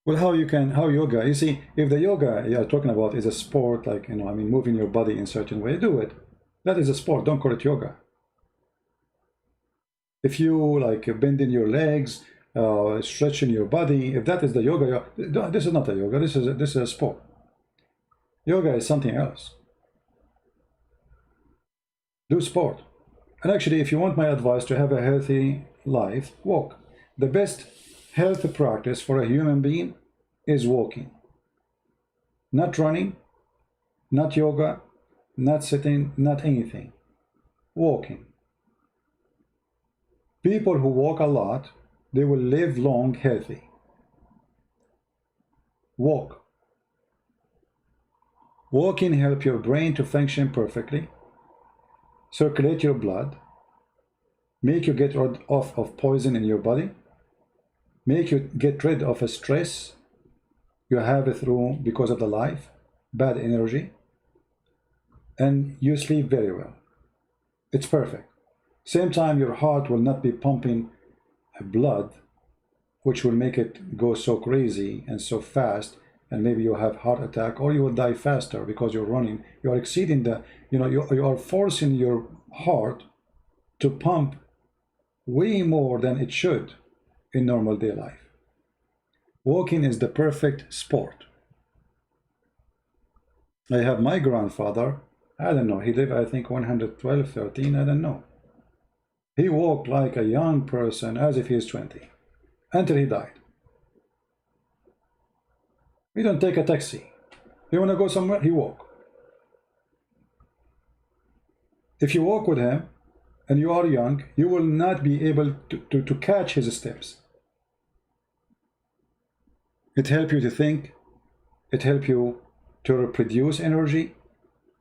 Well, how yoga, you see, if the yoga you're talking about is a sport, like, I mean, moving your body in certain way, do it. That is a sport, don't call it yoga. If you like bending your legs, stretching your body, if that is the yoga, this is not a yoga, this is a sport. Yoga is something else. Do sport. And actually, if you want my advice to have a healthy life, walk. The best health practice for a human being is walking. Not running, not yoga, not sitting, not anything. Walking. People who walk a lot, they will live long healthy. Walk. Walking helps your brain to function perfectly, circulate your blood, make you get rid of poison in your body, make you get rid of a stress you have it through because of the life, bad energy, and you sleep very well. It's perfect. Same time, your heart will not be pumping blood, which will make it go so crazy and so fast, and maybe you have heart attack, or you will die faster because you're running. You are exceeding the, you are forcing your heart to pump way more than it should in normal day life. Walking is the perfect sport. I have my grandfather, I don't know, he lived, I think, 112, 13, I don't know. He walked like a young person as if he is 20 until he died. He don't take a taxi. You want to go somewhere, he walk. If you walk with him and you are young, you will not be able to catch his steps. It helps you to think, it helps you to produce energy,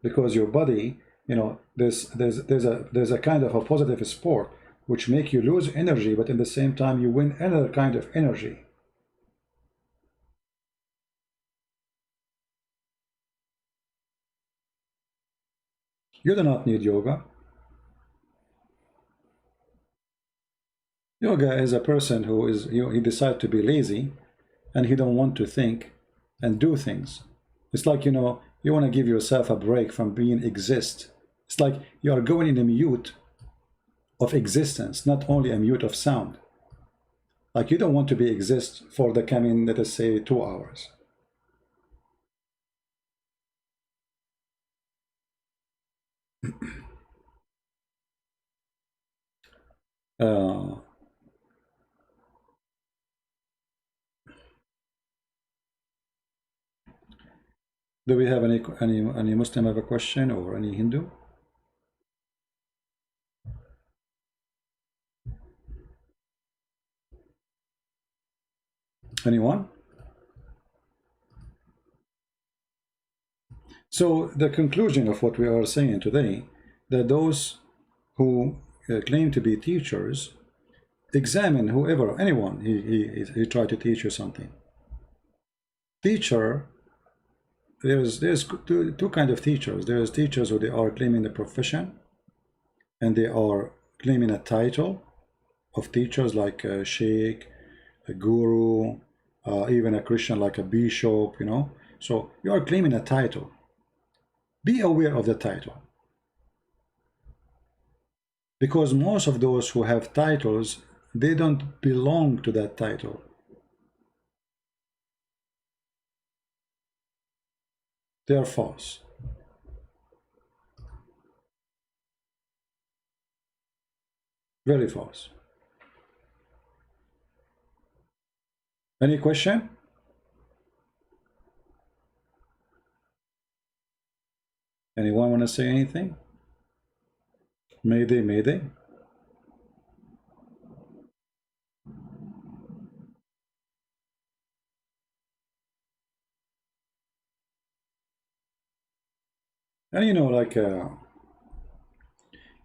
because your body, there's a kind of a positive sport which make you lose energy, but in the same time you win another kind of energy. You do not need yoga. Yoga is a person who is, he decide to be lazy, and he don't want to think and do things. It's like, you want to give yourself a break from being exist. It's like you are going in a mute of existence, not only a mute of sound. Like you don't want to be exist for the coming, let us say, 2 hours. Uh, do we have any Muslim have a question, or any Hindu? Anyone? So the conclusion of what we are saying today, that those who claim to be teachers, examine whoever, anyone, he tried to teach you something. Teacher, there's two kind of teachers. There's teachers who they are claiming the profession, and they are claiming a title of teachers, like a sheikh, a guru, even a Christian like a bishop, So you are claiming a title. Be aware of the title, because most of those who have titles, they don't belong to that title. They are false. Very false. Any question? Anyone want to say anything? Mayday, mayday. And like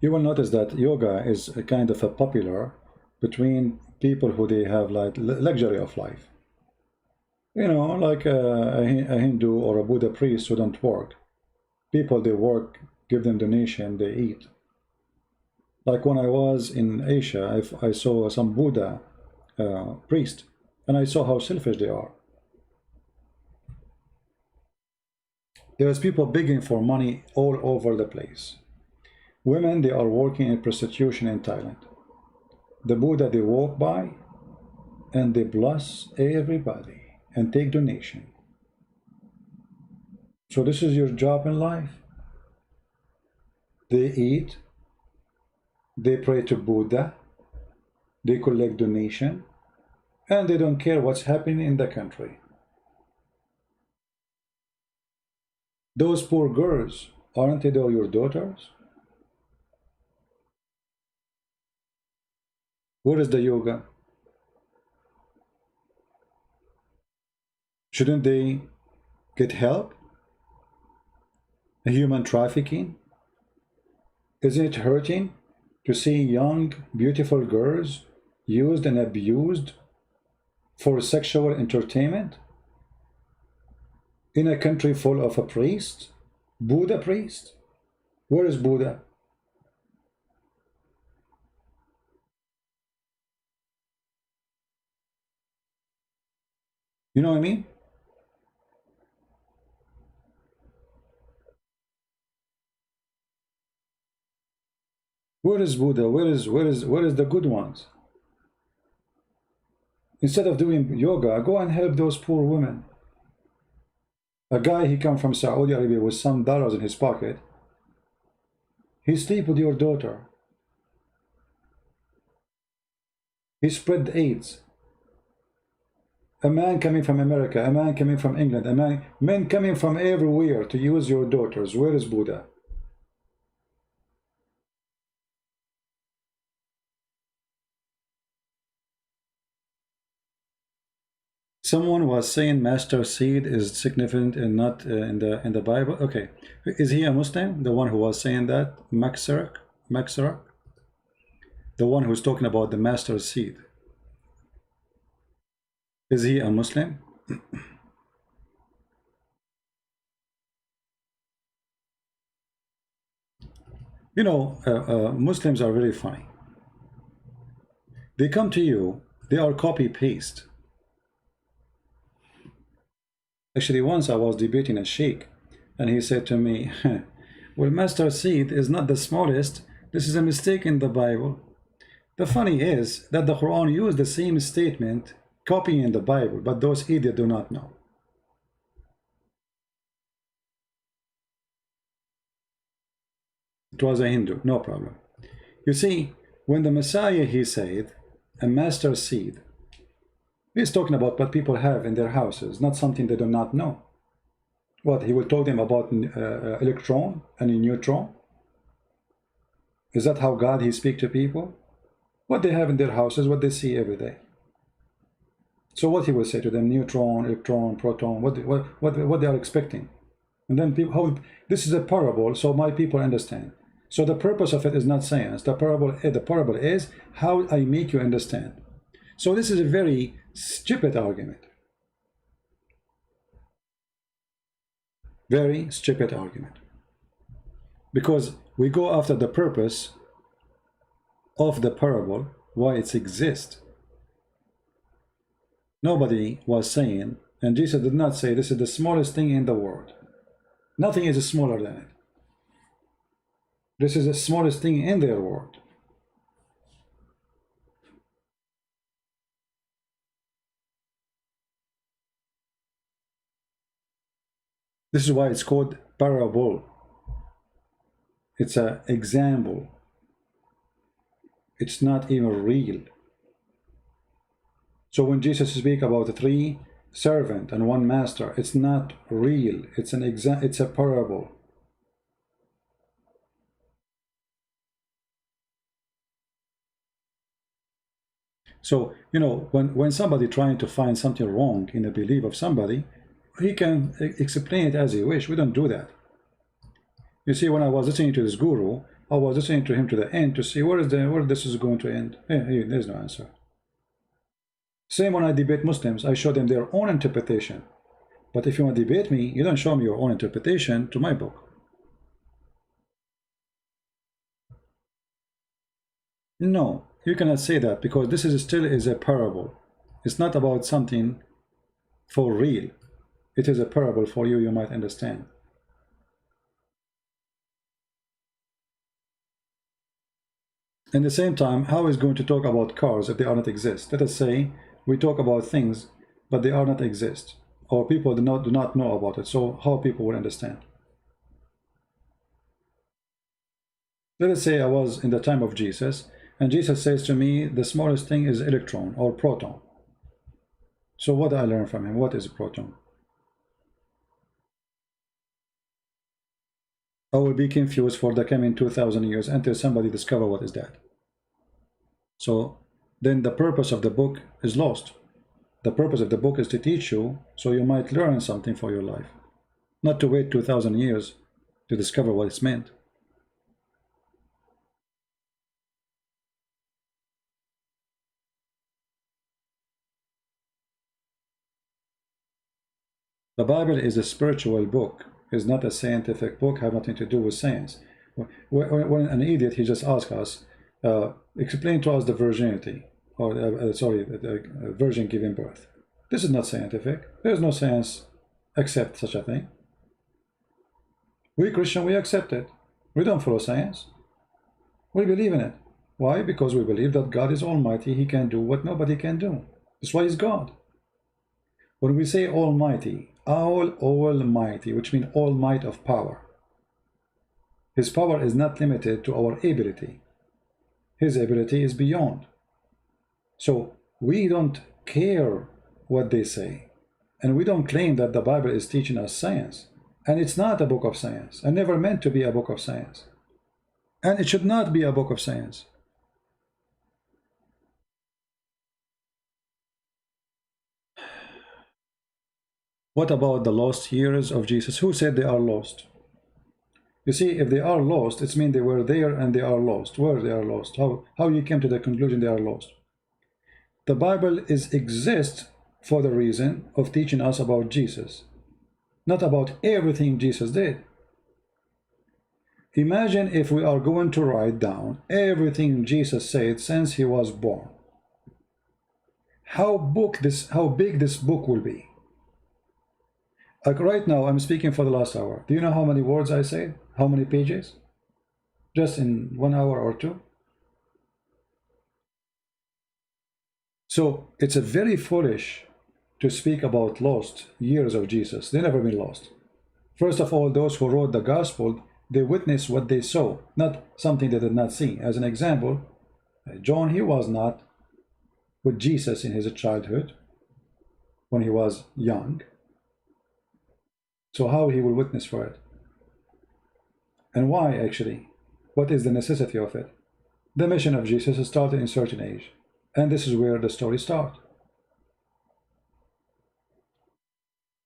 you will notice that yoga is a kind of a popular between people who they have like luxury of life. Like a Hindu or a Buddha priest who don't work. People, they work, give them donation, they eat. Like when I was in Asia, I saw some Buddha priest, and I saw how selfish they are. There's people begging for money all over the place. Women, they are working in prostitution in Thailand. The Buddha, they walk by and they bless everybody and take donation. So this is your job in life. They eat, they pray to Buddha, they collect donation, and they don't care what's happening in the country. Those poor girls, aren't they all your daughters? Where is the yoga? Shouldn't they get help? Human trafficking? Isn't it hurting to see young, beautiful girls used and abused for sexual entertainment? In a country full of a priest? Buddha priest? Where is Buddha? You know what I mean? Where is Buddha? Where is the good ones? Instead of doing yoga, go and help those poor women. A guy, he come from Saudi Arabia with some dollars in his pocket. He sleep with your daughter. He spread AIDS. A man coming from America, a man coming from England, men coming from everywhere to use your daughters. Where is Buddha? Someone was saying master seed is significant and not in the Bible. Okay, is he a Muslim? The one who was saying that, Maxarak, the one who's talking about the master seed. Is he a Muslim? You know, Muslims are very funny. They come to you, they are copy paste. Actually, once I was debating a sheikh, and he said to me, well, master seed is not the smallest. This is a mistake in the Bible. The funny is that the Quran used the same statement copying the Bible, but those idiots do not know. It was a Hindu, no problem. You see, when the Messiah, he said, a master seed, he's talking about what people have in their houses, not something they do not know. What, he will tell them about electron and a neutron? Is that how God, he speak to people? What they have in their houses, what they see every day. So what he will say to them, neutron, electron, proton, what they are expecting. And then people, how, this is a parable, so my people understand. So the purpose of it is not science. The parable is how I make you understand. So this is a very stupid argument. Very stupid argument. Because we go after the purpose of the parable, why it exists. Nobody was saying, and Jesus did not say, this is the smallest thing in the world. Nothing is smaller than it. This is the smallest thing in their world. This is why it's called parable. It's an example. It's not even real. So when Jesus speaks about the 3 servants and 1 master, it's not real. It's an it's a parable. So, you know, when somebody trying to find something wrong in the belief of somebody, he can explain it as he wish. We don't do that. You see, when I was listening to this guru, I was listening to him to the end to see where this is going to end. There's no answer. Same when I debate Muslims, I show them their own interpretation. But if you want to debate me, you don't show me your own interpretation to my book. No, you cannot say that, because this is still is a parable. It's not about something for real. It is a parable for you, you might understand. At the same time, how is going to talk about cars if they are not exist? Let us say we talk about things, but they are not exist, or people do not know about it. So how people will understand? Let us say I was in the time of Jesus, and Jesus says to me, the smallest thing is electron or proton. So what do I learn from him? What is a proton? I will be confused for the coming 2,000 years until somebody discover what is that. So then the purpose of the book is lost. The purpose of the book is to teach you, so you might learn something for your life, not to wait 2,000 years to discover what it's meant. The Bible is a spiritual book, is not a scientific book, have nothing to do with science. When an idiot, he just asks us, explain to us the virginity, or sorry, the virgin giving birth. This is not scientific. There is no science accept such a thing. We Christian, we accept it. We don't follow science. We believe in it. Why? Because we believe that God is almighty. He can do what nobody can do. That's why he's God. When we say almighty, almighty, which means all might of power, his power is not limited to our ability. His ability is beyond. So we don't care what they say, and we don't claim that the Bible is teaching us science, and it's not a book of science, and never meant to be a book of science, and it should not be a book of science. What about the lost years of Jesus? Who said they are lost? You see, if they are lost, it means they were there and they are lost. Where they are lost? How you came to the conclusion they are lost? The Bible exists for the reason of teaching us about Jesus, not about everything Jesus did. Imagine if we are going to write down everything Jesus said since he was born. How big this book will be. Like right now, I'm speaking for the last hour. Do you know how many words I said? How many pages? Just in 1 hour or two? So it's a very foolish to speak about lost years of Jesus. They never been lost. First of all, those who wrote the gospel, they witnessed what they saw, not something they did not see. As an example, John, he was not with Jesus in his childhood when he was young. So how he will witness for it? And why actually? What is the necessity of it? The mission of Jesus started in a certain age, and this is where the story starts.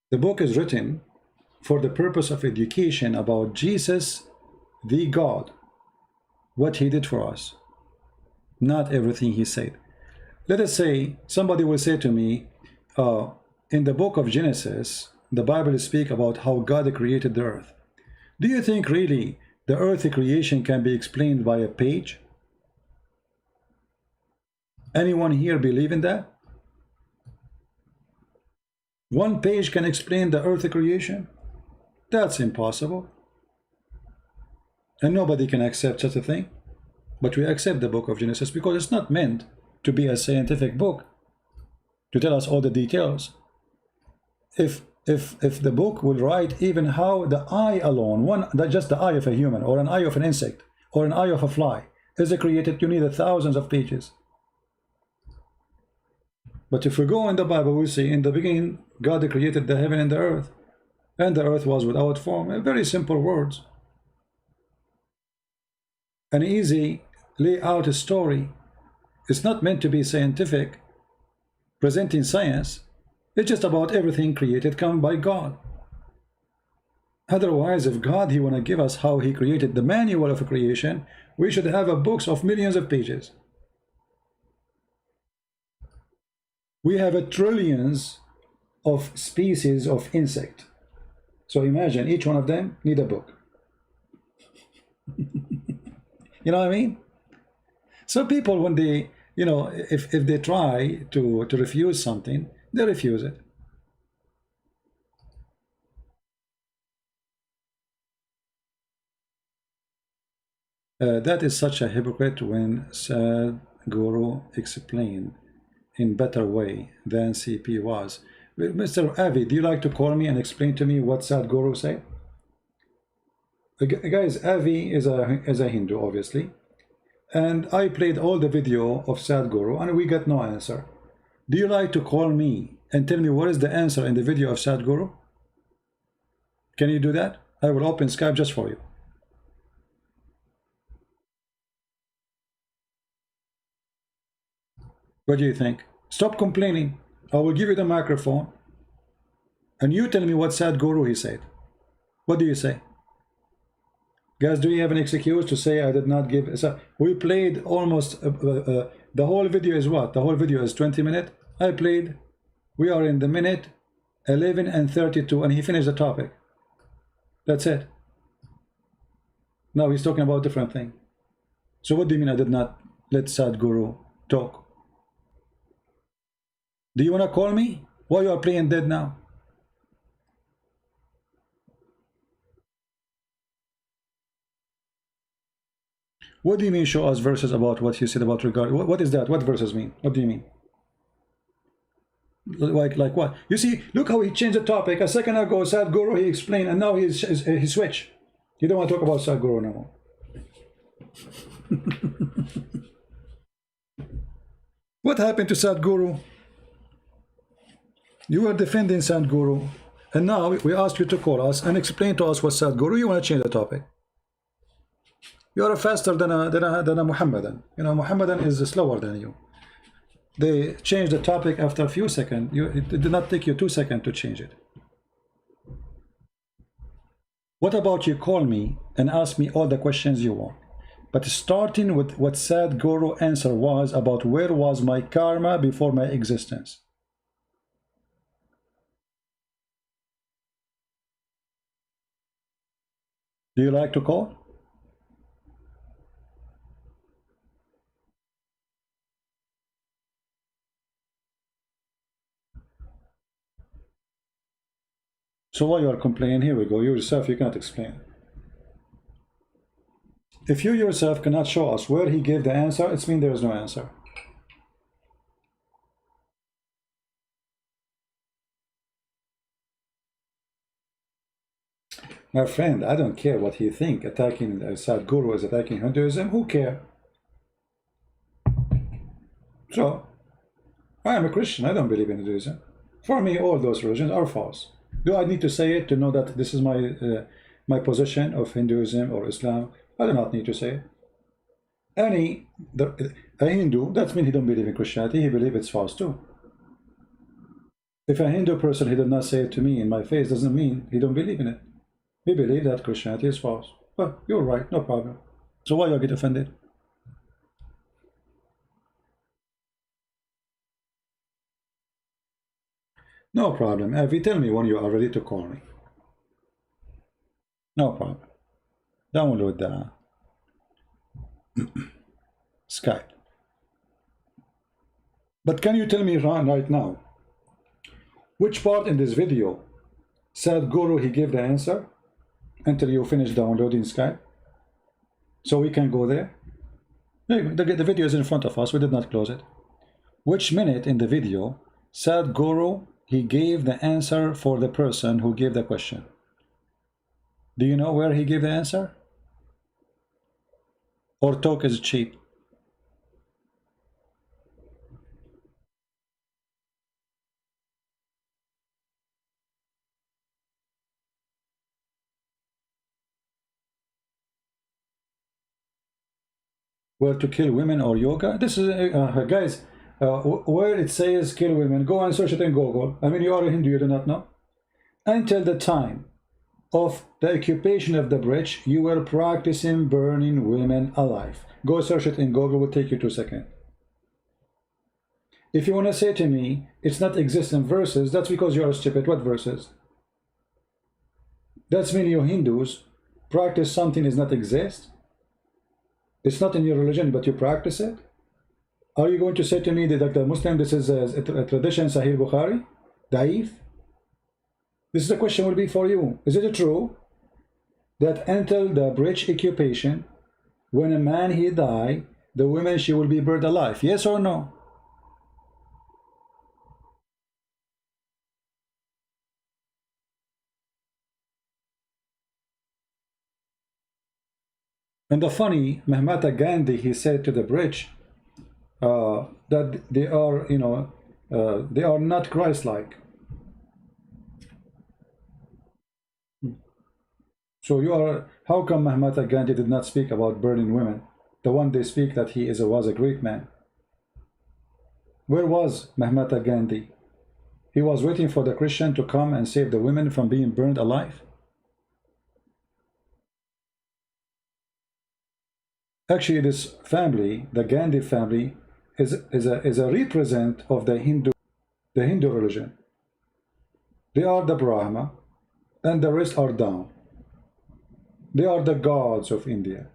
The book is written for the purpose of education about Jesus, the God, what he did for us, not everything he said. Let us say somebody will say to me, in the book of Genesis, the Bible speaks about how God created the earth. Do you think really the earth creation can be explained by a page? Anyone here believe in that? One page can explain the earth creation? That's impossible. And nobody can accept such a thing. But we accept the book of Genesis because it's not meant to be a scientific book to tell us all the details. If the book will write even how the eye alone, just the eye of a human, or an eye of an insect, or an eye of a fly, is created, you need thousands of pages. But if we go in the Bible, we see in the beginning, God created the heaven and the earth was without form. Very simple words. An easy layout story. It's not meant to be scientific, presenting science. It's just about everything created come by God. Otherwise, if God, he want to give us how he created the manual of creation, we should have a books of millions of pages. We have trillions of species of insect. So imagine each one of them need a book. You know what I mean? So people, when they, you know, if they try to refuse something, they refuse it. That is such a hypocrite when Sadhguru explained in better way than CP was. Mr. Avi, do you like to call me and explain to me what Sadhguru said? Guys, Avi is a Hindu, obviously, and I played all the video of Sadhguru and we got no answer. Do you like to call me and tell me what is the answer in the video of Sadhguru? Can you do that? I will open Skype just for you. What do you think? Stop complaining. I will give you the microphone and you tell me what Sadhguru he said. What do you say? Guys, do you have an excuse to say I did not give? So we played almost the whole video is what? The whole video is 20 minutes. I played. We are in the minute 11 and 32, and he finished the topic. That's it. Now he's talking about different thing. So what do you mean I did not let Sadhguru talk? Do you want to call me? Why you are playing dead now? What do you mean show us verses about what you said about regard? What is that? What verses mean? What do you mean? Like what? You see, look how he changed the topic. A second ago, Sadhguru, he explained, and now he switched. You don't want to talk about Sadhguru no more. What happened to Sadhguru? You were defending Sadhguru, and now we ask you to call us and explain to us what Sadhguru. You want to change the topic. You are faster than a Muhammadan. You know, Muhammadan is slower than you. They changed the topic after a few seconds. It did not take you 2 seconds to change it. What about you call me and ask me all the questions you want? But starting with what Sadhguru answer was about where was my karma before my existence. Do you like to call? So why you are complaining? Here we go. You yourself, you cannot explain. If you yourself cannot show us where he gave the answer, it means there is no answer. My friend, I don't care what he think. Attacking Sadhguru is attacking Hinduism. Who care? So, I am a Christian. I don't believe in Hinduism. For me, all those religions are false. Do I need to say it to know that this is my position of Hinduism or Islam? I do not need to say it. A Hindu, that means he don't believe in Christianity. He believes it's false too. If a Hindu person, he did not say it to me in my face, doesn't mean he don't believe in it. He believes that Christianity is false. Well, you're right, no problem. So why you get offended? No problem. If you tell me when you are ready to call me. No problem. Download the Skype. But can you tell me right now, which part in this video Sadhguru he gave the answer until you finish downloading Skype? So we can go there. The video is in front of us. We did not close it. Which minute in the video Sadhguru he gave the answer for the person who gave the question? Do you know where he gave the answer? Or talk is cheap? Where to kill women or yoga? This is guys, where it says kill women, go and search it in Google. I mean, you are a Hindu, you do not know. Until the time of the occupation of the bridge, you were practicing burning women alive. Go search it in Google, will take you 2 seconds. If you want to say to me it's not exist in verses, that's because you are stupid. What verses? That's mean you Hindus practice something is not exist. It's not in your religion, but you practice it. Are you going to say to me that the Muslim, this is a tradition, Sahih Bukhari, Daif? This is the question will be for you. Is it true that until the bridge occupation, when a man he die, the woman she will be burned alive? Yes or no? And the funny, Mahatma Gandhi, he said to the bridge that they are, they are not Christ-like. So you are, how come Mahatma Gandhi did not speak about burning women? The one they speak that he was a great man. Where was Mahatma Gandhi? He was waiting for the Christian to come and save the women from being burned alive. Actually, this family, the Gandhi family, is a represent of the Hindu religion. They are the Brahma, and the rest are down. They are the gods of India.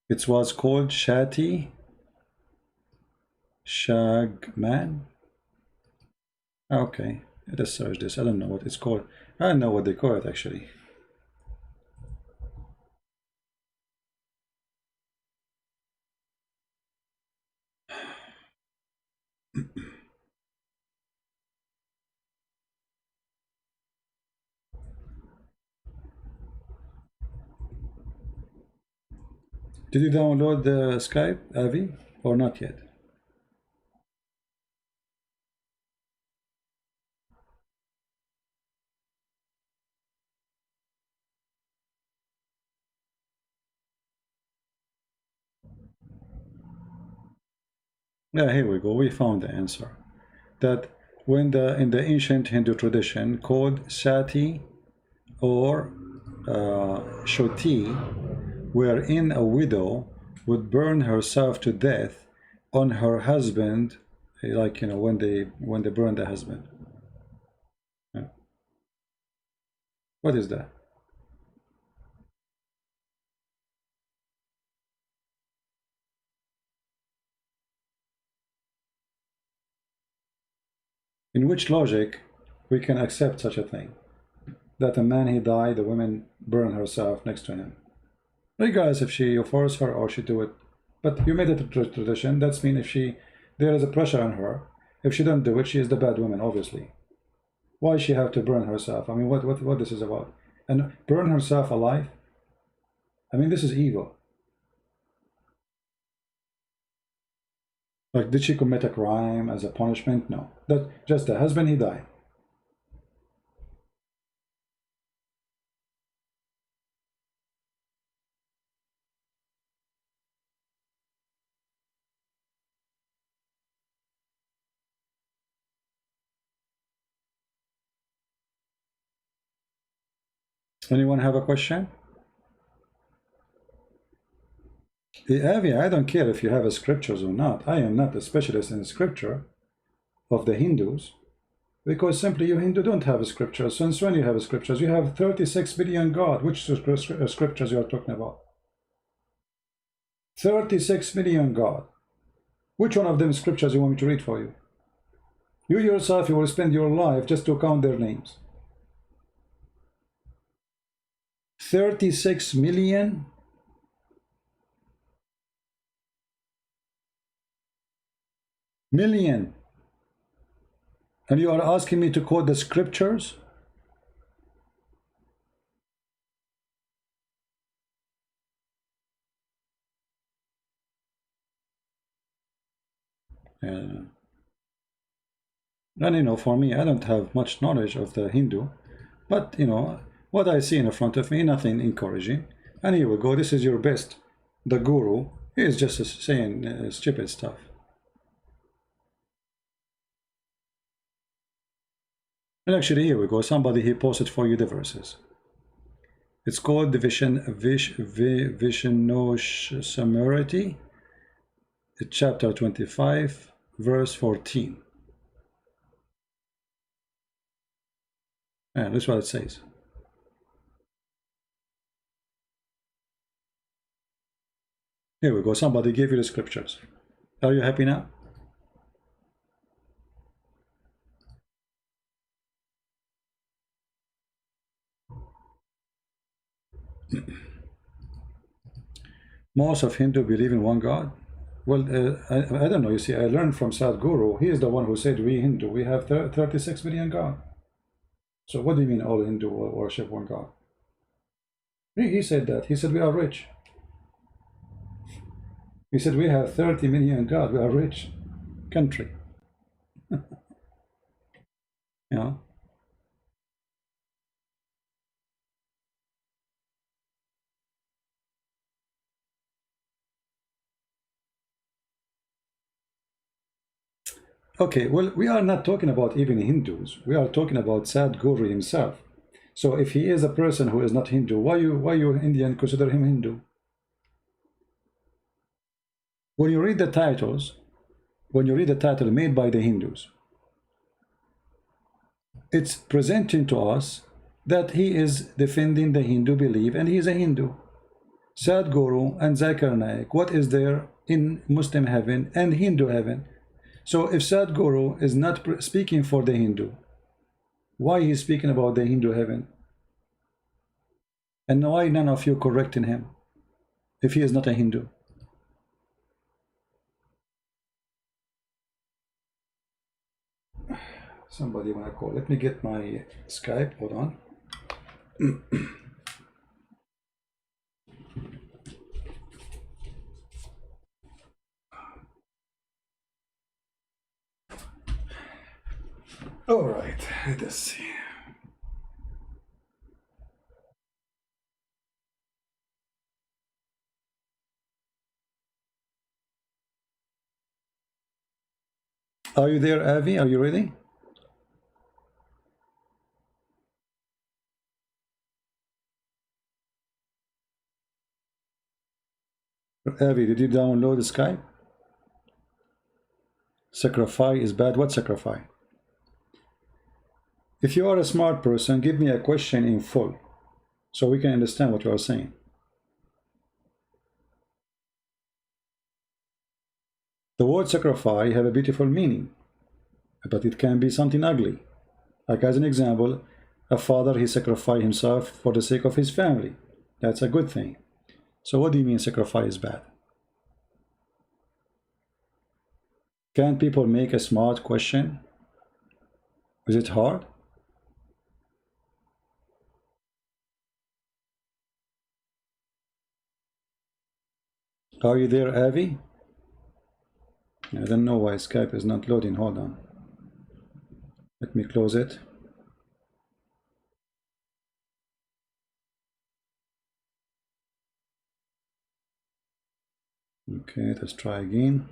It was called Shagman. Okay, let's search this. I don't know what it's called. I don't know what they call it actually. Did you download the Skype, Avi, or not yet? Yeah, here we go. We found the answer. That when in the ancient Hindu tradition called Sati or Shoti, wherein a widow would burn herself to death on her husband, like when they burn the husband. Yeah. What is that? In which logic we can accept such a thing? That a man he died, the woman burn herself next to him. Regardless if you force her or she do it. But you made it a tradition. That's mean if there is a pressure on her. If she don't do it, she is the bad woman, obviously. Why she have to burn herself? I mean, what this is about? And burn herself alive? I mean, this is evil. Like, did she commit a crime as a punishment? No. That just the husband, he died. Anyone have a question? Avi, I don't care if you have a scriptures or not. I am not a specialist in scripture of the Hindus, because simply you Hindu don't have a scripture. Since when you have a scriptures? You have 36 billion God. Which scriptures you are talking about? 36 million God. Which one of them scriptures you want me to read for you? You yourself, you will spend your life just to count their names. 36 million? Million. And you are asking me to quote the scriptures? And for me, I don't have much knowledge of the Hindu, but what I see in front of me, nothing encouraging. And here we go. This is your best. The guru, he is just saying stupid stuff. And actually, here we go. Somebody he posted for you the verses. It's called the Vishnosamarity, chapter 25, verse 14. And that's what it says. Here we go. Somebody gave you the scriptures. Are you happy now? Most of Hindu believe in one God. Well, I don't know. You see, I learned from Sadhguru. He is the one who said we Hindu, we have 36 million God. So what do you mean all Hindu worship one God? He said that. He said we are rich. He said we have 30 million God. We are rich country. You know. Okay, well, we are not talking about even Hindus. We are talking about Sadhguru himself. So if he is a person who is not Hindu, why you Indian consider him Hindu? When you read the titles, when you read the title made by the Hindus, it's presenting to us that he is defending the Hindu belief and he is a Hindu. Sadhguru and Zakir Naik, what is there in Muslim heaven and Hindu heaven? So if Sadhguru is not speaking for the Hindu, why he's speaking about the Hindu heaven? And why none of you correcting him if he is not a Hindu? Somebody wanna call? Let me get my Skype. Hold on. All right, let us see. Are you there, Avi? Are you ready? Avi, did you download Skype? Sacrifice is bad. What sacrifice? If you are a smart person, give me a question in full so we can understand what you are saying. The word sacrifice have a beautiful meaning, but it can be something ugly. Like as an example, a father, he sacrificed himself for the sake of his family. That's a good thing. So what do you mean sacrifice is bad? Can people make a smart question? Is it hard? Are you there, Avi? I don't know why Skype is not loading. Hold on. Let me close it. Okay, let's try again.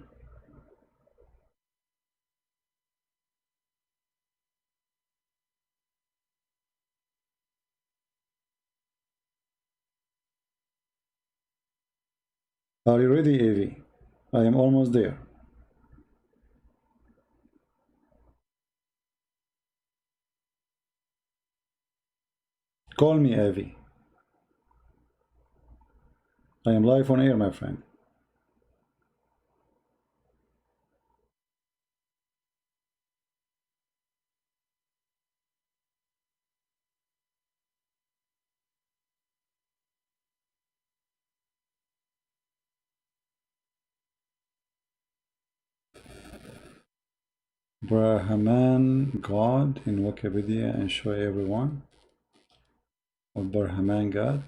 Are you ready, Avi? I am almost there. Call me, Avi. I am live on air, my friend. Brahman God in Wikipedia and show everyone. Or Brahman God.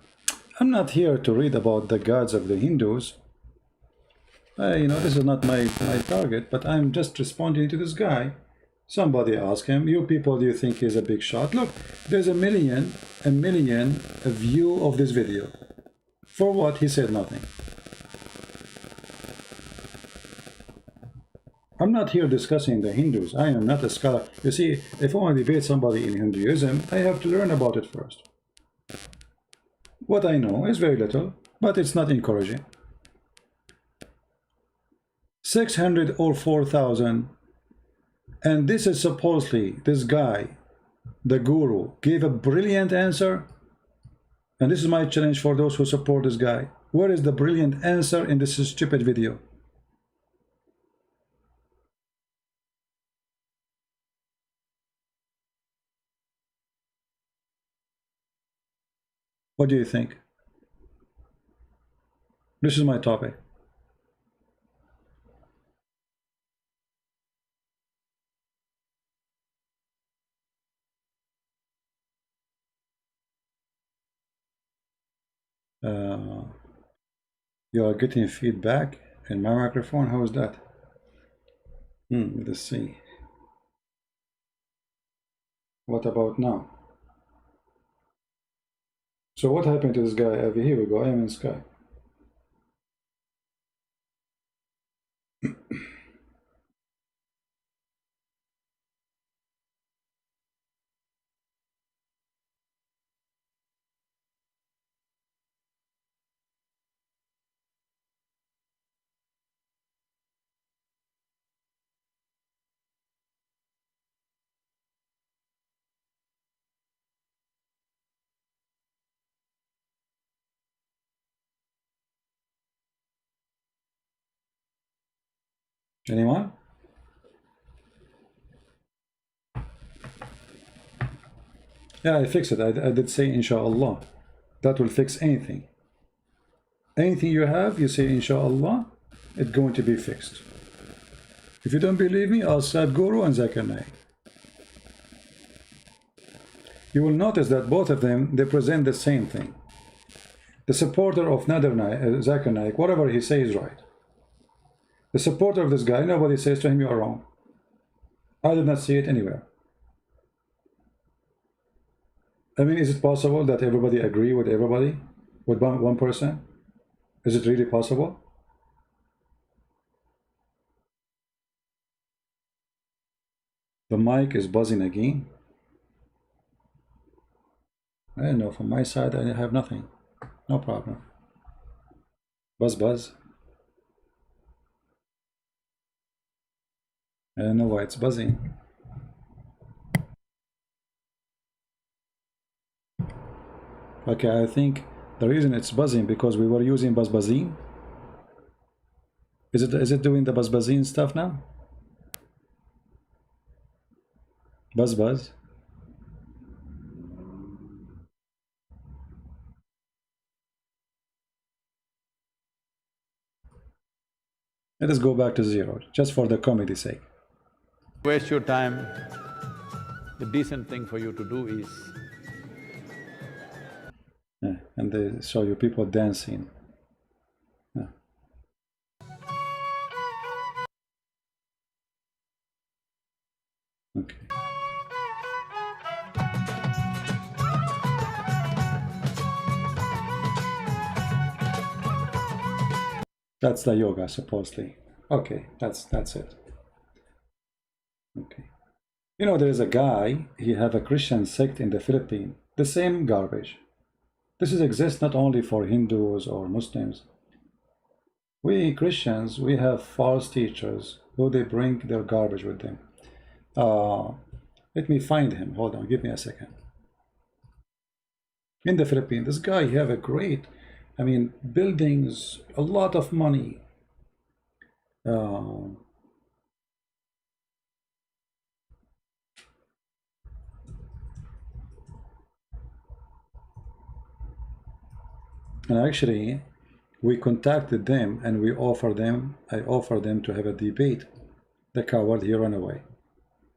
I'm not here to read about the gods of the Hindus. You know, this is not my target, but I'm just responding to this guy. Somebody asked him, you people, do you think he's a big shot? Look, there's a million view of this video. For what? He said nothing. I'm not here discussing the Hindus. I am not a scholar. You see, if I want to debate somebody in Hinduism, I have to learn about it first. What I know is very little, but it's not encouraging. 600 or 4,000. And this is supposedly, this guy, the guru, gave a brilliant answer. And this is my challenge for those who support this guy. Where is the brilliant answer in this stupid video? What do you think? This is my topic. You are getting feedback in my microphone. How is that? Let's see. What about now? So what happened to this guy? Over here we go. I am in Sky. Anyone? Yeah, I fixed it. I did say inshallah. That will fix anything. Anything you have, you say inshallah, it's going to be fixed. If you don't believe me, ask Sadhguru and Zakir Naik. You will notice that both of them, they present the same thing. The supporter of Zakir Naik, whatever he says is right. The supporter of this guy, nobody says to him, you are wrong. I did not see it anywhere. I mean, is it possible that everybody agree with everybody? With one person? Is it really possible? The mic is buzzing again. I don't know, from my side I have nothing. No problem. Buzz buzz. I don't know why it's buzzing. Okay, I think the reason it's buzzing because we were using buzzing. Is it doing the buzzing stuff now? Buzz. Let us go back to 0, just for the comedy's sake. Waste your time, the decent thing for you to do is… Yeah, and they show you people dancing. Yeah. Okay. That's the yoga, supposedly. Okay, that's it. Okay. You know, there is a guy, he have a Christian sect in the Philippines. The same garbage. This exists not only for Hindus or Muslims. We Christians, we have false teachers who they bring their garbage with them. Let me find him. Hold on, give me a second. In the Philippines, this guy, he have a great, I mean, buildings, a lot of money. And actually, we contacted them and I offered them to have a debate. The coward, he ran away.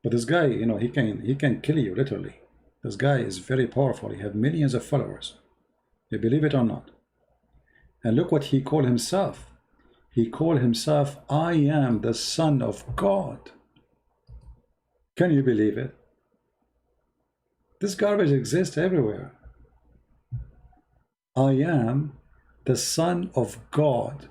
But this guy, you know, he can kill you literally. This guy is very powerful. He have millions of followers. You believe it or not? And look what he called himself. He called himself, I am the Son of God. Can you believe it? This garbage exists everywhere. I am the Son of God.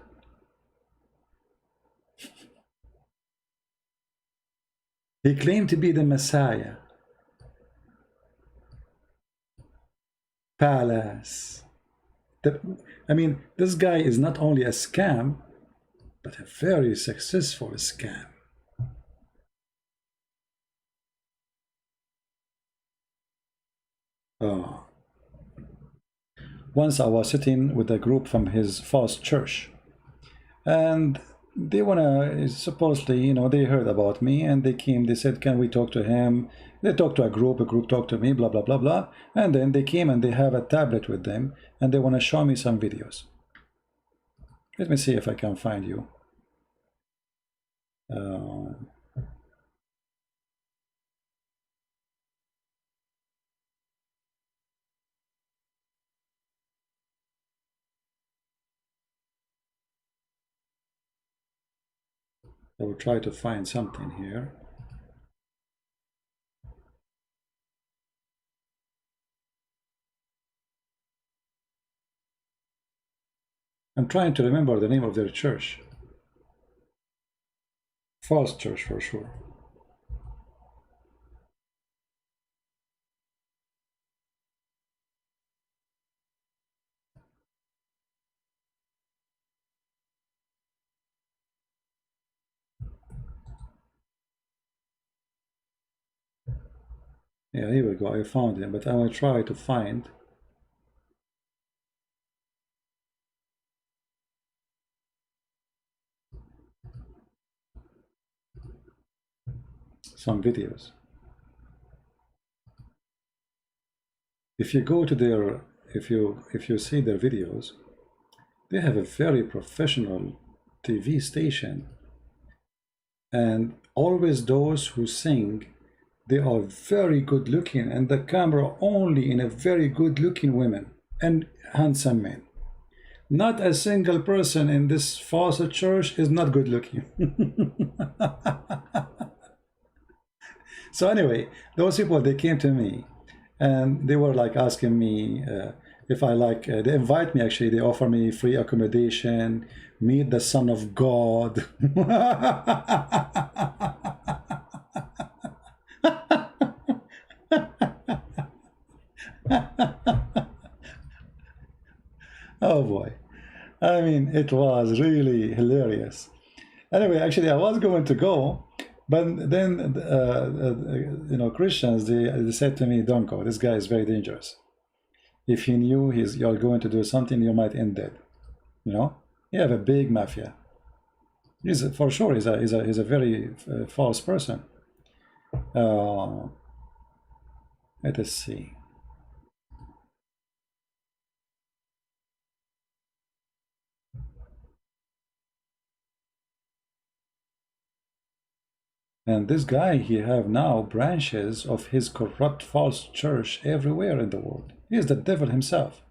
He claimed to be the Messiah. Palace. I mean, this guy is not only a scam, but a very successful scam. Oh. Once I was sitting with a group from his false church, and they wanna, supposedly, you know, they heard about me and they came, they said, can we talk to him? They talked to a group talked to me, blah blah blah blah, and then they came and they have a tablet with them and they want to show me some videos. Let me see if I can find you. I will try to find something here. I'm trying to remember the name of their church. False church for sure. Yeah, here we go. I found him, but I will try to find some videos. If you go to their, if you see their videos, they have a very professional TV station, and always those who sing, they are very good looking, and the camera only in a very good looking women and handsome men. Not a single person in this false church is not good looking. So anyway, those people, they came to me and they were like asking me if I like, they invite me, actually, they offer me free accommodation, meet the Son of God. Oh boy, I mean, it was really hilarious. Anyway, actually, I was going to go, but then you know, Christians, they said to me, don't go, this guy is very dangerous. If he knew you're going to do something, you might end dead. You know, you have a big mafia. He's for sure, he's a very false person. Let us see. And this guy, he have now branches of his corrupt false church everywhere in the world. He is the devil himself.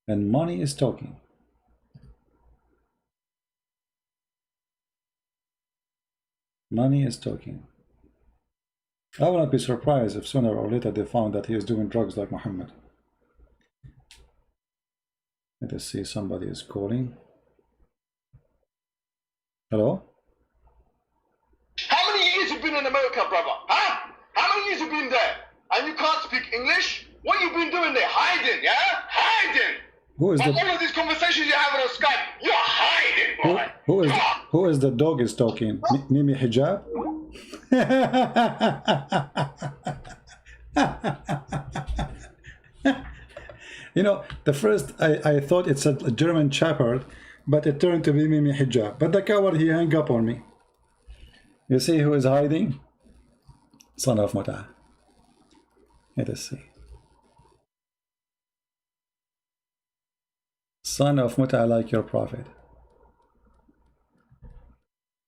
And money is talking. Money is talking. I will not be surprised if sooner or later they found that he is doing drugs like Muhammad. Let us see, somebody is calling. Hello? How many years you been in America, brother? Huh? How many years you been there? And you can't speak English? What you been doing there? Hiding, yeah? Hiding! Who is But the... all of these conversations you're having on Skype, you're hiding, boy! Who is the dog is talking? Mimi Hijab? You know, the first I thought it's a German shepherd, but it turned to be Mimi Hijab. But the coward, he hung up on me. You see who is hiding? Son of Muta. Let us see. Son of Muta, like your prophet.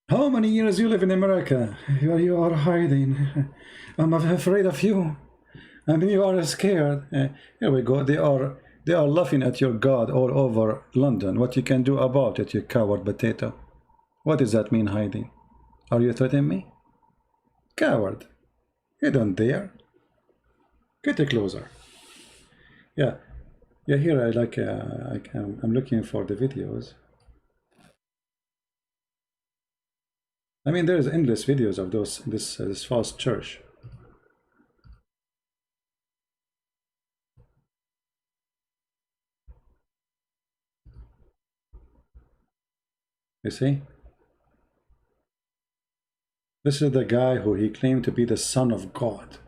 How many years you live in America? You are hiding. I'm afraid of you. I mean, you are scared. Here we go. They are laughing at your God all over London. What you can do about it, you coward potato? What does that mean, hiding? Are you threatening me? Coward. You don't dare. Get closer. Yeah. Yeah, here I like, I'm looking for the videos. I mean, there's endless videos of this false church. You see? This is the guy who he claimed to be the son of God.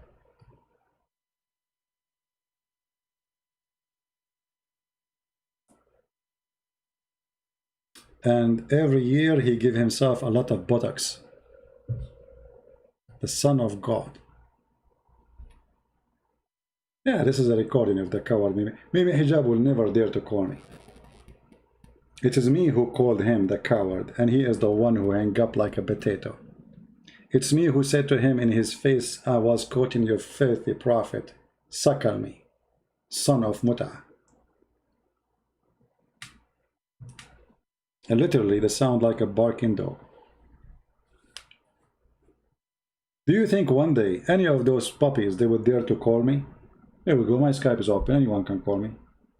And every year he give himself a lot of buttocks. The son of God. Yeah, this is a recording of the coward Mimi. Mimi Hijab will never dare to call me. It is me who called him the coward, and he is the one who hung up like a potato. It's me who said to him in his face, I was quoting your filthy prophet, suckle me, son of Muta. And literally, they sound like a barking dog. Do you think one day any of those puppies, they would dare to call me? Here we go, my Skype is open, anyone can call me.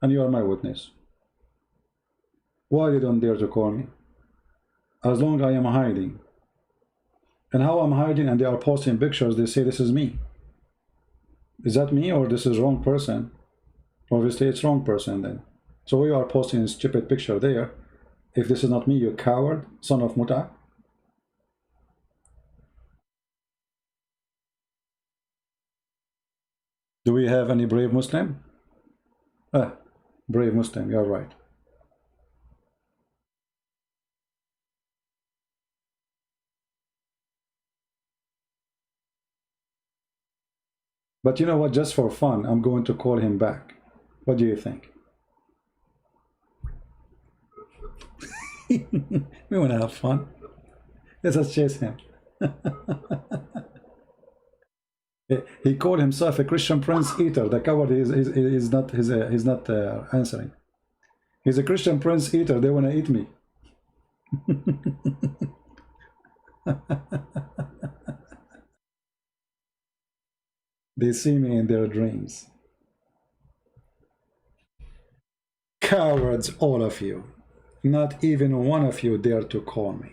And you are my witness. Why you don't dare to call me? As long as I am hiding. And how I'm hiding and they are posting pictures, they say this is me. Is that me or this is wrong person? Obviously it's wrong person then. So why you are posting a stupid picture there? If this is not me, you coward, son of Muta. Do we have any brave Muslim? Ah, brave Muslim, you're right. But you know what, just for fun, I'm going to call him back. What do you think? We want to have fun. Let us chase him. He called himself a Christian prince eater. The coward is not he's not answering. He's a Christian prince eater. They want to eat me. They see me in their dreams. Cowards, all of you. Not even one of you dare to call me.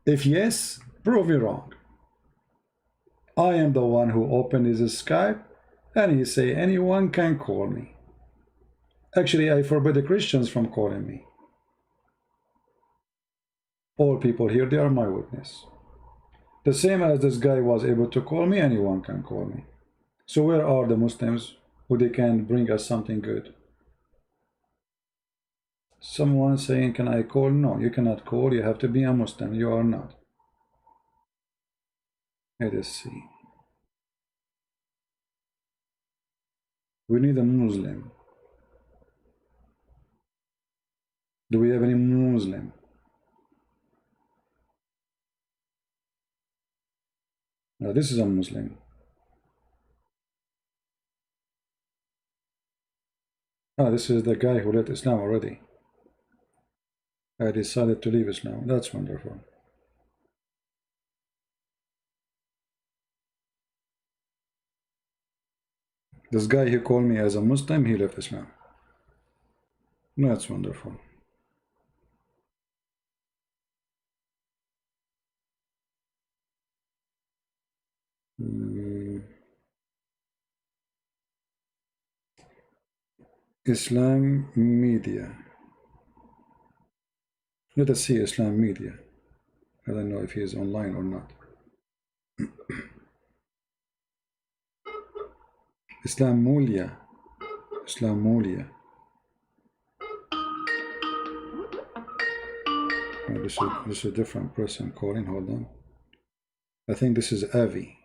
If yes, prove me wrong. I am the one who opened his Skype and he say anyone can call me. Actually, I forbid the Christians from calling me. All people here, they are my witness. The same as this guy was able to call me, anyone can call me. So where are the Muslims who they can bring us something good? Someone saying, can I call? No, you cannot call. You have to be a Muslim. You are not. Let us see. We need a Muslim. Do we have any Muslim? Now this is a Muslim. Ah, this is the guy who left Islam already. I decided to leave Islam. That's wonderful. This guy who called me as a Muslim, he left Islam. That's wonderful. Islam Media. Let us see Islam Media. I don't know if he is online or not. Islam Mulia. Islam Mulia. Oh, this is a different person calling. Hold on. I think this is Avi.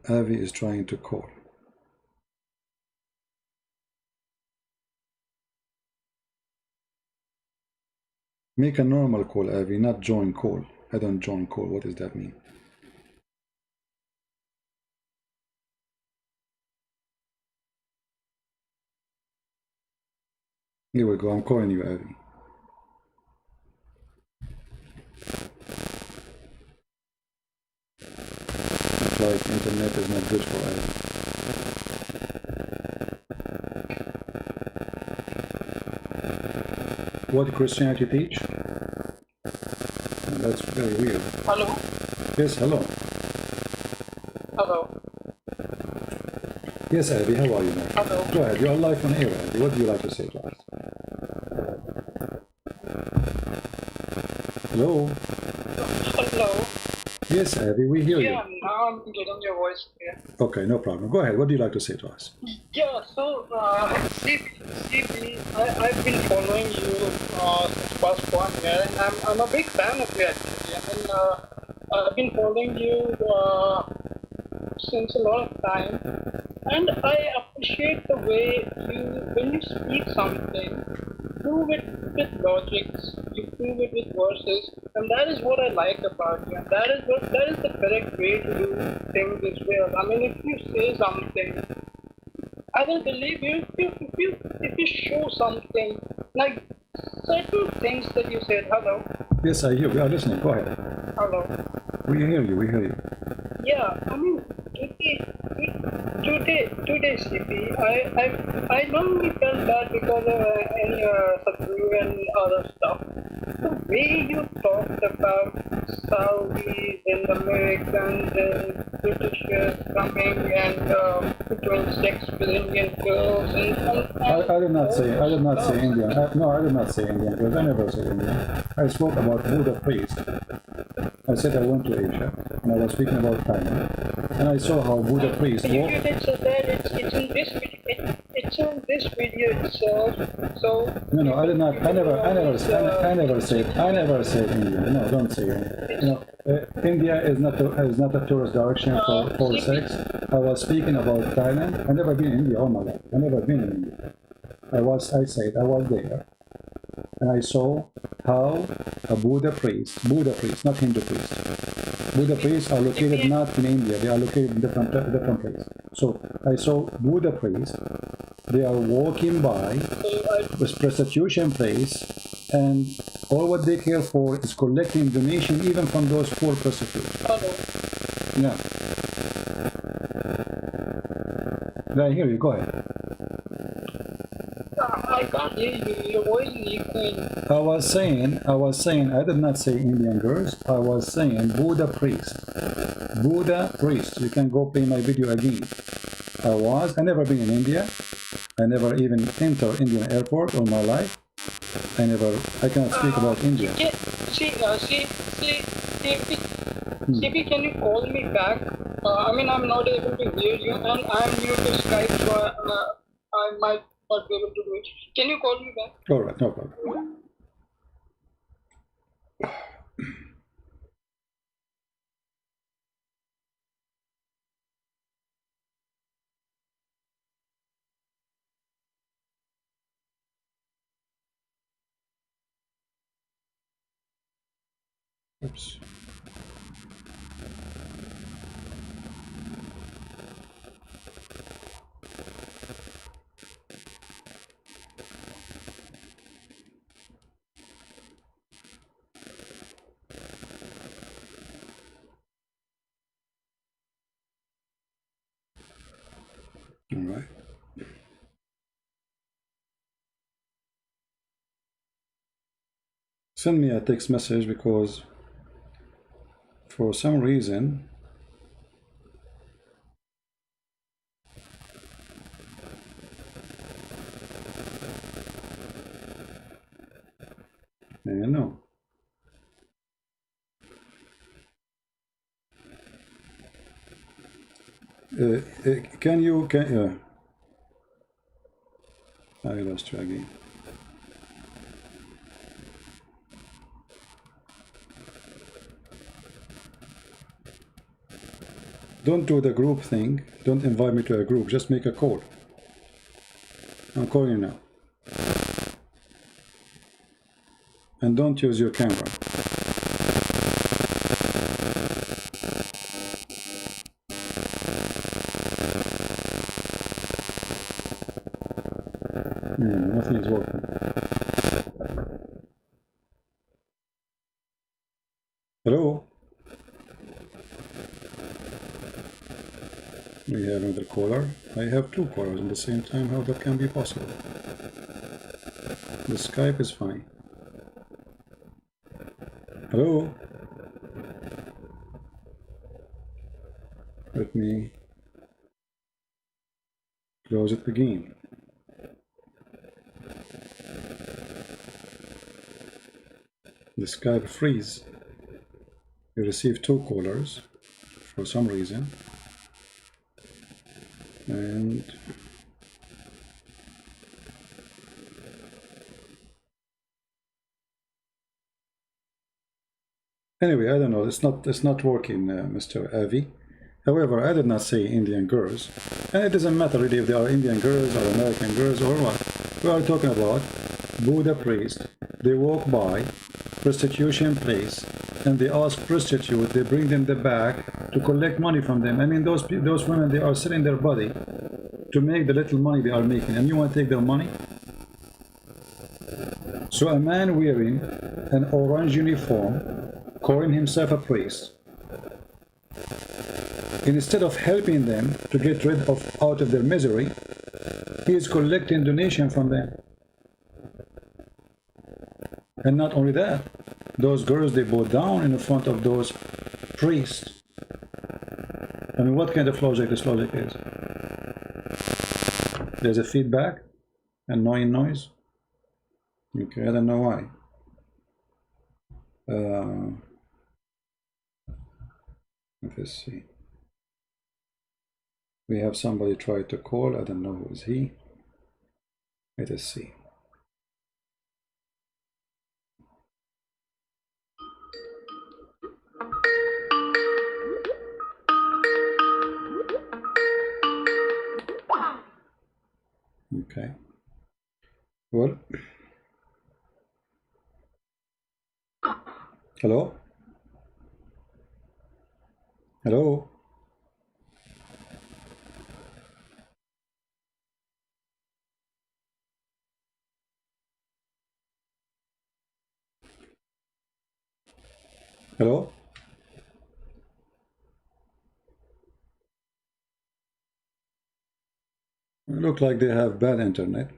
Avi is trying to call. Make a normal call, Avi, not join call. I don't join call. What does that mean? Here we go. I'm calling you, Avi. Looks like internet is not good for Avi. What Christianity teach? That's very weird. Hello? Yes, hello. Hello? Yes, Abby, how are you, man? Hello? Go ahead, you're live on air, Abby. What do you like to say to us? Hello. Hello. Yes, Abby, we hear Yeah, you. now I'm getting your voice clear. Okay, no problem. Go ahead. What do you like to say to us? Yeah, so, I've been following you since past 1 year, and I'm a big fan of you actually. I mean, I've been following you since a lot of time, and I appreciate the way when you speak something, prove it with logics, you prove it with verses, and that is what I like about you. And that is the correct way to do things as well. I mean, if you say something, I will believe you if you show something like certain things that you said. Hello, Yes, I hear. We are listening. Go ahead. hello. We hear you. We hear you. Yeah, I mean, today, CP, I normally felt bad because of any Sadhguru and other stuff. The way you talked about Saudis and Americans and Britishers coming and doing sex with Indian girls I did not say. I did not say Indian. No, I did not say Indian because I never said Indian. I spoke about Buddha priest. I said I went to Asia and I was speaking about Thailand, and I saw how Buddha priest. You did say that it's in this video. It's in this video itself. So No, I did not. I never said India. No, don't say India. India is not a tourist direction for sex. I was speaking about Thailand. I never been in India all my life. I never been in India. I said I was there, and I saw how a Buddha priest, not Hindu priest. Buddha priests are located not in India. They are located in different places. So I saw Buddha priests. They are walking by with prostitution place, and all what they care for is collecting donation even from those poor prostitutes. Yeah. I hear you. Go ahead. I can't hear you. Your voice is echoing. I was saying, I did not say Indian girls. I was saying Buddha priest. Buddha priest. You can go play my video again. I never been in India. I never even entered Indian airport all my life. I cannot speak about India. CP, can you call me back? I mean, I'm not able to hear you, and I'm new to Skype, so I might not be able to do it. Can you call me back? All right, no problem. Oops. All right. Send me a text message because for some reason I don't know. I lost you again. Don't do the group thing. Don't invite me to a group. Just make a call. I'm calling you now. And don't use your camera. Nothing is working. Hello? We have another caller. I have two callers at the same time. How that can be possible? The Skype is fine. Hello? Let me close it again. the Skype freeze. You receive 2 callers for some reason, and anyway, I don't know. It's not working, Mr. Avi. However, I did not say Indian girls, and it doesn't matter really if they are Indian girls or American girls or what. We are talking about Buddha priest. They walk by prostitution place and they ask prostitute. They bring them the bag to collect money from them. I mean, those women, they are selling their body to make the little money they are making, and you want to take their money? So a man wearing an orange uniform, calling himself a priest, instead of helping them to get rid of out of their misery, he is collecting donation from them. And not only that, those girls, they bow down in front of those priests. I mean, what kind of logic this logic is? There's a feedback, annoying noise. Okay, I don't know why. Let's see. We have somebody try to call. I don't know who is he. Let us see. Okay. Well. Hello? Hello? Hello? Look like they have bad internet.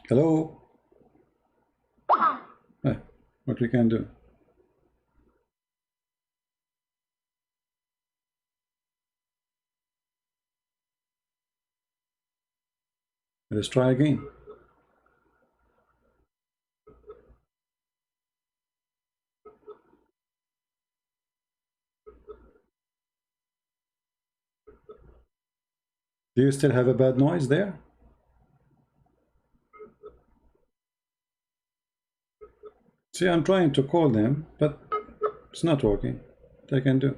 Hello? What we can do? Let's try again. Do you still have a bad noise there? See, I'm trying to call them, but it's not working. What I can do?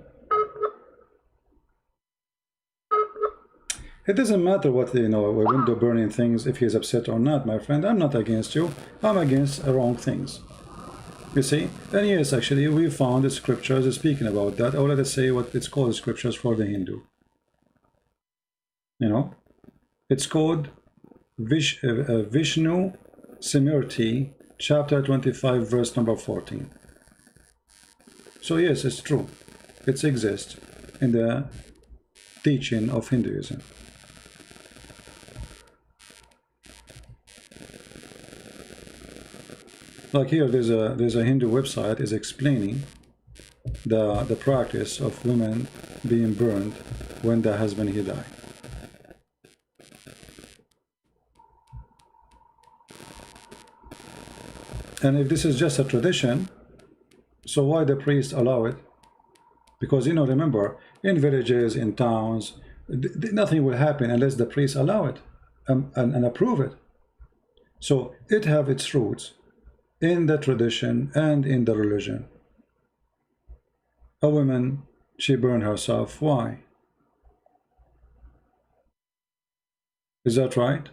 It doesn't matter what, you know, a window burning things, if he's upset or not, my friend. I'm not against you. I'm against wrong things. You see? And yes, actually, we found the scriptures speaking about that. Or let us say what it's called, scriptures for the Hindu. You know? It's called Vishnu Simriti, chapter 25, verse number 14. So yes, it's true. It exists in the teaching of Hinduism. Like here, there's a Hindu website is explaining the practice of women being burned when the husband he died. And if this is just a tradition, so why the priests allow it? Because, you know, remember, in villages, in towns, nothing will happen unless the priests allow it and approve it. So it have its roots in the tradition and in the religion. A woman, she burned herself. Why? Is that right?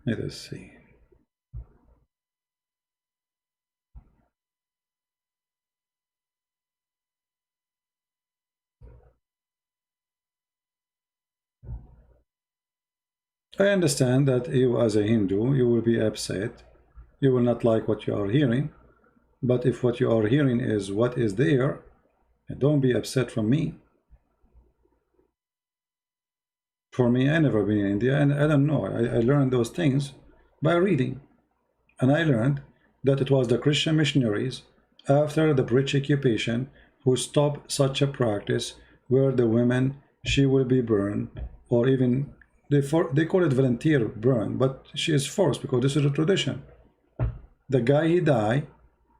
Let us see. I understand that you as a Hindu, you will be upset. You will not like what you are hearing. But if what you are hearing is what is there, don't be upset from me. For me, I never been in India, and I don't know. I learned those things by reading. And I learned that it was the Christian missionaries, after the British occupation, who stop such a practice where the women, she will be burned, or even they call it volunteer burn, but she is forced because this is a tradition. The guy, he die,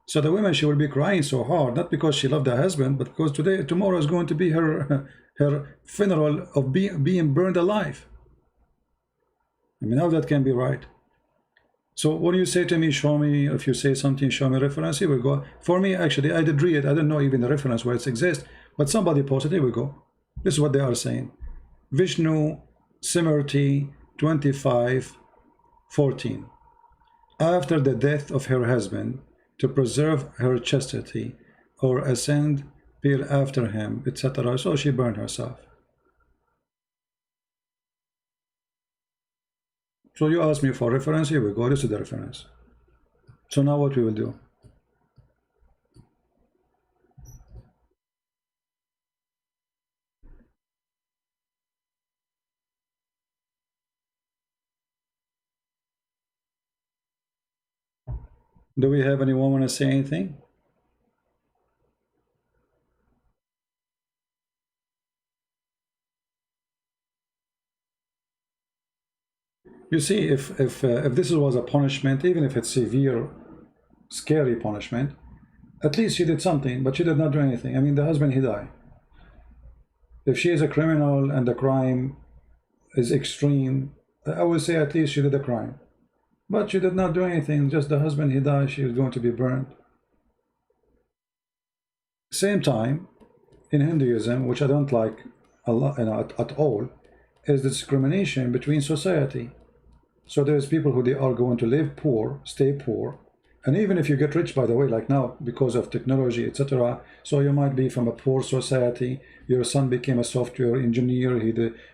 so the woman, she will be crying so hard, not because she loved her husband, but because tomorrow is going to be her her funeral of being burned alive. I mean, how that can be right? So when you say to me, show me, if you say something, show me reference, here we go. For me, actually, I did read it. I don't know even the reference where it exists, but somebody posted, here we go. This is what they are saying. Vishnu Simriti 25:14. After the death of her husband, to preserve her chastity, or ascend peer after him, etc. So she burned herself. So you asked me for reference, here we go, this is the reference. So now what we will do? Do we have anyone want to say anything? You see, if this was a punishment, even if it's severe, scary punishment, at least she did something, but she did not do anything. I mean, the husband, he died. If she is a criminal and the crime is extreme, I would say at least she did a crime. But she did not do anything, just the husband, he died, she is going to be burned. Same time, in Hinduism, which I don't like a lot, at all, is discrimination between society. So there's people who they are going to live poor, stay poor, and even if you get rich, by the way, like now, because of technology, etc., so you might be from a poor society, your son became a software engineer,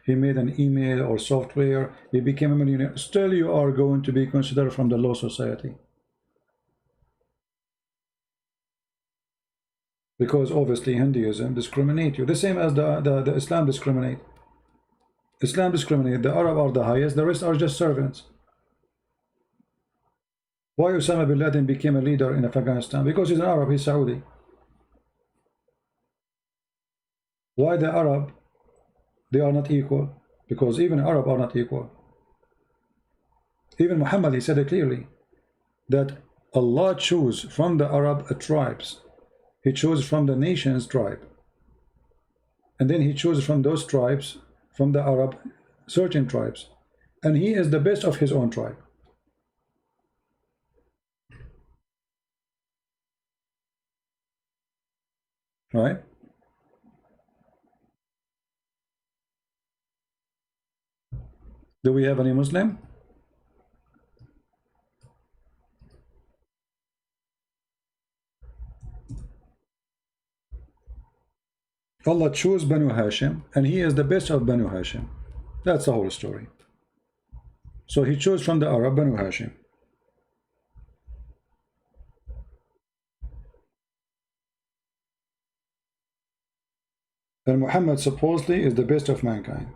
he made an email or software, he became a millionaire, still you are going to be considered from the low society. Because obviously Hinduism discriminate you, the same as the Islam discriminate. Islam discriminate, the Arab are the highest, the rest are just servants. Why Osama bin Laden became a leader in Afghanistan? Because he's an Arab, he's Saudi. Why the Arab, they are not equal? Because even Arab are not equal. Even Muhammad, he said it clearly, that Allah chose from the Arab tribes. He chose from the nation's tribe. And then he chose from those tribes, from the Arab, certain tribes. And he is the best of his own tribe. Right? Do we have any Muslim? Allah chose Banu Hashim, and he is the best of Banu Hashim. That's the whole story. So he chose from the Arab Banu Hashim. And Muhammad supposedly is the best of mankind.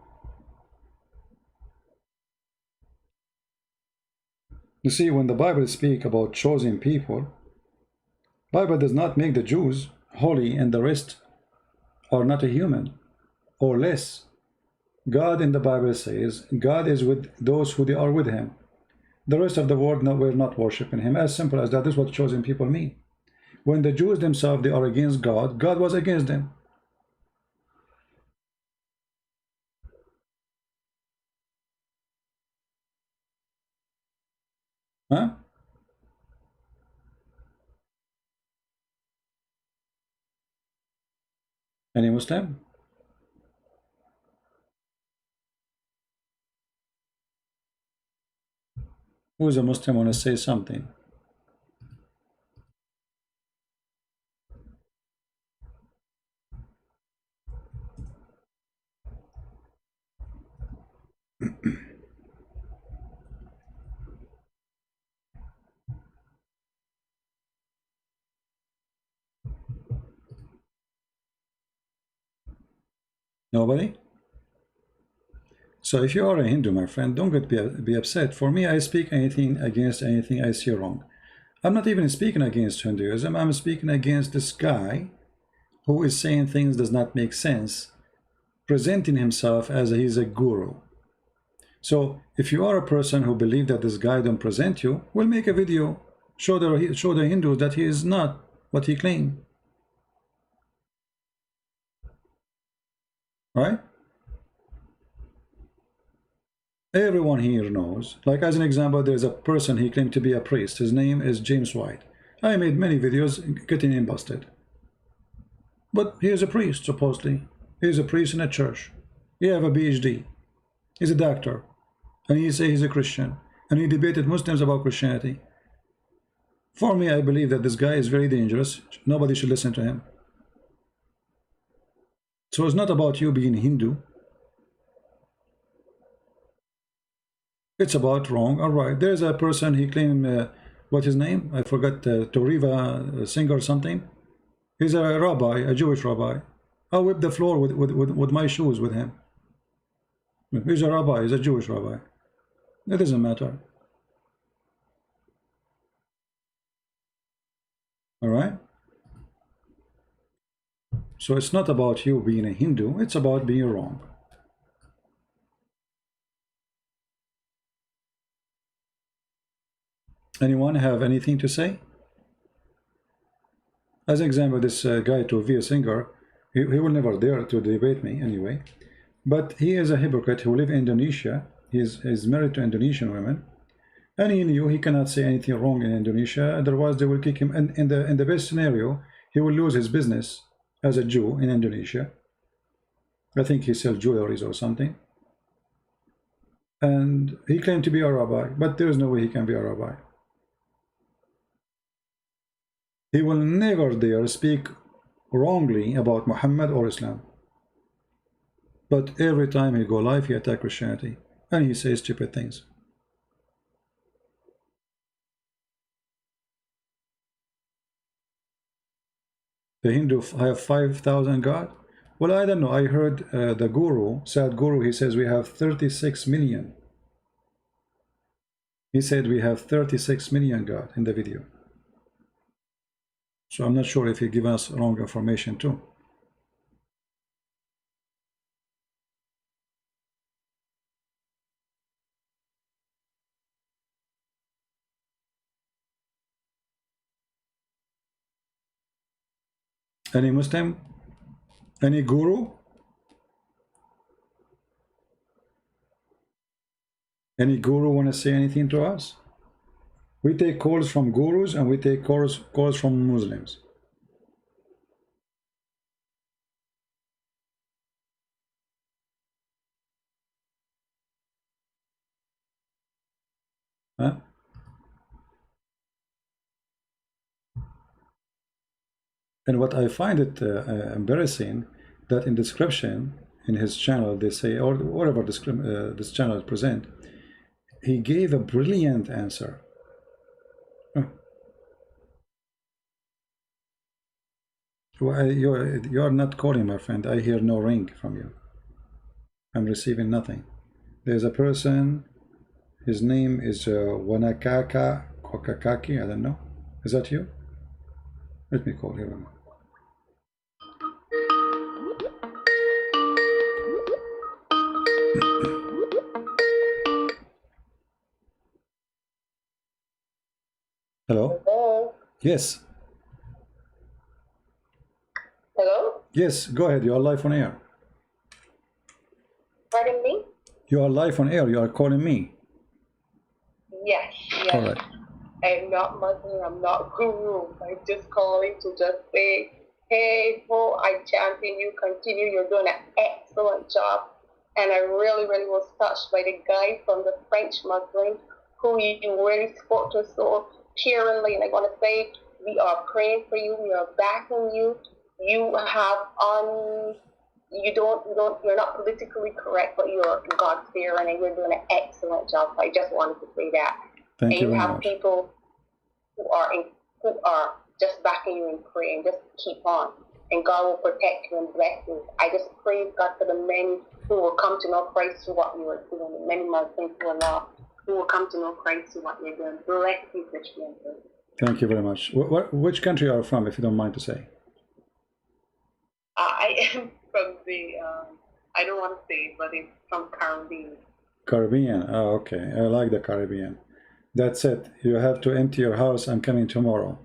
You see, when the Bible speaks about choosing people, Bible does not make the Jews holy and the rest are not a human or less. God in the Bible says God is with those who they are with him. The rest of the world were not worshiping him. As simple as that. This is what chosen people mean. When the Jews themselves, they are against God, God was against them. Huh? Any Muslim? Who is a Muslim want to say something? Nobody? So if you are a Hindu, my friend, don't be upset. For me, I speak anything against anything I see wrong. I'm not even speaking against Hinduism. I'm speaking against this guy who is saying things does not make sense, presenting himself as he's a guru. So if you are a person who believes that this guy don't present you, we'll make a video, show the Hindus that he is not what he claimed. Right? Everyone here knows. Like as an example, there's a person, he claimed to be a priest. His name is James White. I made many videos getting him busted. But he is a priest, supposedly. He is a priest in a church. He have a PhD. He's a doctor. And he say he's a Christian. And he debated Muslims about Christianity. For me, I believe that this guy is very dangerous. Nobody should listen to him. So it's not about you being Hindu. It's about wrong or right. There's a person, he claimed, what his name? I forgot, Toriva Singer or something. He's a rabbi, a Jewish rabbi. I'll whip the floor with my shoes with him. He's a rabbi, he's a Jewish rabbi. It doesn't matter. All right? So it's not about you being a Hindu, it's about being wrong. Anyone have anything to say? As an example, this guy Tovia Singer, he will never dare to debate me anyway. But he is a hypocrite who lives in Indonesia. He's married to Indonesian women. And he knew he cannot say anything wrong in Indonesia, otherwise they will kick him. And in the best scenario, he will lose his business as a Jew in Indonesia. I think he sells jewelries or something. And he claimed to be a rabbi, but there is no way he can be a rabbi. He will never dare speak wrongly about Muhammad or Islam. But every time he go live, he attacks Christianity. And he says stupid things. The Hindu have 5,000 God? Well, I don't know. I heard the guru, Sadhguru, he says we have 36 million. He said we have 36 million God in the video. So I'm not sure if he gave us wrong information too. Any Muslim? Any guru? Any guru want to say anything to us? We take calls from gurus and we take calls from Muslims. Huh? And what I find it embarrassing, that in description in his channel they say, or whatever this channel present, he gave a brilliant answer. You are not calling, my friend. I hear no ring from you. I'm receiving nothing. There's a person, his name is Wanakaka Kokakaki, I don't know. Is that you? Let me call him. Hello? Hello? Yes. Hello? Yes, go ahead. You are live on air. Pardon me? You are live on air. You are calling me. Yes, yes. All right. I'm not Muslim, I'm not guru. I'm just calling to just say, hey, Bo, I champion you, continue, you're doing an excellent job. And I really, really was touched by the guy from the French Muslim who you really spoke to so cheerily. And I want to say, we are praying for you, we are backing you. You have you're not politically correct, but you're God-fearing and you're doing an excellent job. So I just wanted to say that. Thank and you you very have much. people who are just backing you in prayer, just keep on. And God will protect you and bless you. I just praise God for the many who will come to know Christ through what you are doing, and many Muslims who will come to know Christ through what you're doing. Bless you, Christianity. Thank you very much. Which country are you from, if you don't mind to say? from the, I don't want to say, but it's from Caribbean. Caribbean. Oh, okay. I like the Caribbean. That's it. You have to empty your house. I'm coming tomorrow.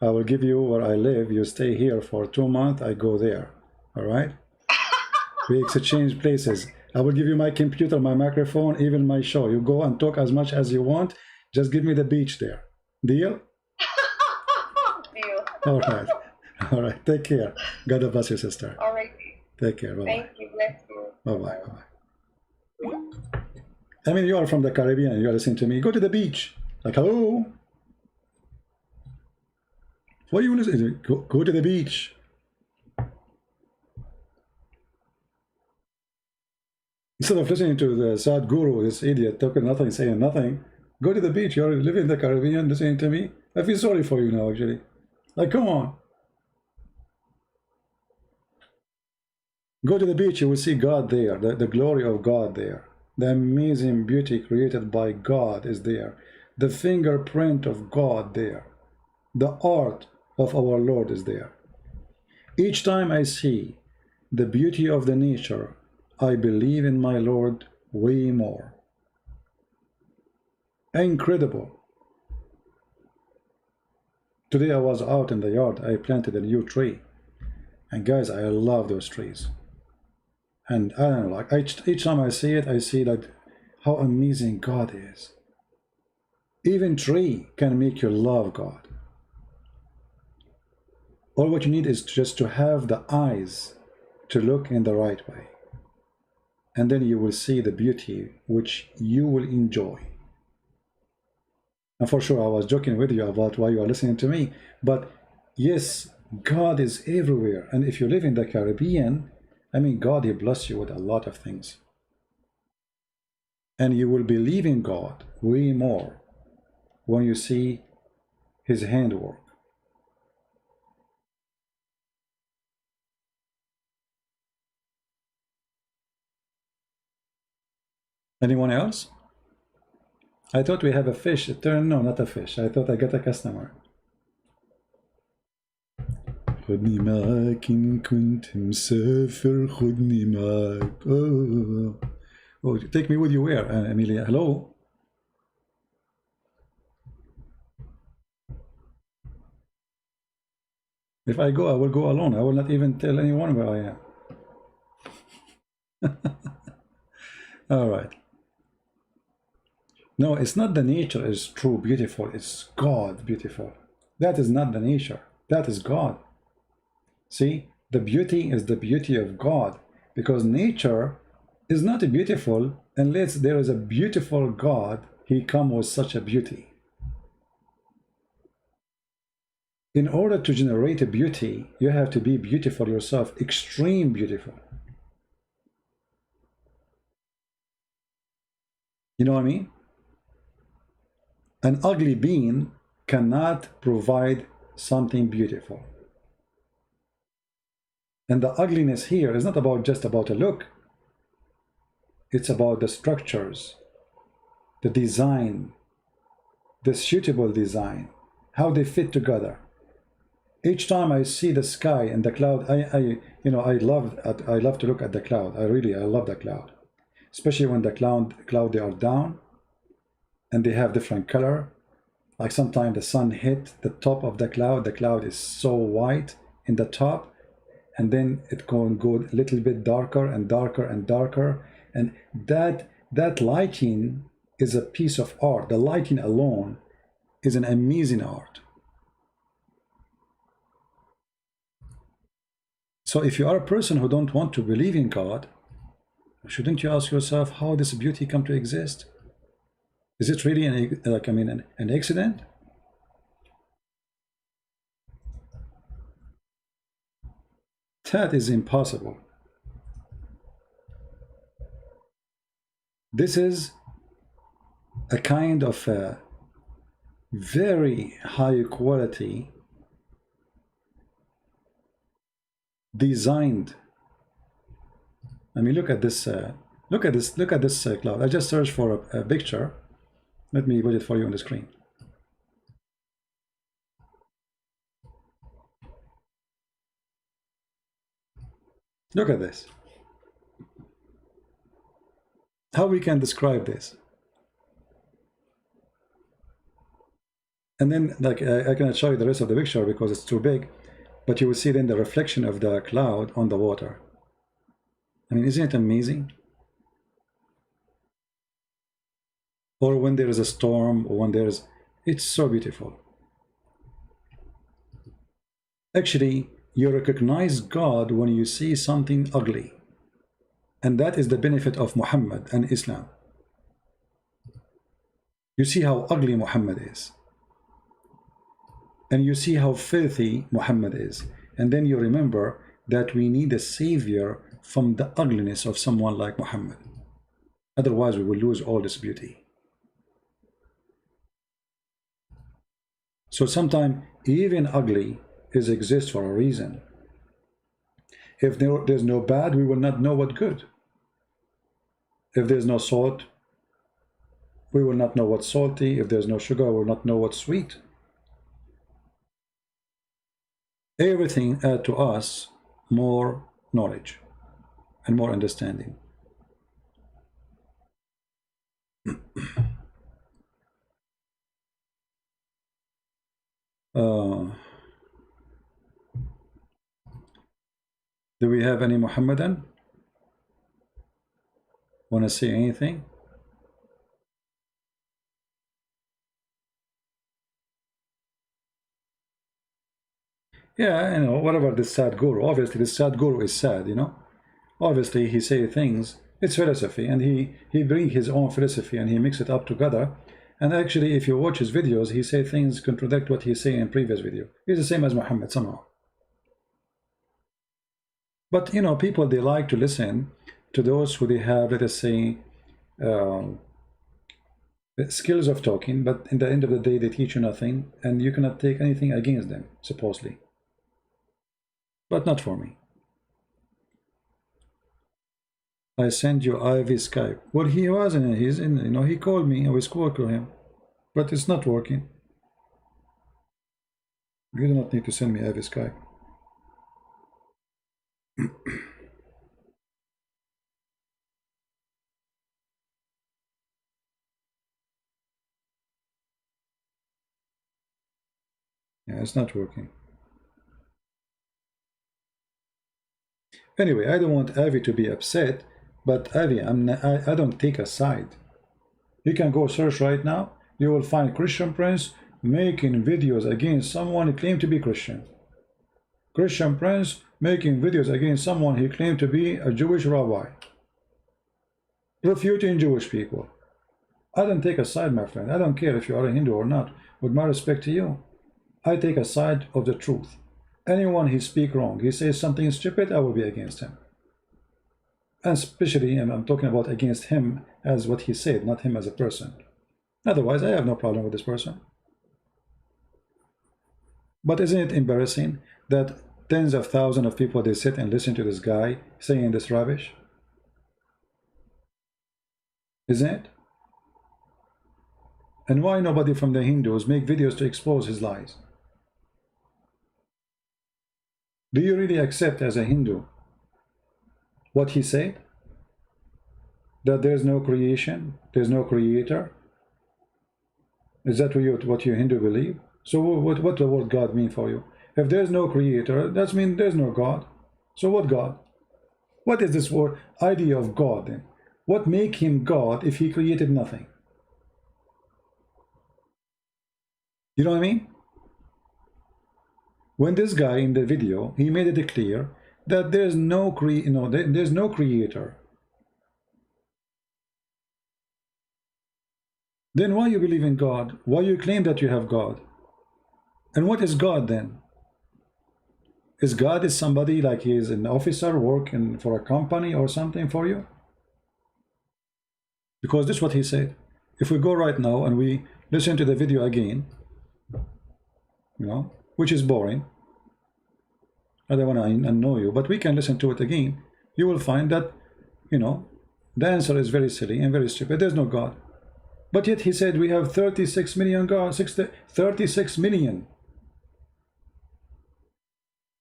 I will give you where I live. You stay here for 2 months. I go there. All right? We exchange places. I will give you my computer, my microphone, even my show. You go and talk as much as you want. Just give me the beach there. Deal? Deal. All right. All right. Take care. God bless you, sister. All right. Take care. Bye-bye. Thank you. Bless you. Bye-bye. Bye-bye. I mean, you are from the Caribbean. You are listening to me. Go to the beach. Like, hello? What are you listening to? Go to the beach. Instead of listening to the Sadhguru, this idiot talking nothing, saying nothing, go to the beach. You're living in the Caribbean, listening to me. I feel sorry for you now, actually. Like, come on. Go to the beach, you will see God there, the glory of God there. The amazing beauty created by God is there. The fingerprint of God there. The art of our Lord is there. Each time I see the beauty of the nature, I believe in my Lord way more. Incredible. Today I was out in the yard. I planted a new tree. And guys, I love those trees. And I don't know, like each time I see it, I see that how amazing God is. Even tree can make you love God. All what you need is just to have the eyes to look in the right way. And then you will see the beauty which you will enjoy. And for sure, I was joking with you about why you are listening to me. But yes, God is everywhere. And if you live in the Caribbean, I mean, God, He bless you with a lot of things. And you will believe in God way more when you see His handwork. Anyone else? I thought we have a fish. It turned, no, not a fish. I thought I got a customer. خدني معاك إن كنت مسافر خدني معاك. Oh, take me with you where, Amelia? Hello? If I go, I will go alone. I will not even tell anyone where I am. All right. No, it's not the nature is true beautiful. It's God beautiful. That is not the nature. That is God. See, the beauty is the beauty of God, because nature is not beautiful unless there is a beautiful God. He comes with such a beauty. In order to generate a beauty, you have to be beautiful yourself, extreme beautiful. You know what I mean? An ugly being cannot provide something beautiful. And the ugliness here is not about just about a look. It's about the structures, the design, the suitable design, how they fit together. Each time I see the sky and the cloud, I love to look at the cloud. I love the cloud, especially when the cloud they are down, and they have different color. Like sometimes the sun hit the top of the cloud is so white in the top, and then it go a little bit darker and darker and darker, and that lighting is a piece of art. The lighting alone is an amazing art. So if you are a person who don't want to believe in God, shouldn't you ask yourself how this beauty come to exist? Is it really an accident? That is impossible. This is a kind of a very high quality designed. I mean, look at this cloud. I just searched for a picture. Let me put it for you on the screen. Look at this. How we can describe this? And then, like, I cannot show you the rest of the picture because it's too big, but you will see then the reflection of the cloud on the water. I mean, isn't it amazing? Or when there is a storm, or when there's, it's so beautiful. Actually, you recognize God when you see something ugly. And that is the benefit of Muhammad and Islam. You see how ugly Muhammad is. And you see how filthy Muhammad is. And then you remember that we need a savior from the ugliness of someone like Muhammad. Otherwise, we will lose all this beauty. So sometimes even ugly exists for a reason. If there's no bad, we will not know what good. If there's no salt, we will not know what's salty. If there's no sugar, we will not know what's sweet. Everything adds to us more knowledge and more understanding. Do we have any Muhammadan? Want to say anything? Yeah, you know, whatever this Sadhguru, obviously this Sadhguru is sad, you know. Obviously he say things, it's philosophy, and he bring his own philosophy and he mix it up together. And actually, if you watch his videos, he say things contradict what he say in previous video. He's the same as Muhammad somehow. But you know, people, they like to listen to those who they have, let us say, skills of talking, but in the end of the day they teach you nothing, and you cannot take anything against them, supposedly. But not for me. I sent you Ivy Skype. Well, he wasn't, he's in, you know, he called me, I was spoke to him, but it's not working. You do not need to send me Ivy Skype. Yeah, it's not working. Anyway, I don't want Avi to be upset, but Avi, I don't take a side. You can go search right now. You will find Christian Prince making videos against someone who claimed to be Christian. Christian Prince making videos against someone he claimed to be a Jewish rabbi. Refuting Jewish people. I don't take a side, my friend. I don't care if you are a Hindu or not. With my respect to you, I take a side of the truth. Anyone he speak wrong, he says something stupid, I will be against him. And especially, and I'm talking about against him as what he said, not him as a person. Otherwise, I have no problem with this person. But isn't it embarrassing that tens of thousands of people, they sit and listen to this guy saying this rubbish? Isn't it? And why nobody from the Hindus make videos to expose his lies? Do you really accept as a Hindu what he said? That there's no creation, there's no creator? Is that what you Hindu believe? So what the word God mean for you? If there's no creator, that means there's no God. So what God? What is this word idea of God then? What make him God if he created nothing? You know what I mean? When this guy in the video, he made it clear that there's no there's no creator. Then why you believe in God? Why you claim that you have God? And what is God then? Is God is somebody like he is an officer working for a company or something for you? Because this is what he said. If we go right now and we listen to the video again, you know, which is boring, I don't want to annoy you, but we can listen to it again. You will find that, you know, the answer is very silly and very stupid. There's no God. But yet he said we have 36 million gods, 36 million.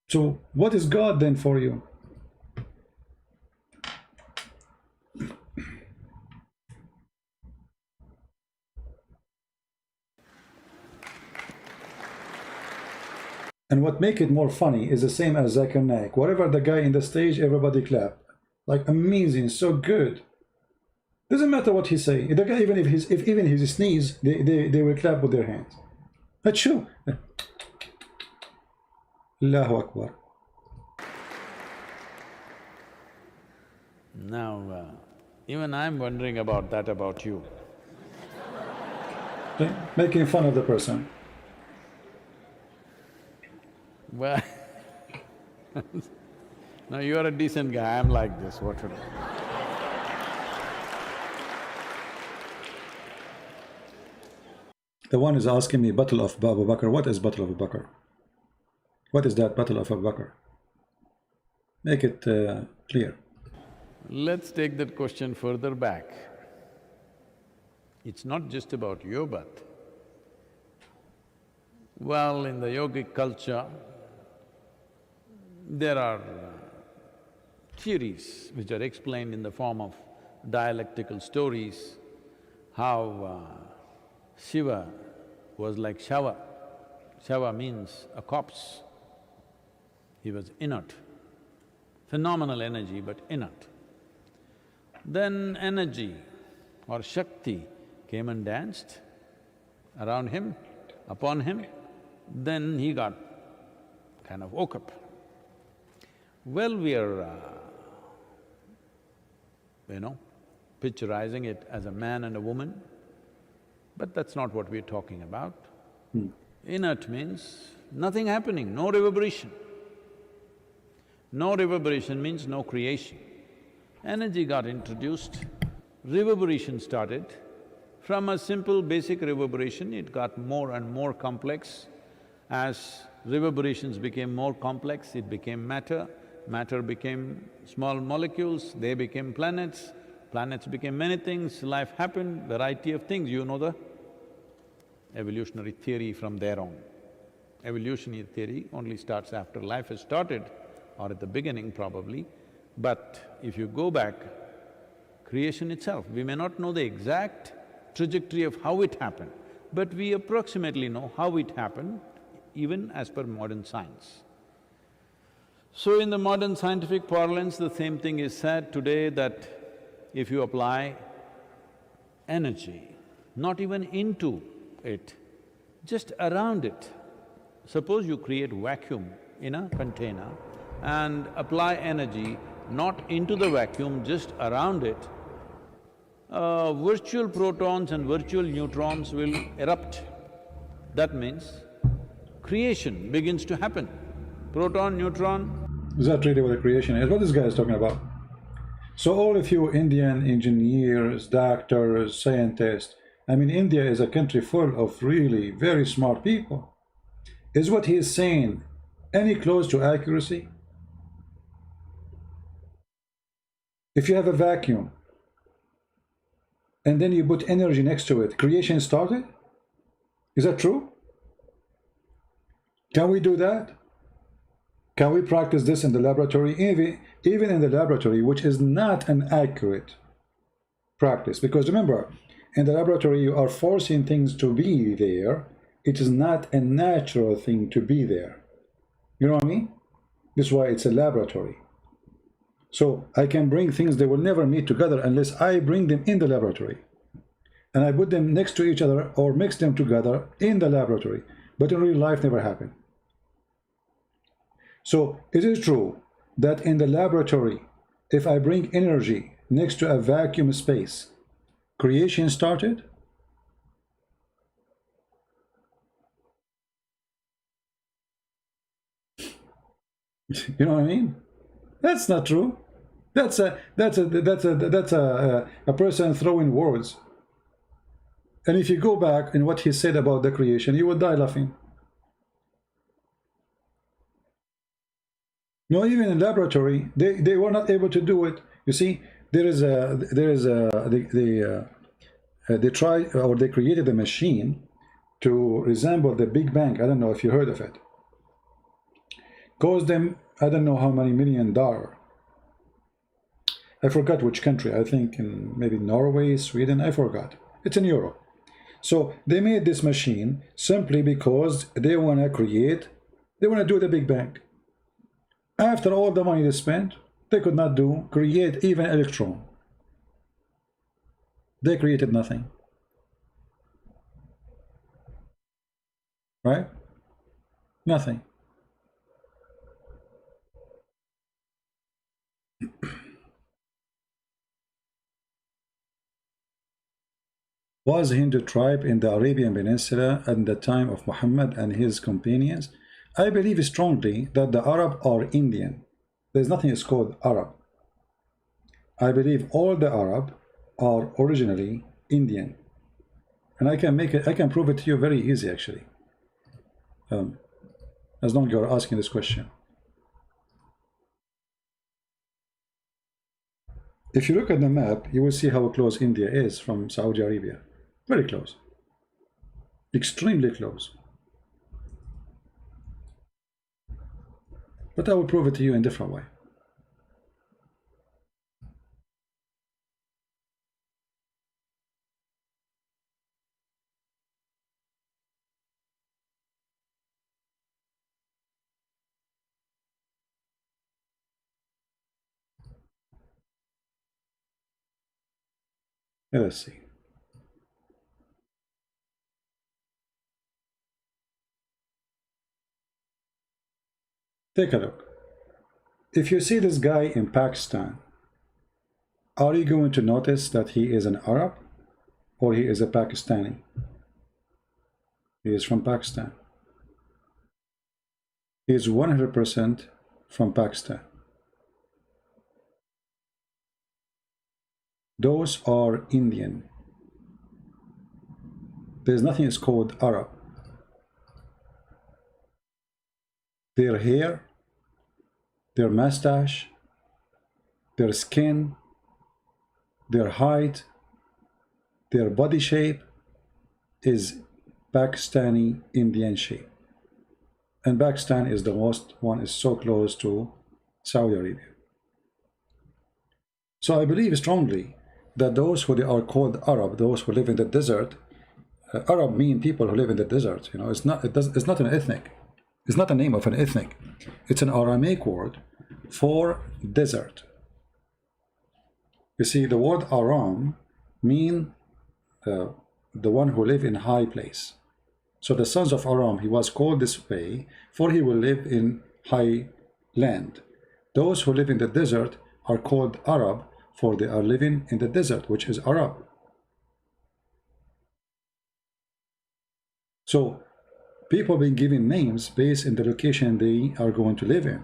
So what is God then for you? And what make it more funny is the same as Zakir Naik. Whatever the guy in the stage, everybody clap. Like amazing, so good. Doesn't matter what he say. The guy, even if he sneeze, they will clap with their hands. That's true. Allahu Akbar. Now, even I'm wondering about that about you. Making fun of the person. Well, no, you are a decent guy, I'm like this, what should I… The one is asking me, Battle of Abu Bakr. What is Battle of Abu Bakr? What is that Battle of Abu Bakr? Make it clear. Let's take that question further back. It's not just about your birth. Well, in the yogic culture, there are theories which are explained in the form of dialectical stories, how Shiva was like Shava. Shava means a corpse. He was inert, phenomenal energy but inert. Then energy or Shakti came and danced around him, upon him, then he got kind of woke up. Well, we are, picturizing it as a man and a woman, but that's not what we're talking about. Inert means nothing happening, no reverberation. No reverberation means no creation. Energy got introduced, reverberation started. From a simple basic reverberation, it got more and more complex. As reverberations became more complex, it became matter, matter became small molecules, they became planets, planets became many things, life happened, variety of things. You know the evolutionary theory from there on. Evolutionary theory only starts after life has started, or at the beginning probably. But if you go back, creation itself, we may not know the exact trajectory of how it happened, but we approximately know how it happened, even as per modern science. So in the modern scientific parlance, the same thing is said today that if you apply energy, not even into it, just around it. Suppose you create vacuum in a container and apply energy not into the vacuum, just around it, virtual protons and virtual neutrons will erupt. That means creation begins to happen. Proton, neutron. Is that really what the creation is? What this guy is talking about? So all of you Indian engineers, doctors, scientists, I mean, India is a country full of really very smart people. Is what he is saying any close to accuracy? If you have a vacuum and then you put energy next to it, creation started? Is that true? Can we do that? Can we practice this in the laboratory? Even in the laboratory, which is not an accurate practice. Because remember, in the laboratory you are forcing things to be there. It is not a natural thing to be there. You know what I mean? This is why it's a laboratory. So I can bring things, they will never meet together unless I bring them in the laboratory. And I put them next to each other or mix them together in the laboratory. But in real life, never happened. So it is true that in the laboratory, if I bring energy next to a vacuum space, creation started? You know what I mean? That's not true. That's a person throwing words. And if you go back in what he said about the creation, you would die laughing. No, even in laboratory, they were not able to do it. You see, they tried or they created a machine to resemble the Big Bang. I don't know if you heard of it. Cost them I don't know how many $1 million. I forgot which country. I think in maybe Norway, Sweden. I forgot. It's in Europe. So they made this machine simply because they want to create They want to do the Big Bang. After all the money they spent, they could not create even electron. They created nothing. Right? Nothing. Was Hindu tribe in the Arabian Peninsula at the time of Muhammad and his companions? I believe strongly that the Arab are Indian. There's nothing is called Arab. I believe all the Arab are originally Indian. And I can prove it to you very easy actually. As long as you're asking this question. If you look at the map, you will see how close India is from Saudi Arabia. Very close. Extremely close. But I will prove it to you in a different way. Let's see. Take a look. If you see this guy in Pakistan, are you going to notice that he is an Arab or he is a Pakistani? He is from Pakistan. He is 100% from Pakistan. Those are Indian. There's nothing is called Arab. Their hair, their mustache, their skin, their height, their body shape is Pakistani Indian shape. And Pakistan is the most one, is so close to Saudi Arabia. So I believe strongly that those who they are called Arab, those who live in the desert, Arab mean people who live in the desert. You know, it's not an ethnic. It's not the name of an ethnic. It's an Aramaic word for desert. You see, the word Aram mean the one who live in high place. So the sons of Aram, he was called this way, for he will live in high land. Those who live in the desert are called Arab, for they are living in the desert, which is Arab. So people being given names based on the location they are going to live in.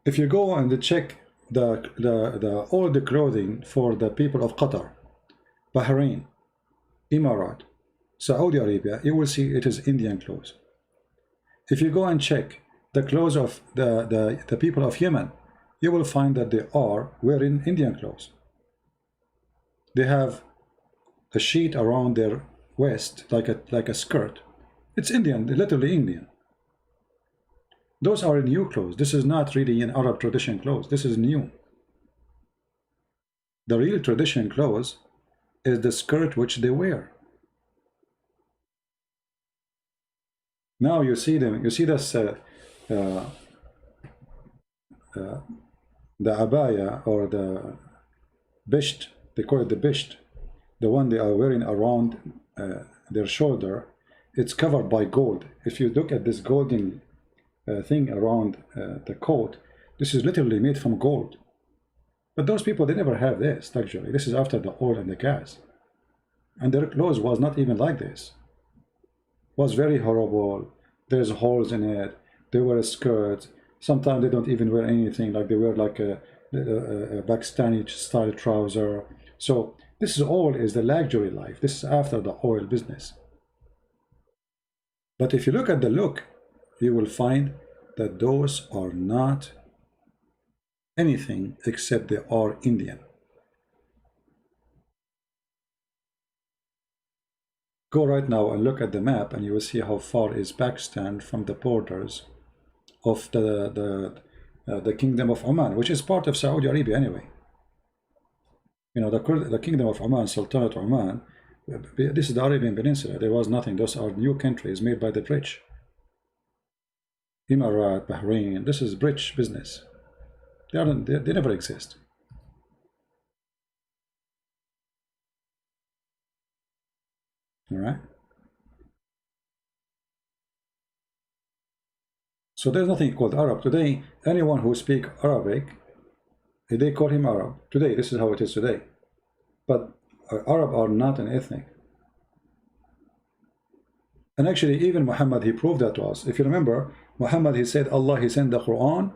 If you go and check all the clothing for the people of Qatar, Bahrain, Emirat, Saudi Arabia, you will see it is Indian clothes. If you go and check the clothes of the people of Yemen, you will find that they are wearing Indian clothes. They have a sheet around their waist like a skirt. It's Indian, literally Indian. Those are new clothes. This is not really an Arab tradition clothes. This is new. The real tradition clothes is the skirt which they wear. Now you see them. You see this the abaya or the bisht. They call it the bisht. The one they are wearing around their shoulder. It's covered by gold. If you look at this golden thing around the coat, this is literally made from gold. But those people, they never have this luxury. This is after the oil and the gas. And their clothes was not even like this. It was very horrible. There's holes in it. They wear skirts. Sometimes they don't even wear anything. Like they wear like a Pakistani style trouser. So this is all is the luxury life. This is after the oil business. But if you look at the look, you will find that those are not anything except they are Indian. Go right now and look at the map and you will see how far is Pakistan from the borders of the Kingdom of Oman, which is part of Saudi Arabia anyway. You know, the Kingdom of Oman, Sultanate Oman, This is the Arabian Peninsula. There was nothing. Those are new countries made by the British. Emirat, Bahrain. This is British business. They never exist. All right. So there's nothing called Arab today. Anyone who speaks Arabic, they call him Arab today. This is how it is today. But Arab are not an ethnic. And actually, even Muhammad, he proved that to us. If you remember, Muhammad, he said Allah, he sent the Quran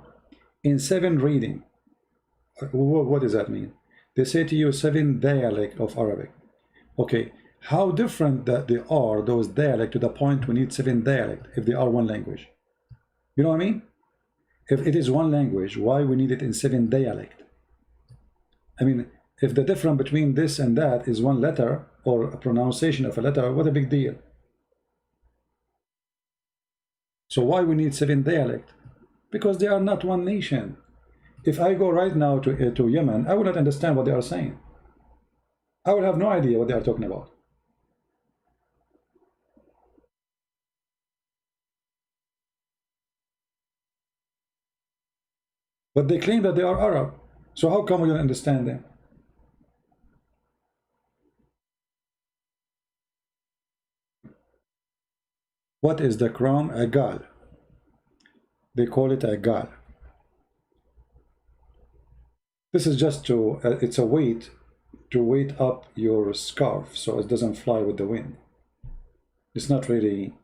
in 7 reading. What does that mean? They say to you 7 dialect of Arabic. Okay, how different that they are, those dialect, to the point we need 7 dialect if they are one language. You know what I mean? If it is one language, why we need it in 7 dialect? I mean, if the difference between this and that is 1 letter or a pronunciation of a letter, what a big deal. So why we need 7 dialect? Because they are not one nation. If I go right now to Yemen, I will not understand what they are saying. I will have no idea what they are talking about. But they claim that they are Arab. So how come we don't understand them? What is the crown? A gal. They call it a gal. This is just to, it's a weight to weight up your scarf so it doesn't fly with the wind. It's not really,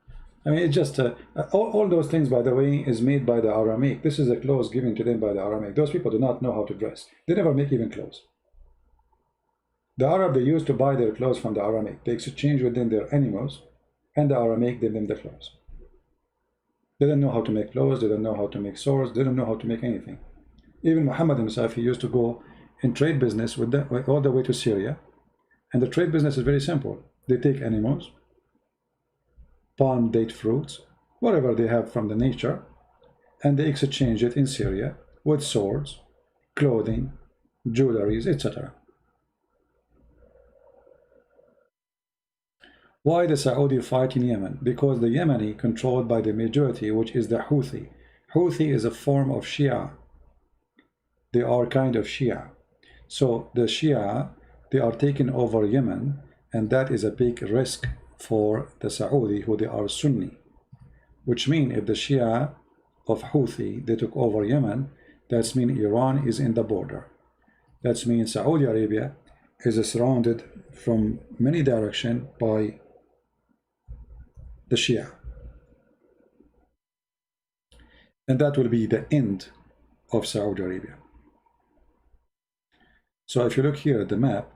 I mean, it's just, all those things, by the way, is made by the Aramaic. This is a clothes given to them by the Aramaic. Those people do not know how to dress. They never make even clothes. The Arab, they used to buy their clothes from the Aramaic. They exchange with them their animals, and the Aramaic gave them the clothes. They didn't know how to make clothes, they didn't know how to make swords, they didn't know how to make anything. Even Muhammad himself, he used to go in trade business with all the way to Syria. And the trade business is very simple. They take animals, palm date fruits, whatever they have from the nature, and they exchange it in Syria with swords, clothing, jewelries, etc. Why the Saudi fight in Yemen? Because the Yemeni controlled by the majority, which is the Houthi. Houthi is a form of Shia. They are kind of Shia. So the Shia, they are taking over Yemen, and that is a big risk for the Saudi, who they are Sunni. Which means if the Shia of Houthi, they took over Yemen, that means Iran is in the border. That means Saudi Arabia is surrounded from many directions by the Shia. And that will be the end of Saudi Arabia. So if you look here at the map,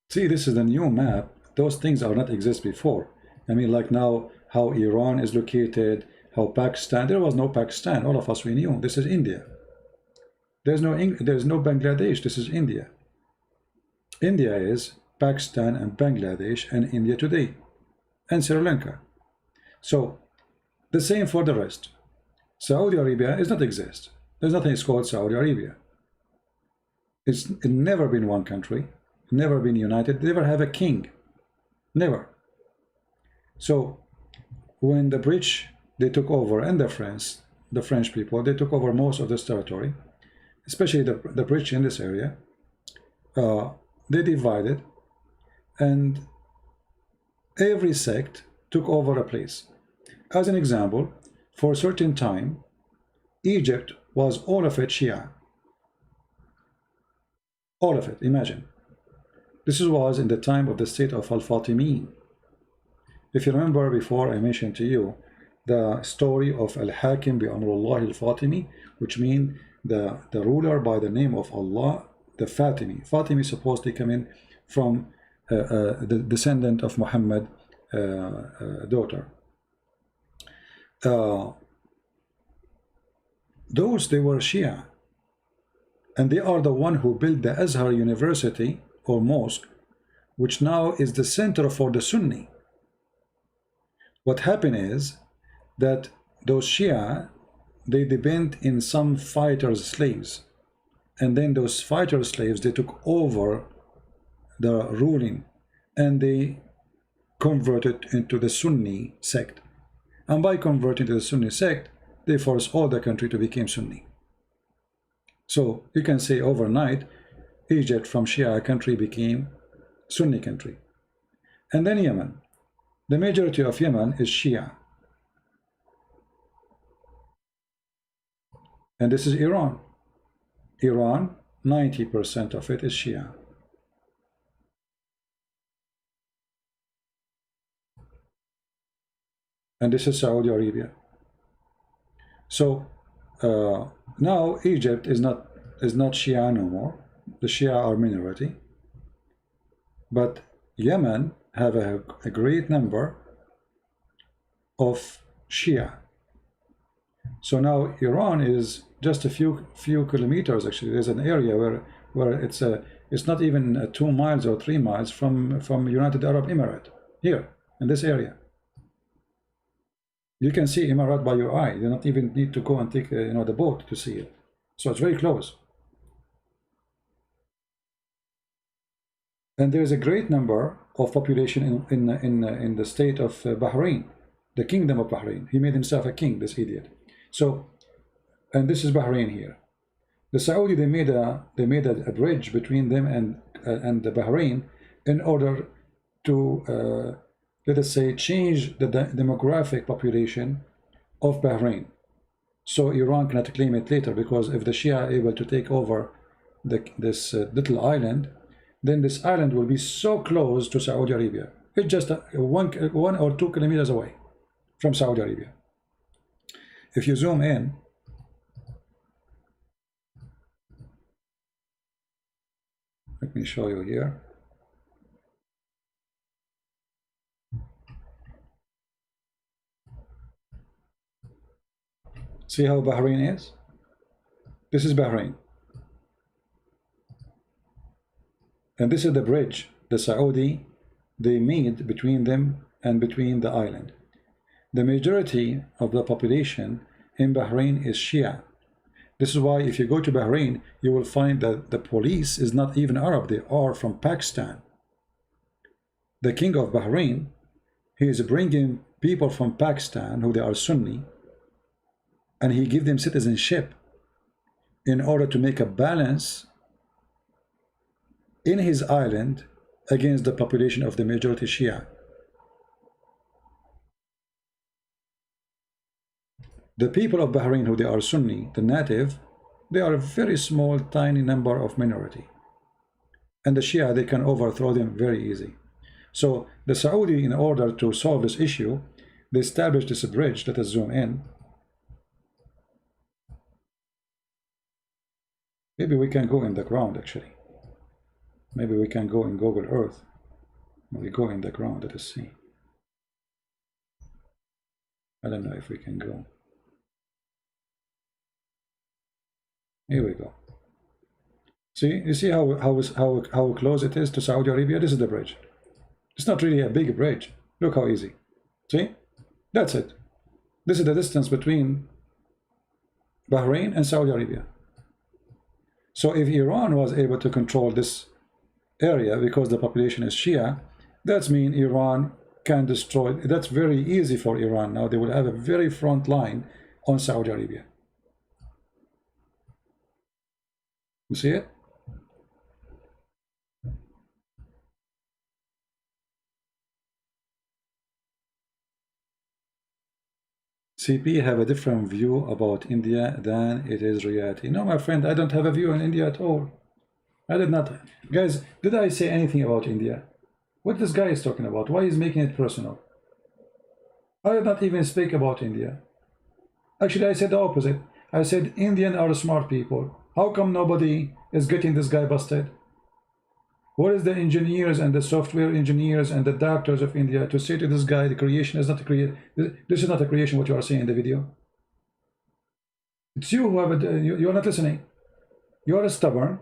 see, this is the new map. Those things are not exist before. I mean, like now, how Iran is located, how Pakistan, there was no Pakistan. All of us, we knew this is India. There's no Bangladesh. This is India. India is Pakistan and Bangladesh and India today, and Sri Lanka. So the same for the rest. Saudi Arabia does not exist. There's nothing called Saudi Arabia. It's never been one country, never been united, never have a king, never. So when the British, they took over, and the French people, they took over most of this territory, especially the British in this area. They divided, and every sect took over a place. As an example, for a certain time, Egypt was all of it Shia. All of it, imagine. This was in the time of the state of Al-Fatimiyyin. If you remember before, I mentioned to you the story of Al-Hakim bi Amrullah Al-Fatimi, which means the ruler by the name of Allah, the Fatimi. Fatimi supposedly come in from the descendant of Muhammad daughter. Those, they were Shia, and they are the one who built the Azhar University or mosque, which now is the center for the Sunni. What happened is that those Shia, they depend in some fighters' slaves, and then those fighter slaves, they took over the ruling, and they converted into the Sunni sect. And by converting to the Sunni sect, they forced all the country to become Sunni. So you can say overnight, Egypt from Shia country became Sunni country. And then Yemen. The majority of Yemen is Shia. And this is Iran. Iran, 90% of it is Shia. And this is Saudi Arabia. So now Egypt is not Shia no more. The Shia are minority. But Yemen have a great number of Shia. So now Iran is just a few kilometers. Actually, there's an area where it's not even 2 miles or 3 miles from United Arab Emirates, here in this area. You can see Emirat by your eye. You don't even need to go and take the boat to see it. So it's very close. And there's a great number of population in the state of Bahrain, the kingdom of Bahrain. He made himself a king, this idiot. So, and this is Bahrain here. The Saudi, they made a bridge between them and the Bahrain in order to let us say change the demographic population of Bahrain, so Iran cannot claim it later, because if the Shia are able to take over this little island, then this island will be so close to Saudi Arabia. It's just 1 or 2 kilometers away from Saudi Arabia. If you zoom in, let me show you here. See how Bahrain is? This is Bahrain. And this is the bridge the Saudi, they made between them and between the island. The majority of the population in Bahrain is Shia. This is why if you go to Bahrain, you will find that the police is not even Arab, they are from Pakistan. The king of Bahrain, he is bringing people from Pakistan who they are Sunni, and he give them citizenship in order to make a balance in his island against the population of the majority Shia. The people of Bahrain who they are Sunni, the native, they are a very small tiny number of minority, and the Shia, they can overthrow them very easy. So the Saudi, in order to solve this issue, they established this bridge. Let us zoom in. Maybe we can go in the ground actually. Maybe we can go in Google Earth. We go in the ground, let us see. I don't know if we can go. Here we go. See, you see how close it is to Saudi Arabia? This is the bridge. It's not really a big bridge. Look how easy. See? That's it. This is the distance between Bahrain and Saudi Arabia. So if Iran was able to control this area because the population is Shia, that means Iran can destroy. That's very easy for Iran. Now they will have a very front line on Saudi Arabia. You see it? CP have a different view about India than it is reality. No, my friend, I don't have a view on India at all. I did not. Guys, did I say anything about India? What this guy is talking about? Why is making it personal? I did not even speak about India. Actually, I said the opposite. I said Indian are smart people. How come nobody is getting this guy busted? What is the engineers and the software engineers and the doctors of India to say to this guy, the creation is not a creation. This is not a creation, what you are saying in the video. It's you who have it. You are not listening. You are stubborn.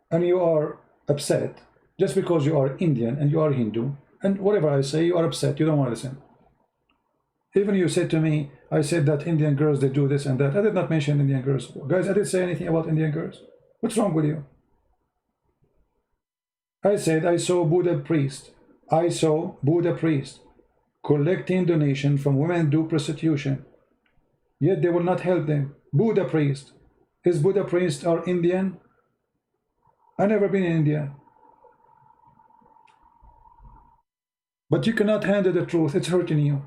And you are upset just because you are Indian and you are Hindu. And whatever I say, you are upset. You don't want to listen. Even you said to me, I said that Indian girls, they do this and that. I did not mention Indian girls. Guys, I didn't say anything about Indian girls. What's wrong with you? I said I saw Buddha priest. I saw Buddha priest collecting donation from women do prostitution. Yet they will not help them. Buddha priest. Is Buddha priest or Indian? I never been in India. But you cannot handle the truth. It's hurting you.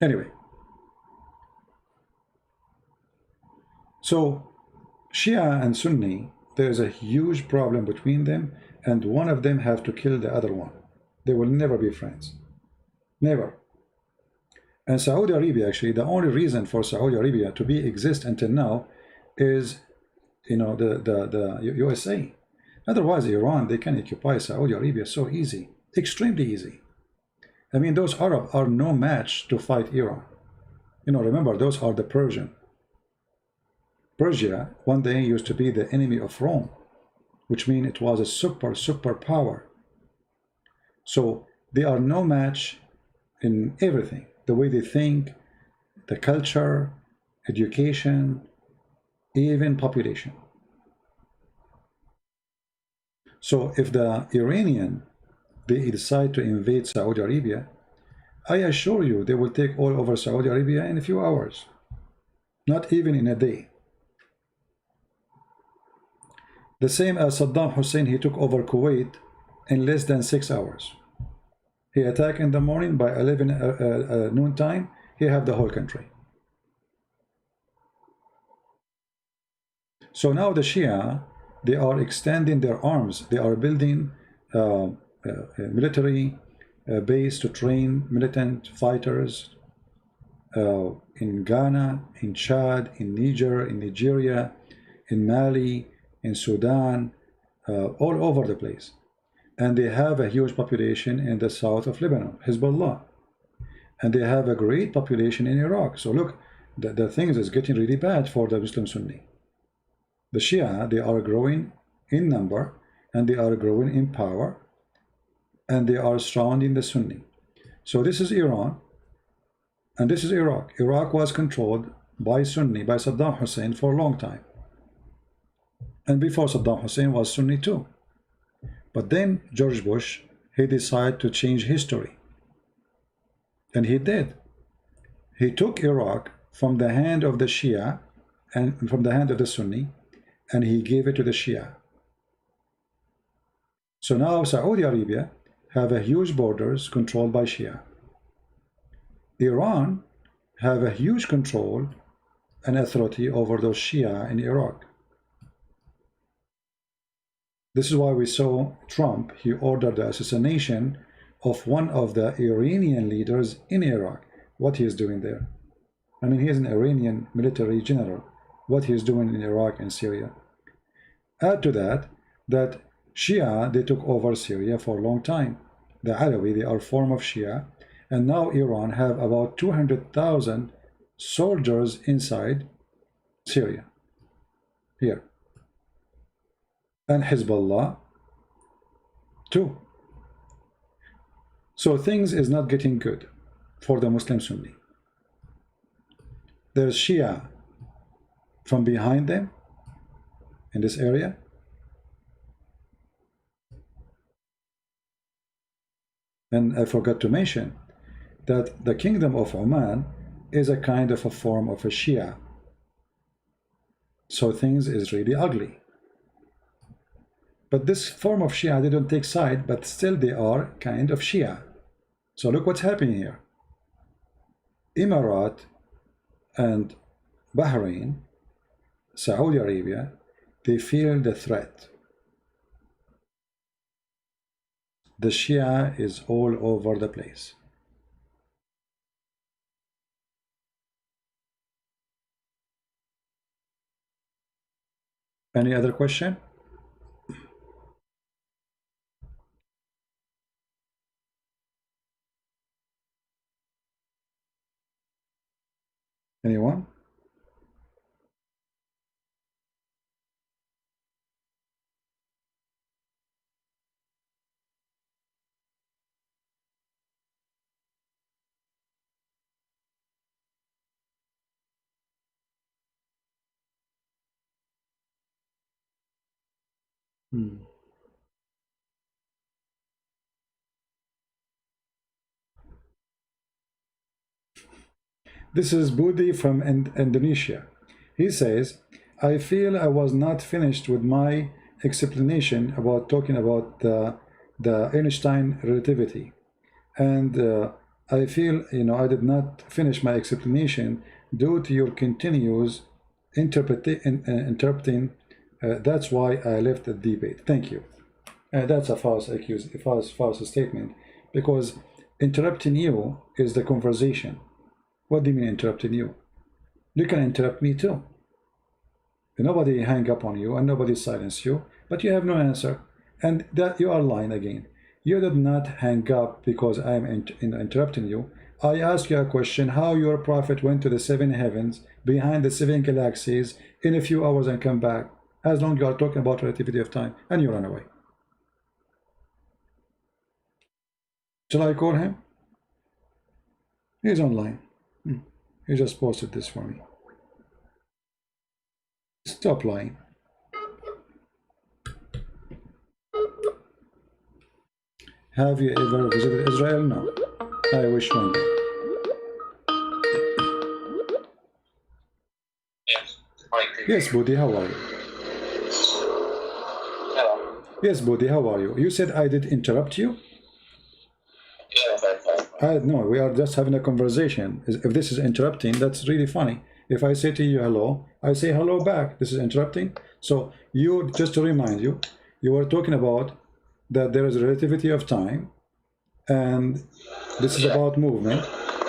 Anyway. So Shia and Sunni, there's a huge problem between them, and one of them have to kill the other one. They will never be friends. Never. And Saudi Arabia, actually, the only reason for Saudi Arabia to be exist until now is, you know, the USA. Otherwise, Iran, they can occupy Saudi Arabia so easy, extremely easy. I mean, those Arab are no match to fight Iran. You know, remember, those are the Persian. Persia one day used to be the enemy of Rome, which means it was a super power. So they are no match in everything. The way they think, the culture, education, even population. So if the Iranian, they decide to invade Saudi Arabia, I assure you they will take all over Saudi Arabia in a few hours, not even in a day. The same as Saddam Hussein, he took over Kuwait in less than 6 hours. He attacked in the morning, by 11 noon time, he have the whole country. So now the Shia, they are extending their arms. They are building a military base to train militant fighters in Ghana, in Chad, in Niger, in Nigeria, in Mali, in Sudan, all over the place. And they have a huge population in the south of Lebanon, Hezbollah. And they have a great population in Iraq. So look, the things is getting really bad for the Muslim Sunni. The Shia, they are growing in number, and they are growing in power, and they are surrounding the Sunni. So this is Iran, and this is Iraq. Iraq was controlled by Sunni, by Saddam Hussein for a long time. And before Saddam Hussein was Sunni too. But then George Bush, he decided to change history. And he did. He took Iraq from the hand of the Shia and from the hand of the Sunni, and he gave it to the Shia. So now Saudi Arabia have a huge borders controlled by Shia. Iran have a huge control and authority over those Shia in Iraq. This is why we saw Trump, he ordered the assassination of one of the Iranian leaders in Iraq. What he is doing there? I mean, he is an Iranian military general. What he is doing in Iraq and Syria. Add to that, that Shia, they took over Syria for a long time. The Alawi, they are a form of Shia. And now Iran have about 200,000 soldiers inside Syria. Here. And Hezbollah too. So things is not getting good for the Muslim Sunni. There's Shia from behind them in this area. And I forgot to mention that the Kingdom of Oman is a kind of a form of a Shia. So things is really ugly. But this form of Shia, they don't take side, but still they are kind of Shia. So look what's happening here. Emirat and Bahrain, Saudi Arabia, they feel the threat. The Shia is all over the place. Any other question? Anyone? This is Budi from Indonesia. He says, I feel I was not finished with my explanation about talking about the Einstein relativity. And I feel, I did not finish my explanation due to your continuous interpreting. That's why I left the debate. Thank you. That's a false statement, because interrupting you is the conversation. What do you mean interrupting you? You can interrupt me too. Nobody hang up on you and nobody silence you, but you have no answer, and that you are lying again. You did not hang up because I am interrupting you. I asked you a question, how your prophet went to the 7 heavens behind the 7 galaxies in a few hours and come back, as long as you are talking about relativity of time, and you run away. Shall I call him? He's online. He just posted this for me. Stop lying. Have you ever visited Israel? No. I wish one day. Yes, Budi, how are you? Hello. Yes, Budi, how are you? You said I did interrupt you? No, we are just having a conversation. If this is interrupting, that's really funny. If I say to you hello, I say hello back. This is interrupting. So you, just to remind you, you were talking about that there is a relativity of time, and this is about movement.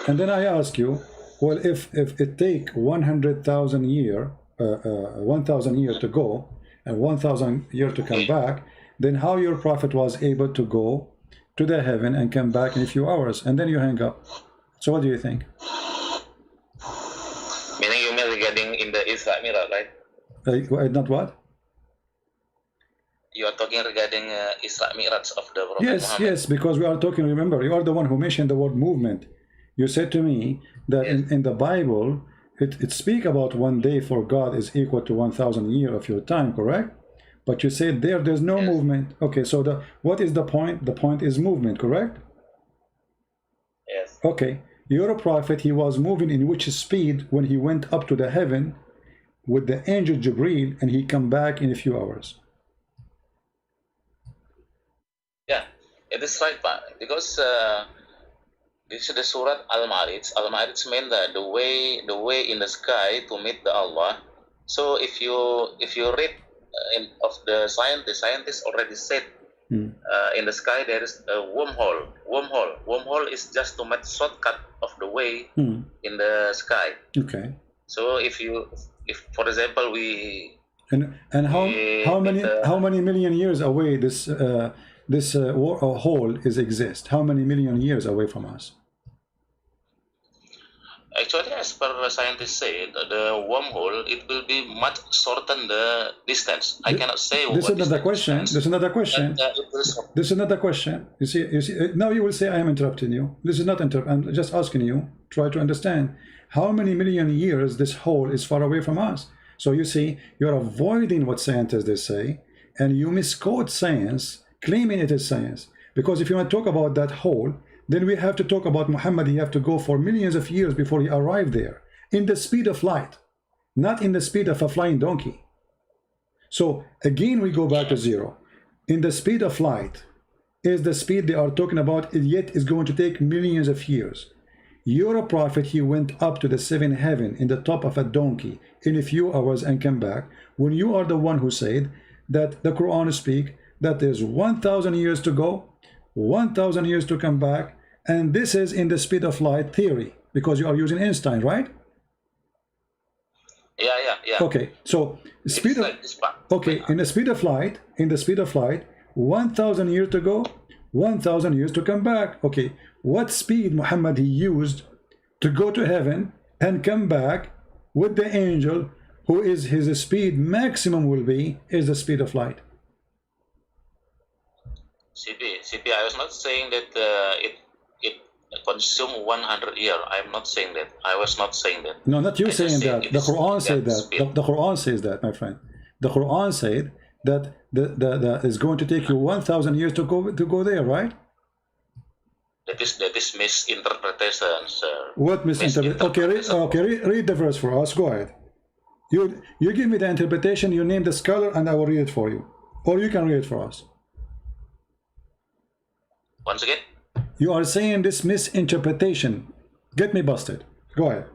And then I ask you, well, if it take 100,000 year, 1,000 years to go and 1,000 years to come back, then how your prophet was able to go to the heaven and come back in a few hours, and then you hang up. So what do you think? Meaning you mean regarding in the Isra Mi'raj, right? Not what? You are talking regarding Isra Mi'raj of the Prophet Yes, Muhammad. yes, because we are talking, remember, you are the one who mentioned the word movement. You said to me that Yes. in the Bible, it speaks about 1 day for God is equal to 1,000 years of your time, correct? But you said there's no Yes. movement. Okay, so what is the point? The point is movement, correct? Yes. Okay, your prophet, he was moving in which speed when he went up to the heaven with the angel Jibreel, and he come back in a few hours? Yeah, it is right, but because this is the Surat Al-Ma'arij. Al-Ma'arij means the way in the sky to meet the Allah. So if you read of the scientists already said in the sky there is a wormhole. Wormhole is just to make shortcut of the way in the sky. Okay. So if for example And how many million years away this hole exist? How many million years away from us? actually, as per scientists say, the wormhole, it will be much shorten the distance. I cannot say This what is another the question. distance, This is another question. but, it will shorten. This is another question. You see, now you will say I am interrupting you. This is not interrupt. I'm just asking you, try to understand how many million years this hole is far away from us. So you see, you're avoiding what scientists they say, and you misquote science, claiming it is science. Because if you want to talk about that hole, then we have to talk about Muhammad. He have to go for millions of years before he arrived there, in the speed of light, not in the speed of a flying donkey. So again, we go back to zero. In the speed of light is the speed they are talking about, yet is going to take millions of years. Your prophet, he went up to the 7th heaven in the top of a donkey in a few hours and came back, when you are the one who said that the Quran speak that there's 1,000 years to go, 1,000 years to come back, and this is in the speed of light theory, because you are using Einstein, right? Yeah. Okay, so speed of, Like this part. okay, in the speed of light, 1,000 years to go, 1,000 years to come back. Okay, what speed Muhammad he used to go to heaven and come back with the angel, who is his speed maximum will be is the speed of light? CP, I was not saying that it consume 100 years. I'm not saying that. I was not saying that. No, not you I saying just that. said The it is Quran said that. speed. The Quran says that, my friend. The Quran said that is going to take you 1,000 years to go there, right? That is misinterpretation, sir. What misinterpretation? Okay, read the verse for us. Go ahead. You give me the interpretation, you name the scholar, and I will read it for you. Or you can read it for us. Once again? You are saying this misinterpretation. Get me busted. Go ahead.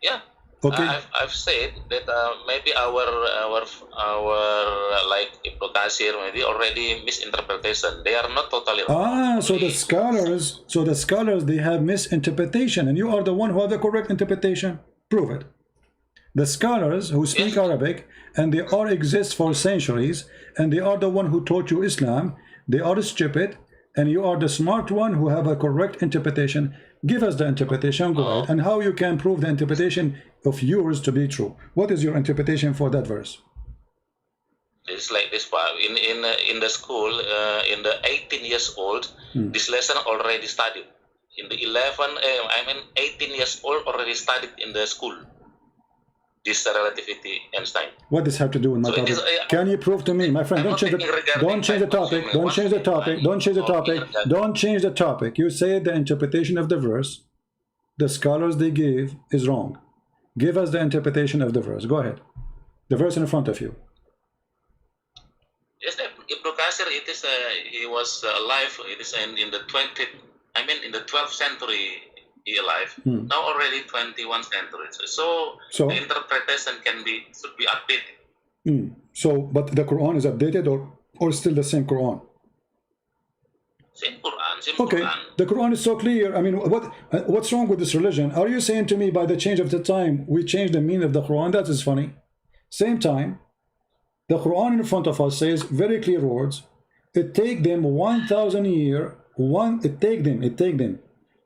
Yeah. Okay. I've said that maybe our like Ibnu Katsir maybe already misinterpretation. They are not totally wrong. So the scholars, they have misinterpretation, and you are the one who have the correct interpretation. Prove it. The scholars who speak Arabic, and they all exist for centuries, and they are the one who taught you Islam. They are stupid, and you are the smart one who have a correct interpretation. Give us the interpretation, go ahead, and how you can prove the interpretation of yours to be true. What is your interpretation for that verse? It's like this part. In the school, in the 18 years old, this lesson already studied. In the 18 years old already studied in the school. This relativity Einstein. What does have to do with my topic? Can you prove to me, my friend? Don't change the topic. Don't change the topic. Don't change the topic. Don't change the topic. You say the interpretation of the verse, the scholars they give is wrong. Give us the interpretation of the verse. Go ahead. The verse in front of you. Yes, Ibnu Katsir. It is he was alive. It is in the 12th century. He alive. Now already 21 centuries. So the interpretation should be updated. So, but the Quran is updated or still the same Quran? Same Quran. Okay, the Quran is so clear. I mean, what's wrong with this religion? Are you saying to me by the change of the time we change the meaning of the Quran? That is funny. Same time, the Quran in front of us says very clear words. It take them 1,000 years. It take them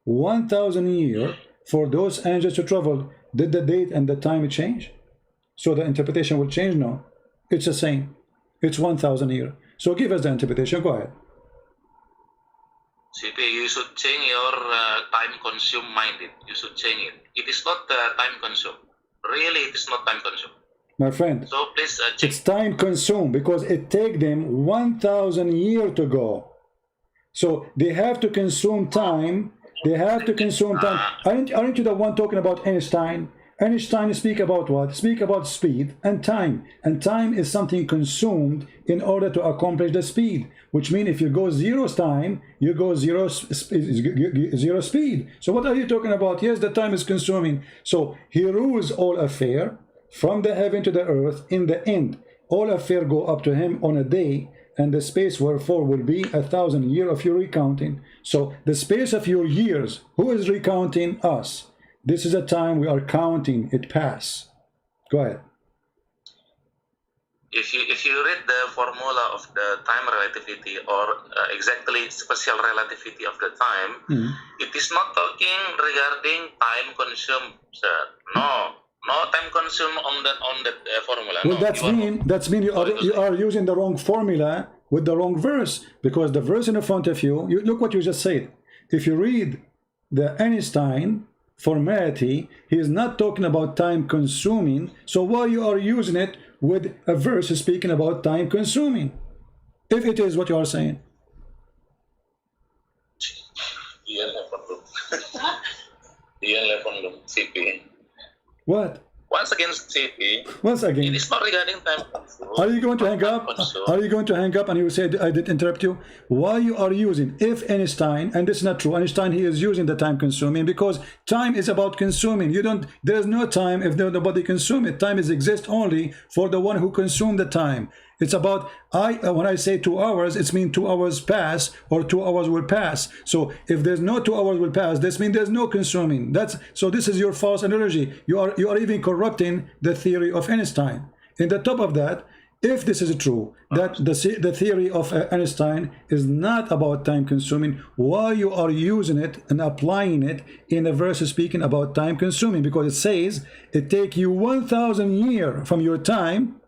1,000 years for those angels to travel. Did the date and the time change? So the interpretation will change? No, it's the same. It's 1,000 years. So give us the interpretation. Go ahead. CP, you should change your time consume minded. You should change it. It is not time consume. Really, it is not time consume. My friend, so please check. It's time consumed because it take them 1,000 years to go. So they have to consume time. They have to consume time. Aren't you the one talking about Einstein? Einstein speak about what? Speak about speed and time. And time is something consumed in order to accomplish the speed. Which means if you go zero time, you go zero speed. So what are you talking about? Yes, the time is consuming. So he rules all affair from the heaven to the earth. In the end, all affair go up to him on a day. And the space wherefore will be 1,000 years of your recounting. So the space of your years, who is recounting? Us. This is a time we are counting it pass. Go ahead. If you read the formula of the time relativity or exactly special relativity of the time, it is not talking regarding time consumed, sir. No time consumed on that formula. Well, that's mean you are using the wrong formula with the wrong verse, because the verse in front of you, look what you just said. If you read the Einstein formality, he is not talking about time consuming. So why you are using it with a verse speaking about time consuming, if it is what you are saying? What? Once again, CP. Once again. It is not regarding time. Are you going to hang up? Are you going to hang up and you say I did interrupt you? Why you are using if Einstein, and this is not true, Einstein he is using the time consuming because time is about consuming. There is no time if nobody consume it. Time is exist only for the one who consumed the time. It's about, when I say 2 hours, it's mean 2 hours pass or 2 hours will pass. So if there's no 2 hours will pass, this means there's no consuming. So this is your false analogy. You are even corrupting the theory of Einstein. In the top of that, if this is true, that the theory of Einstein is not about time consuming, why you are using it and applying it in a verse speaking about time consuming? Because it says it take you 1,000 years from your time.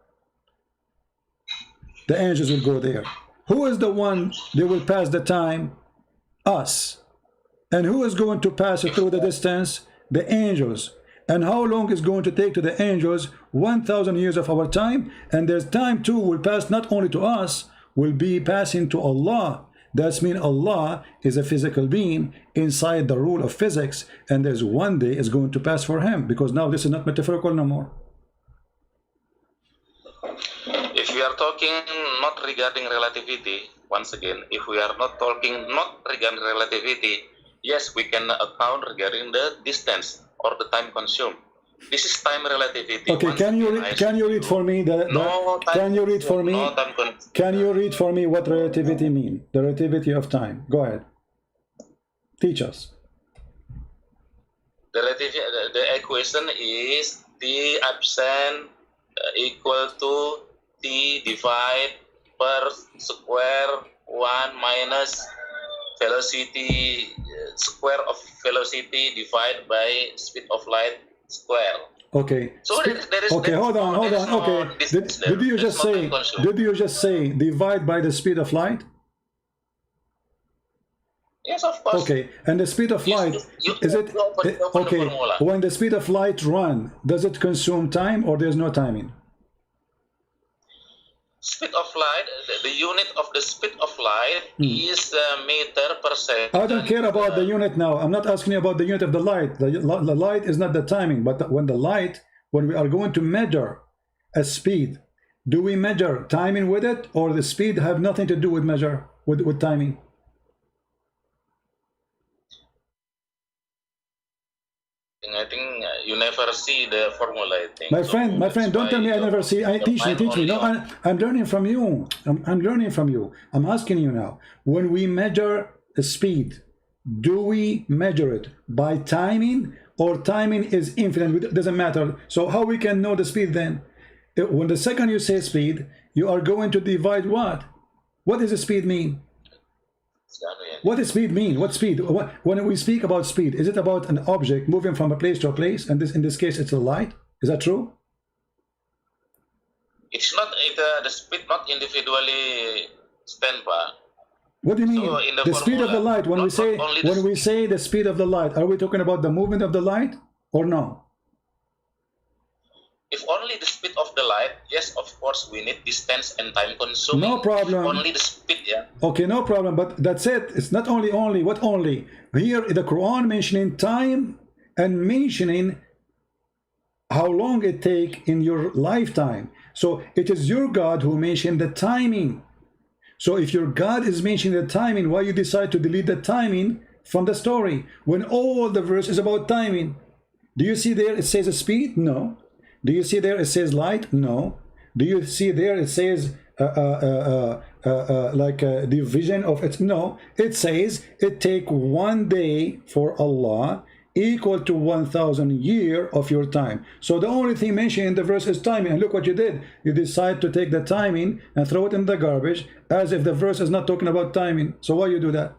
The angels will go there. Who is the one that will pass the time? Us. And who is going to pass through the distance? The angels. And how long is going to take to the angels? 1,000 years of our time. And there's time too will pass not only to us, will be passing to Allah. That means Allah is a physical being inside the rule of physics, and there's one day is going to pass for him, because now this is not metaphorical no more. If we are talking not regarding relativity, once again, if we are not talking not regarding relativity, yes, we can account regarding the distance or the time consumed. This is time relativity. Okay, can you read for me can you read for me what relativity mean? The relativity of time. Go ahead. Teach us. The equation is T absent equal to T divided per square 1 minus velocity square of velocity divided by speed of light square. Okay. So there is okay. Hold on. Okay. Did you just say divide by the speed of light? Yes, of course. Okay. And the speed of light is it okay? When the speed of light run, does it consume time or there's no timing? Speed of light, the unit of the speed of light is meter per second. I don't care about the unit now. I'm not asking you about the unit of the light. The light is not the timing, but when we are going to measure a speed, do we measure timing with it, or the speed have nothing to do with measure with timing? I think you never see the formula, I think. My friend, don't tell me I never see. Teach me. No, I'm learning from you. I'm learning from you. I'm asking you now. When we measure a speed, do we measure it by timing, or timing is infinite? It doesn't matter. So how we can know the speed then? When the second you say speed, you are going to divide what? What does the speed mean? What does speed mean? What speed? When we speak about speed, is it about an object moving from a place to a place? And in this case, it's a light. Is that true? It's not the speed, not individually standby. What do you mean? So the speed of the light. When we say the speed of the light, are we talking about the movement of the light or no? If only the speed of the light, yes, of course, we need distance and time consuming. No problem. If only the speed, yeah. Okay, no problem. But that's it. It's not only. What only? Here, the Quran mentioning time and mentioning how long it take in your lifetime. So it is your God who mentioned the timing. So if your God is mentioning the timing, why you decide to delete the timing from the story when all the verse is about timing? Do you see there it says a speed? No. Do you see there it says light? No. Do you see there it says like a division of it? No. It says it take 1 day for Allah equal to 1,000 years of your time. So the only thing mentioned in the verse is timing. And look what you did. You decide to take the timing and throw it in the garbage as if the verse is not talking about timing. So why you do that?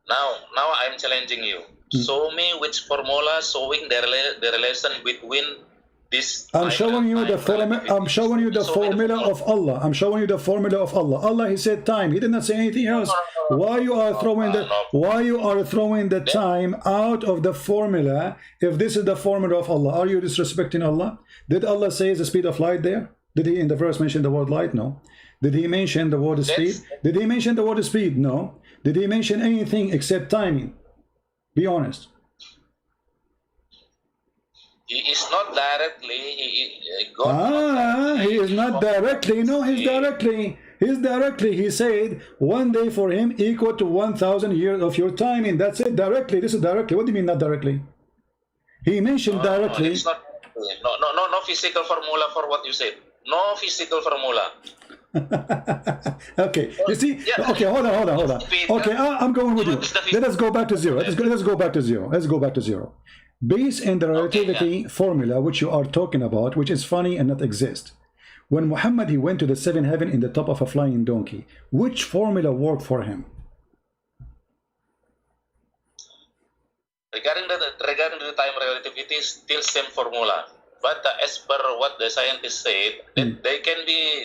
Now I'm challenging you. Show me which formula showing the relation between this. I'm showing you the formula. I'm showing you the formula of Allah. I'm showing you the formula of Allah. Allah, He said time. He did not say anything else. Why you are throwing the time out of the formula if this is the formula of Allah? Are you disrespecting Allah? Did Allah say the speed of light there? Did He in the verse mention the word light? No. Did He mention the word speed? Did He mention the word speed? No. Did He mention anything except timing? Be honest. He is not directly. He is not directly. No, He's directly. He's directly. He said 1 day for Him equal to 1,000 years of your timing. That's it. Directly. This is directly. What do you mean not directly? He mentioned directly. It's not, no physical formula for what you said. No physical formula. Okay, you see. Yeah. Okay, hold on. Okay, I'm going with you. Let us go back to zero. Let's go back to zero. Based in the relativity formula which you are talking about, which is funny and not exist. When Muhammad he went to the 7th heaven in the top of a flying donkey, which formula worked for him? Regarding the time relativity, still same formula. But as per what the scientists said, that they can be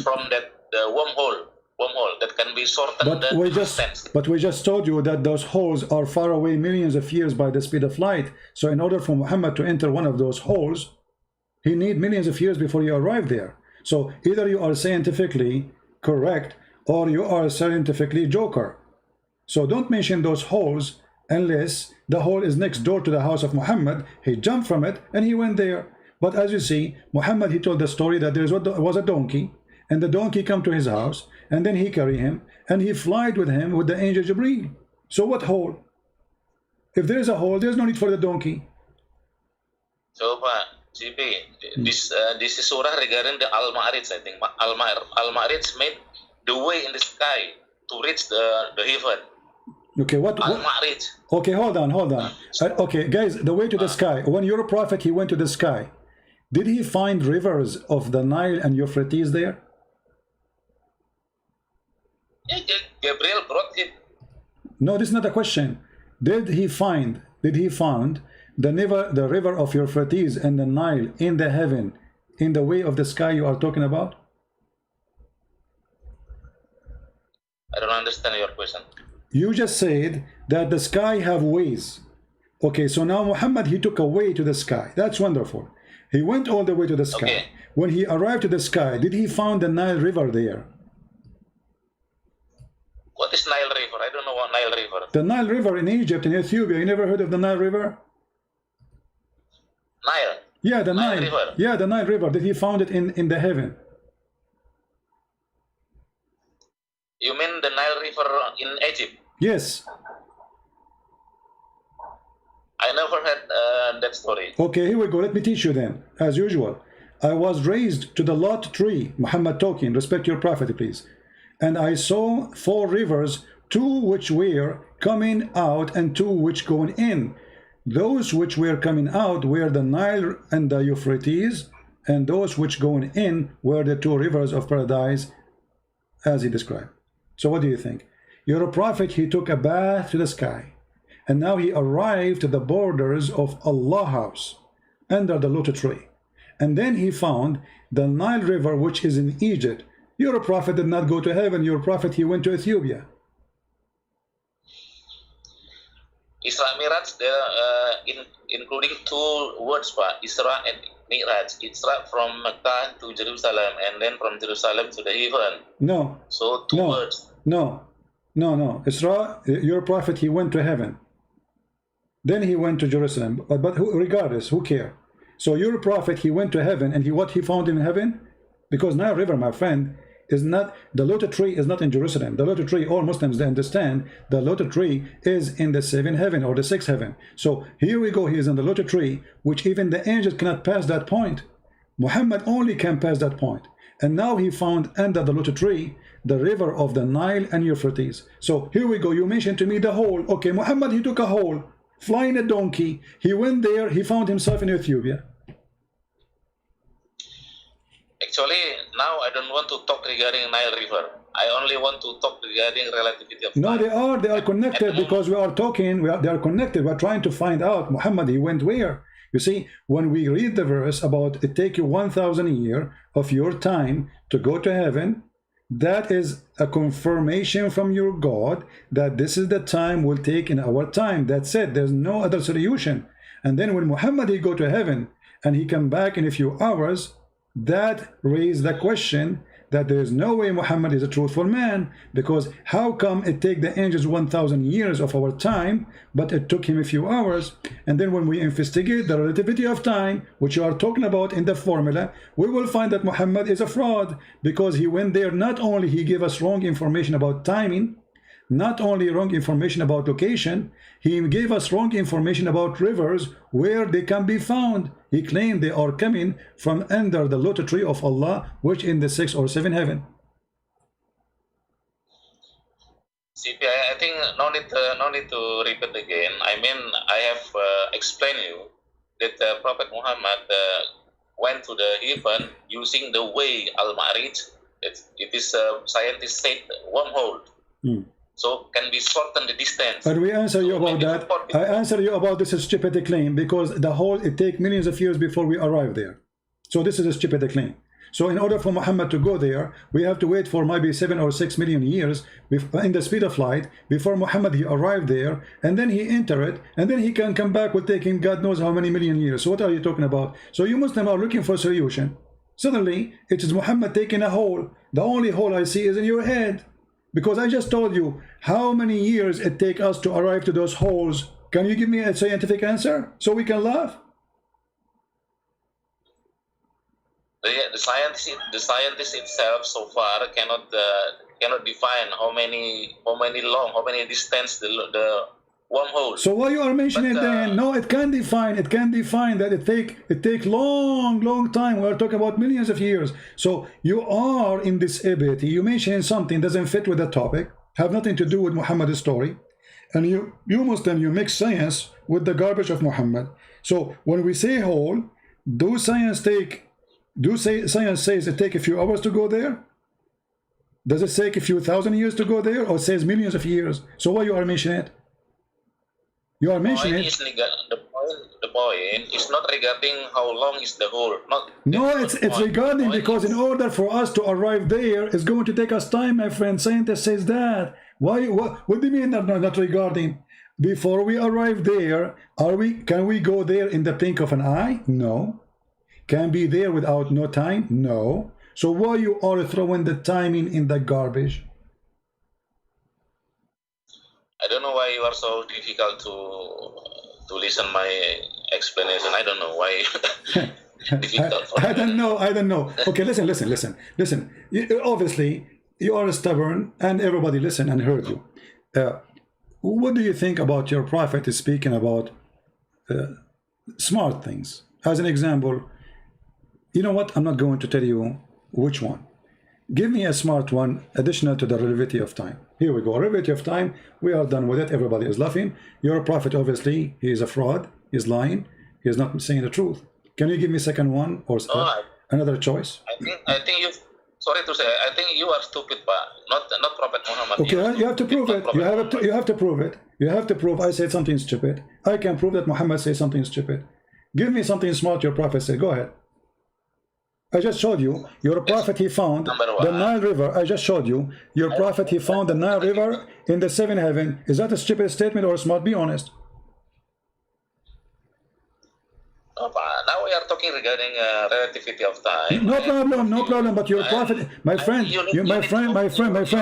from the wormhole. wormhole that can be shortened But the we distance. just told you that those holes are far away millions of years by the speed of light. So in order for Muhammad to enter one of those holes, he need millions of years before you arrive there. So either you are scientifically correct or you are scientifically joker. So don't mention those holes unless the hole is next door to the house of Muhammad. He jumped from it and he went there. But as you see, Muhammad, he told the story that there was a donkey, and the donkey come to his house, and then he carry him, and he flied with him with the angel Jibreel. So what hole? If there is a hole, there's no need for the donkey. So, GP, this is surah regarding the Al-Ma'arij, I think. Al-Ma'arij made the way in the sky to reach the heaven. Okay, what? Al-Ma'arij. Okay, hold on. Okay, guys, the way to the sky. When your prophet, he went to the sky, did he find rivers of the Nile and Euphrates there? Yeah, Gabriel brought it. No, this is not a question. Did he found the river of Euphrates and the Nile in the heaven, in the way of the sky you are talking about? I don't understand your question. You just said that the sky have ways. Okay, so now Muhammad, he took a way to the sky. That's wonderful. He went all the way to the sky. Okay. When he arrived to the sky, did he found the Nile River there? What is Nile River? I don't know what Nile River. The Nile River in Egypt, in Ethiopia. You never heard of the Nile River? Nile. Yeah, the Nile. River. Yeah, the Nile River. Did he found it in the heaven? You mean the Nile River in Egypt? Yes. I never heard that story. Okay, here we go. Let me teach you then, as usual. I was raised to the Lot tree, Muhammad talking, respect your prophet, please. And I saw 4 rivers, 2 which were coming out and 2 which going in. Those which were coming out were the Nile and the Euphrates, and those which going in were the 2 rivers of paradise, as he described. So what do you think? You're a prophet, he took a bath to the sky, and now he arrived to the borders of Allah's house, under the lotus tree. And then he found the Nile River, which is in Egypt. Your prophet did not go to heaven. Your prophet, he went to Ethiopia. Isra Miraj, including 2 words, Isra and Miraj. Isra from Mecca to Jerusalem, and then from Jerusalem to the heaven. No. So 2 words. No. Isra, your prophet, he went to heaven. Then he went to Jerusalem. But regardless, who cares? So your prophet, he went to heaven, and what he found in heaven? Because Nile River, my friend, is not, the lotus tree is not in Jerusalem. The lotus tree, all Muslims, they understand, the lotus tree is in the 7th heaven or the 6th heaven. So here we go, he is in the lotus tree, which even the angels cannot pass that point. Muhammad only can pass that point. And now he found under the lotus tree the river of the Nile and Euphrates. So here we go, you mentioned to me the hole. Okay, Muhammad, he took a hole, flying a donkey. He went there, he found himself in Ethiopia. Actually, now I don't want to talk regarding Nile River. I only want to talk regarding relativity of time. No, they are connected because we are talking, they are connected. We are trying to find out, Muhammad, he went where? You see, when we read the verse about it take you 1,000 years of your time to go to heaven, that is a confirmation from your God that this is the time we'll take in our time. That's it. There's no other solution. And then when Muhammad, he go to heaven and he come back in a few hours, that raised the question that there is no way Muhammad is a truthful man, because how come it take the angels 1,000 years of our time, but it took him a few hours? And then when we investigate the relativity of time, which you are talking about in the formula, we will find that Muhammad is a fraud, because he went there, not only he gave us wrong information about timing, not only wrong information about location, he gave us wrong information about rivers, where they can be found. He claimed they are coming from under the lotus tree of Allah, which in the 6th or 7th heaven. CP, I think no need to repeat again. I mean, I have explained you that Prophet Muhammad went to the heaven using the way Al-Ma'arij. It is scientists said wormhole. So can be shorten the distance. But we answer you about that. I answer you about this stupid claim, because the whole, it takes millions of years before we arrive there. So this is a stupid claim. So in order for Muhammad to go there, we have to wait for maybe 7 or 6 million years in the speed of light before Muhammad he arrived there, and then he enter it, and then he can come back with taking God knows how many million years. So what are you talking about? So you Muslims are looking for a solution. Suddenly it is Muhammad taking a hole. The only hole I see is in your head, because I just told you how many years it take us to arrive to those holes. Can you give me a scientific answer so we can laugh? The scientist itself so far cannot define how many distance the wormhole. So why you are mentioning it then? No, it can define that it take long time. We are talking about millions of years. So you are in this ability. You mentioning something doesn't fit with the topic, have nothing to do with Muhammad's story, and you Muslim, you mix science with the garbage of Muhammad. So when we say hole, science says it take a few hours to go there? Does it take a few thousand years to go there, or it says millions of years? So why you are mentioning it? You are mentioning it. The point is not regarding how long is the hole. No, it's regarding, because in order for us to arrive there, it's going to take us time, my friend. Scientist says that. Why? What do you mean not regarding? Before we arrive there, can we go there in the blink of an eye? No. Can be there without no time? No. So why you are throwing the timing in the garbage? I don't know why you are so difficult to listen my explanation. I don't know why. Difficult for I don't know. Okay, listen. Obviously, you are stubborn, and everybody listened and heard you. What do you think about your prophet is speaking about smart things? As an example, you know what? I'm not going to tell you which one. Give me a smart one additional to the relativity of time. Here we go. Relativity of time. We are done with it. Everybody is laughing. Your prophet, obviously, he is a fraud. He's lying. He is not saying the truth. Can you give me second one or another choice? I think you. Sorry to say, I think you are stupid, but not Prophet Muhammad. Okay, you have to prove it. You have to prove it. You have to prove I said something stupid. I can prove that Muhammad said something stupid. Give me something smart your prophet said. Go ahead. I just showed you your prophet he found the Nile River. I just showed you your prophet he found the Nile River in the seventh heaven. Is that a stupid statement or smart? Be honest. Now we are talking regarding relativity of time. No problem. But your prophet, my friend,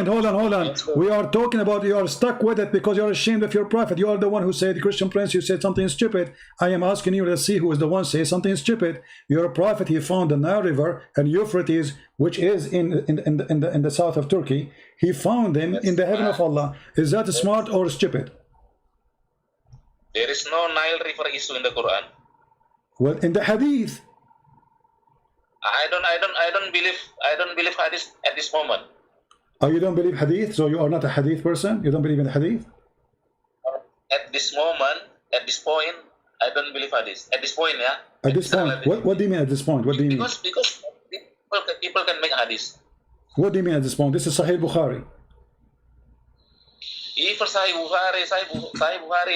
hold on. We are talking about, you are stuck with it because you are ashamed of your prophet. You are the one who said, Christian Prince, you said something stupid. I am asking you to see who is the one say something stupid. Your prophet, he found the Nile River and Euphrates, which is in the south of Turkey. He found them in the heaven of Allah. Is that smart or stupid? There is no Nile River issue in the Quran. Well, in the hadith. I don't believe hadith at this moment. Oh, you don't believe hadith? So you are not a hadith person? You don't believe in hadith? At this point, I don't believe hadith. At this point, yeah. At this point, what do you mean at this point? What do you mean? Because people can make hadith. What do you mean at this point? This is Sahih Bukhari. Even Sahih Bukhari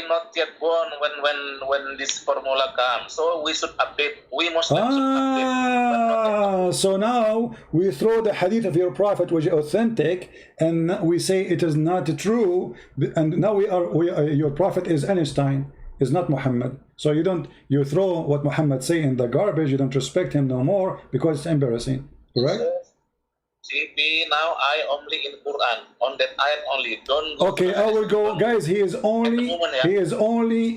not yet born when this formula comes. So we should update. We must update. So now we throw the hadith of your prophet, which is authentic, and we say it is not true. And now your prophet is Einstein, is not Muhammad. So you throw what Muhammad say in the garbage. You don't respect him no more because it's embarrassing. Correct? See, now I only in Quran on that ayat only. Don't. Okay, I will go, guys. He is only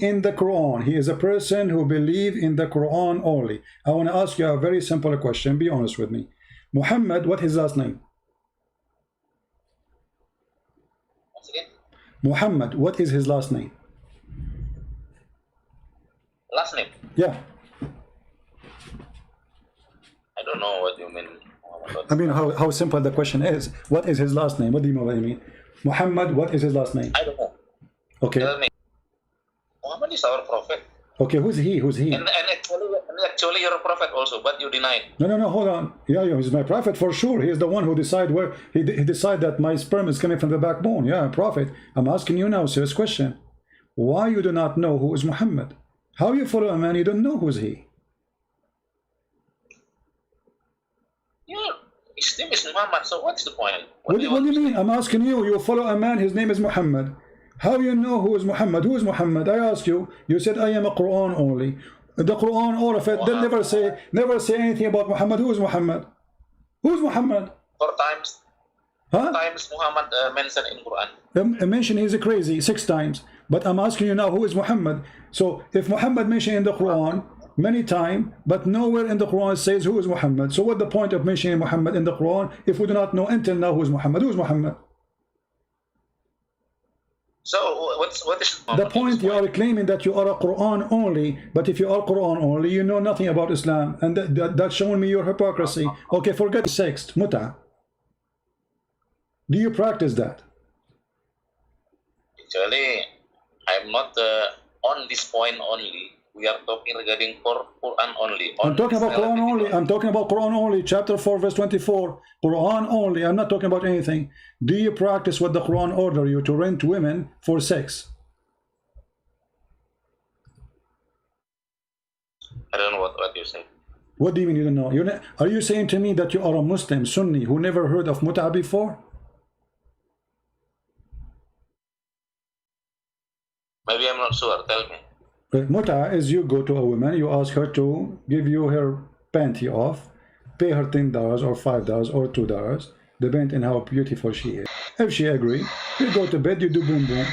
in the Quran. He is a person who believes in the Quran only. I want to ask you a very simple question. Be honest with me. Muhammad, what is his last name? Once again? Muhammad, what is his last name? Last name? Yeah. I don't know what you mean. I mean, how simple the question is. What is his last name? What do you know what I mean? Muhammad, what is his last name? I don't know. Okay. Tell me. Muhammad is our prophet. Okay, who's he? And actually you're a prophet also, but you deny it. No, hold on. Yeah, he's my prophet for sure. He is the one who decide where he decide that my sperm is coming from the backbone. Yeah, prophet. I'm asking you now, serious question. Why you do not know who is Muhammad? How you follow a man you don't know who's he? His name is Muhammad, so what's the point? What do you mean? I'm asking you. You follow a man, his name is Muhammad. How you know who is Muhammad? Who is Muhammad? I ask you. You said I am a Quran only. The Quran, all of it, they never say anything about Muhammad. Who is Muhammad? Who is Muhammad? 4 times. Huh? 4 times Muhammad mentioned in Quran. Mention he's crazy 6 times. But I'm asking you now, who is Muhammad? So if Muhammad mentioned in the Quran many times, but nowhere in the Quran says who is Muhammad. So what's the point of mentioning Muhammad in the Quran if we do not know until now who is Muhammad? Who is Muhammad? So what is the point? You are claiming that you are a Quran only, but if you are Quran only, you know nothing about Islam, and that's showing me your hypocrisy. Okay, forget sex, muta. Do you practice that? Actually, I'm not on this point only. We are talking regarding Quran only. I'm talking about Quran only. I'm talking about Quran only. Chapter 4, verse 24. Quran only. I'm not talking about anything. Do you practice what the Quran order you to rent women for sex? I don't know what you say. What do you mean you don't know? Are you saying to me that you are a Muslim Sunni who never heard of muta before? Maybe I'm not sure. Tell me. Muta is you go to a woman, you ask her to give you her panty off, pay her $10 or $5 or $2, depending on how beautiful she is. If she agree, you go to bed, you do boom boom.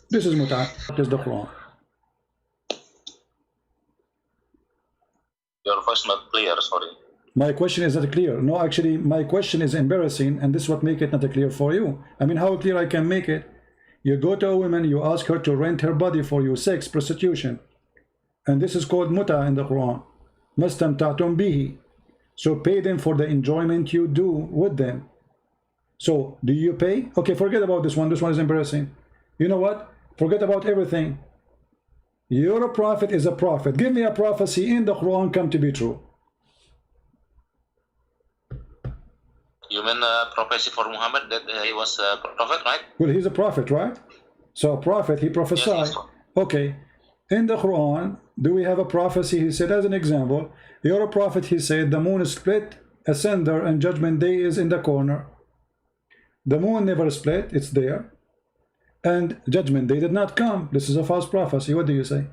This is muta. This is the Quran. Your voice not clear, sorry. My question is not clear. No, actually, my question is embarrassing, and this is what make it not clear for you. I mean, how clear I can make it? You go to a woman, you ask her to rent her body for you, sex, prostitution. And this is called muta in the Quran. Mastamta'tum bihi. So pay them for the enjoyment you do with them. So, do you pay? Okay, forget about this one. This one is embarrassing. You know what? Forget about everything. Your prophet is a prophet. Give me a prophecy in the Quran come to be true. You mean prophecy for Muhammad that he was a prophet, right? Well, he's a prophet, right? So a prophet, he prophesied. Yes, okay. In the Quran, do we have a prophecy? He said, as an example, you're a prophet, he said, the moon is split asunder and judgment day is in the corner. The moon never split, it's there. And judgment day did not come. This is a false prophecy. What do you say?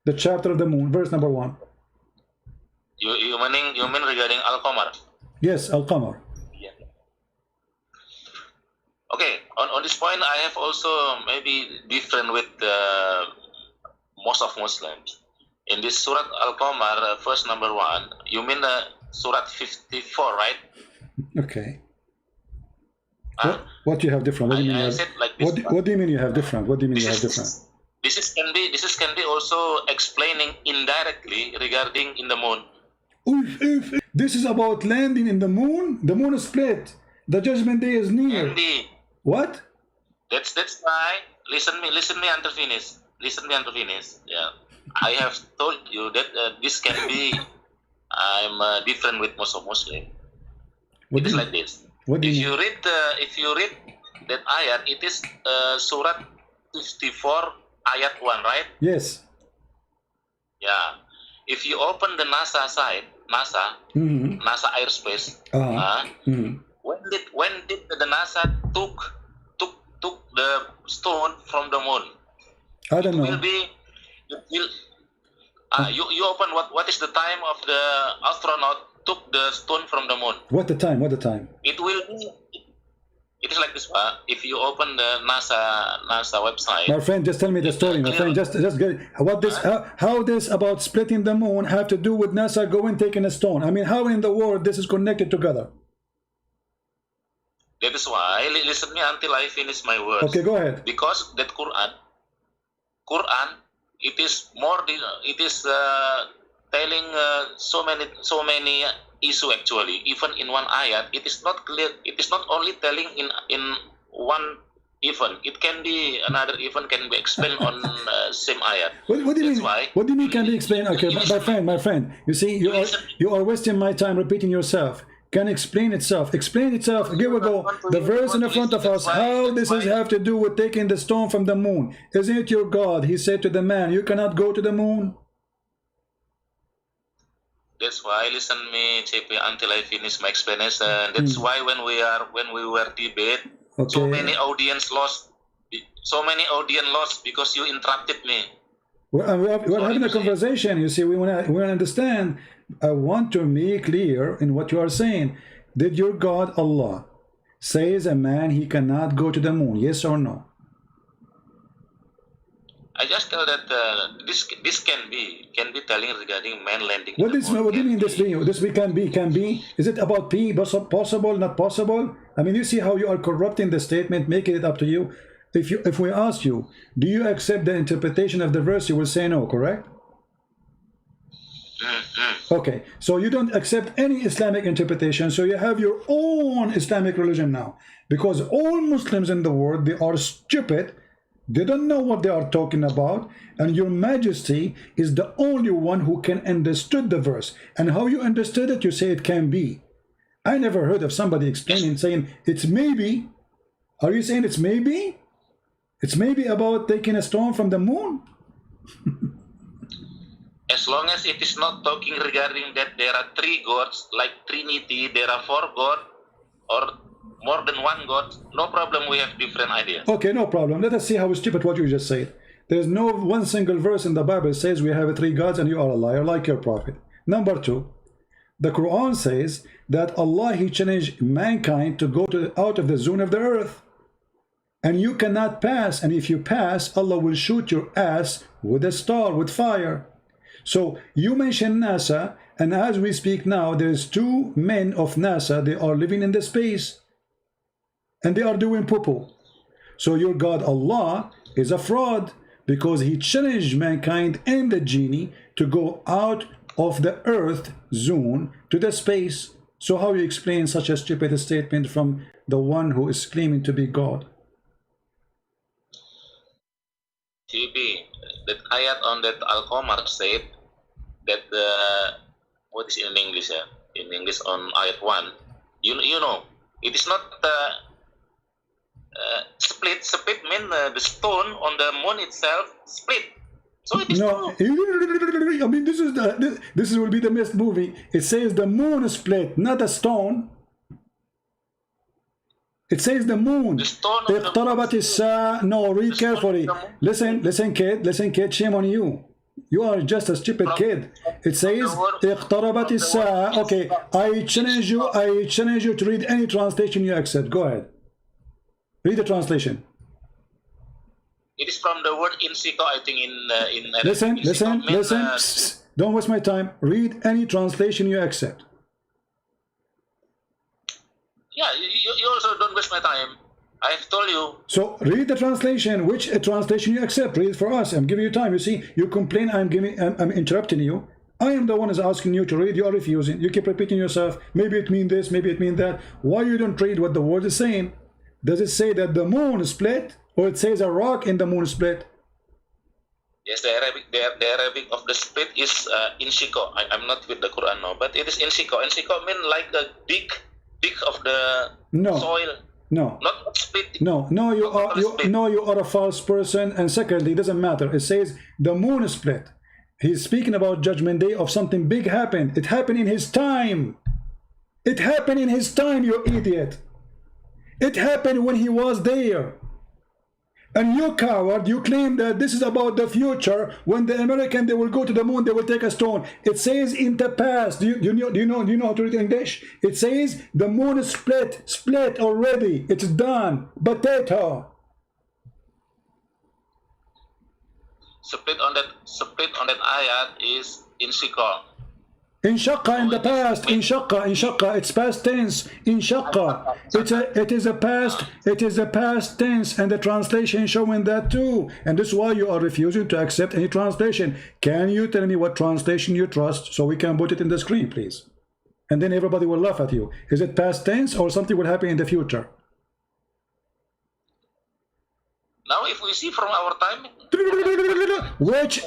The chapter of the moon, verse number 1. You mean regarding Al-Qamar? Yes, Al-Qamar. Yeah. Okay, on this point, I have also maybe different with most of Muslims. In this Surat Al-Qamar, verse number 1, you mean Surat 54, right? Okay. What you have different? What do you mean? What do you mean you have different? What do you mean you have different? This can be also explaining indirectly regarding in the moon. This is about landing in the moon. The moon is split. The judgment day is near. Indeed. What? That's why. Listen me until finish. Listen me until finish. Yeah. I have told you that this can be. I'm different with most of Muslim. It is like this. If you read that ayat, it is Surat 54 ayat 1, right? Yes. Yeah. If you open the NASA site, NASA airspace, when did the NASA took the stone from the moon? I don't know. You open what is the time of the astronaut took the stone from the moon? What the time? It will be. It is like this. If you open the NASA website. My friend, just tell me the story. My friend, just get how this about splitting the moon have to do with NASA going taking a stone? I mean, how in the world this is connected together? That is why listen me until I finish my words. Okay, go ahead. Because that Quran, it is more. It is telling so many issue actually. Even in one ayat, it is not clear. It is not only telling in one event. It can be another event can be explained on same ayat. What do you mean? What do you mean can be explained? Okay, my friend. You see, you are wasting my time repeating yourself. Can explain itself. Explain itself. Here we go. The verse in the front of us. How this has have to do with taking the stone from the moon? Isn't it your God? He said to the man, "You cannot go to the moon." That's why listen me, JP, until I finish my explanation. That's why when we were debate, so many audience lost. So many audience lost because you interrupted me. We're having a conversation. You see, we want to understand. I want to make clear in what you are saying. Did your God Allah says a man he cannot go to the moon? Yes or no? I just tell that this can be telling regarding man landing. What is what do you mean this be? This we can be? Is it about P? Possible, not possible? I mean, you see how you are corrupting the statement, making it up to you. If we ask you, do you accept the interpretation of the verse, you will say no, correct? Okay, so you don't accept any Islamic interpretation, so you have your own Islamic religion now. Because all Muslims in the world, they are stupid, they don't know what they are talking about, and your Majesty is the only one who can understood the verse. And how you understood it, you say it can be. I never heard of somebody explaining, saying it's maybe. Are you saying it's maybe? It's maybe about taking a stone from the moon? As long as it is not talking regarding that there are three gods, like Trinity, there are four gods, or more than one god, no problem, we have different ideas. Okay, no problem. Let us see how stupid what you just said. There's no one single verse in the Bible says we have three gods and you are a liar like your prophet. Number two, the Quran says that Allah, he challenged mankind to go out of the zone of the earth. And you cannot pass, and if you pass, Allah will shoot your ass with a star, with fire. So you mentioned NASA, and as we speak now, there's two men of NASA, they are living in the space, and they are doing poo-poo. So your God Allah is a fraud, because he challenged mankind and the genie to go out of the earth zone to the space. So how you explain such a stupid statement from the one who is claiming to be God? TB, that ayat on that Al-Qamar said that what is in English? In English on ayat 1, you know, it is not split. Split mean the stone on the moon itself split. So it is no. I mean, this will be the best movie. It says the moon split, not a stone. It says the moon. اقتربت الساعة. No, read carefully. Listen, kid. Shame on you. You are just a stupid kid. It says اقتربت الساعة. Okay, I challenge you to read any translation you accept. Go ahead. Read the translation. It is from the word insiko, I think in listen. Psst, don't waste my time. Read any translation you accept. Yeah, you also don't waste my time. I have told you. So read the translation. Which translation you accept? Read it for us. I'm giving you time. You see, you complain. I'm interrupting you. I am the one who's asking you to read. You are refusing. You keep repeating yourself. Maybe it means this. Maybe it means that. Why you don't read what the word is saying? Does it say that the moon is split, or it says a rock in the moon split? Yes, the Arabic of the split is insiko. I'm not with the Quran now, but it is insiko. Insiko means like a big of the soil. No. Not split. No, you are a false person. And secondly, it doesn't matter. It says the moon is split. He's speaking about Judgment Day of something big happened. It happened in his time. It happened in his time, you idiot. It happened when he was there. And you coward, you claim that this is about the future. When the American, they will go to the moon, they will take a stone. It says in the past. Do you know how to read English? It says the moon is split already. It's done. Potato. Split on that ayat is insiko. Inshaqqa in the past, inshaqqa, it's past tense, inshaqqa. It is a past tense, and the translation showing that too. And this is why you are refusing to accept any translation. Can you tell me what translation you trust so we can put it in the screen, please? And then everybody will laugh at you. Is it past tense or something will happen in the future? Now if we see from our time,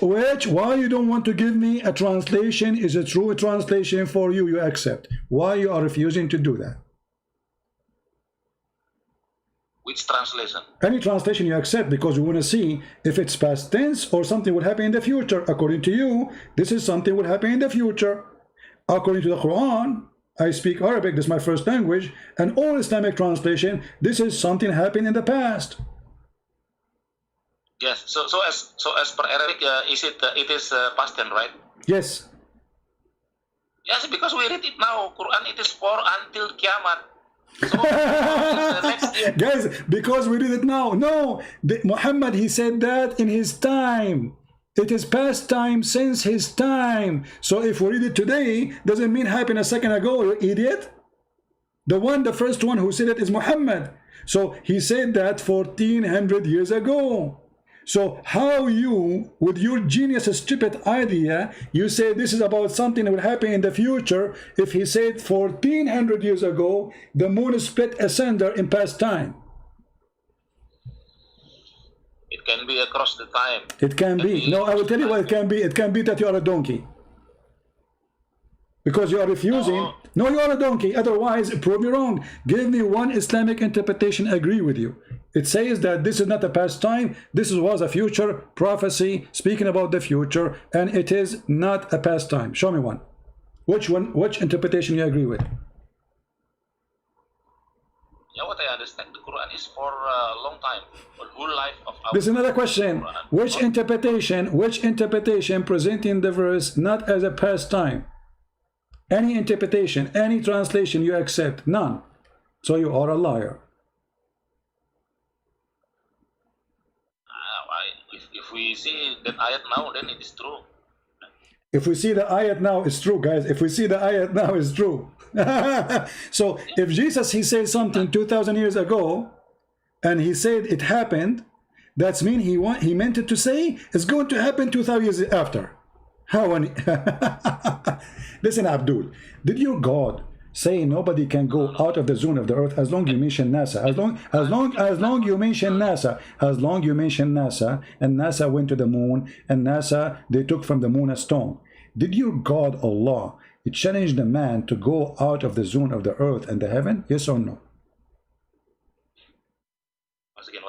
why you don't want to give me a translation? Is a true translation for you, you accept. Why you are refusing to do that? which translation? Any translation you accept, because we want to see if it's past tense or something will happen in the future. According to you, this is something will happen in the future. According to the Quran, I speak Arabic, this is my first language, and all Islamic translation, this is something happened in the past. Yes. So as per Arabic, it is past tense, right? Yes. Yes, because we read it now. Quran, it is for until Kiamat. So the next year. Guys, because we read it now. No, Muhammad, he said that in his time. It is past time since his time. So if we read it today, doesn't mean happened a second ago, you idiot. The first one who said it is Muhammad. So he said that 1400 years ago. So how you, with your genius stupid idea, you say this is about something that will happen in the future, if he said 1400 years ago, the moon split asunder in past time. It can be across the time. It can be. No, I will tell you what it can be. It can be that you are a donkey. Because you are refusing. No, you are a donkey. Otherwise, prove me wrong. Give me one Islamic interpretation, agree with you. It says that this is not a past time. This was a future prophecy speaking about the future, and it is not a past time. Show me one. Which one? Which interpretation you agree with? Yeah, what I understand, the Quran is for a long time, for whole life of our. This is another question. Which interpretation presenting the verse not as a past time? Any interpretation, any translation you accept? None. So you are a liar. If we see that ayat now, then it is true. If we see the ayat now, it's true, guys. If we see the ayat now, it's true. So if Jesus, he said something 2000 years ago, and he said it happened, that's mean he meant it to say it's going to happen 2000 years after. How any listen, Abdul, did your God say nobody can go out of the zone of the earth as long you mention NASA? As long you mention NASA, and NASA went to the moon, and NASA, they took from the moon a stone. Did your God Allah challenge the man to go out of the zone of the earth and the heaven? Yes or no? Once again.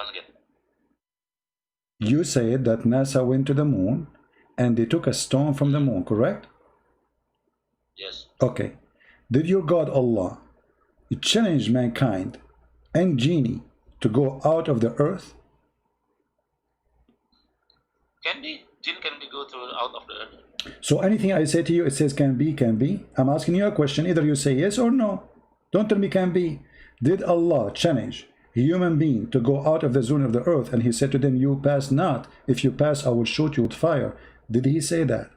You said that NASA went to the moon and they took a stone from the moon, correct? Yes. Okay. Did your God Allah challenge mankind and genie to go out of the earth? Can be. Jinn can be go through out of the earth. So anything I say to you, it says can be, can be. I'm asking you a question. Either you say yes or no. Don't tell me can be. Did Allah challenge a human being to go out of the zone of the earth, and he said to them, you pass not. If you pass, I will shoot you with fire. Did he say that?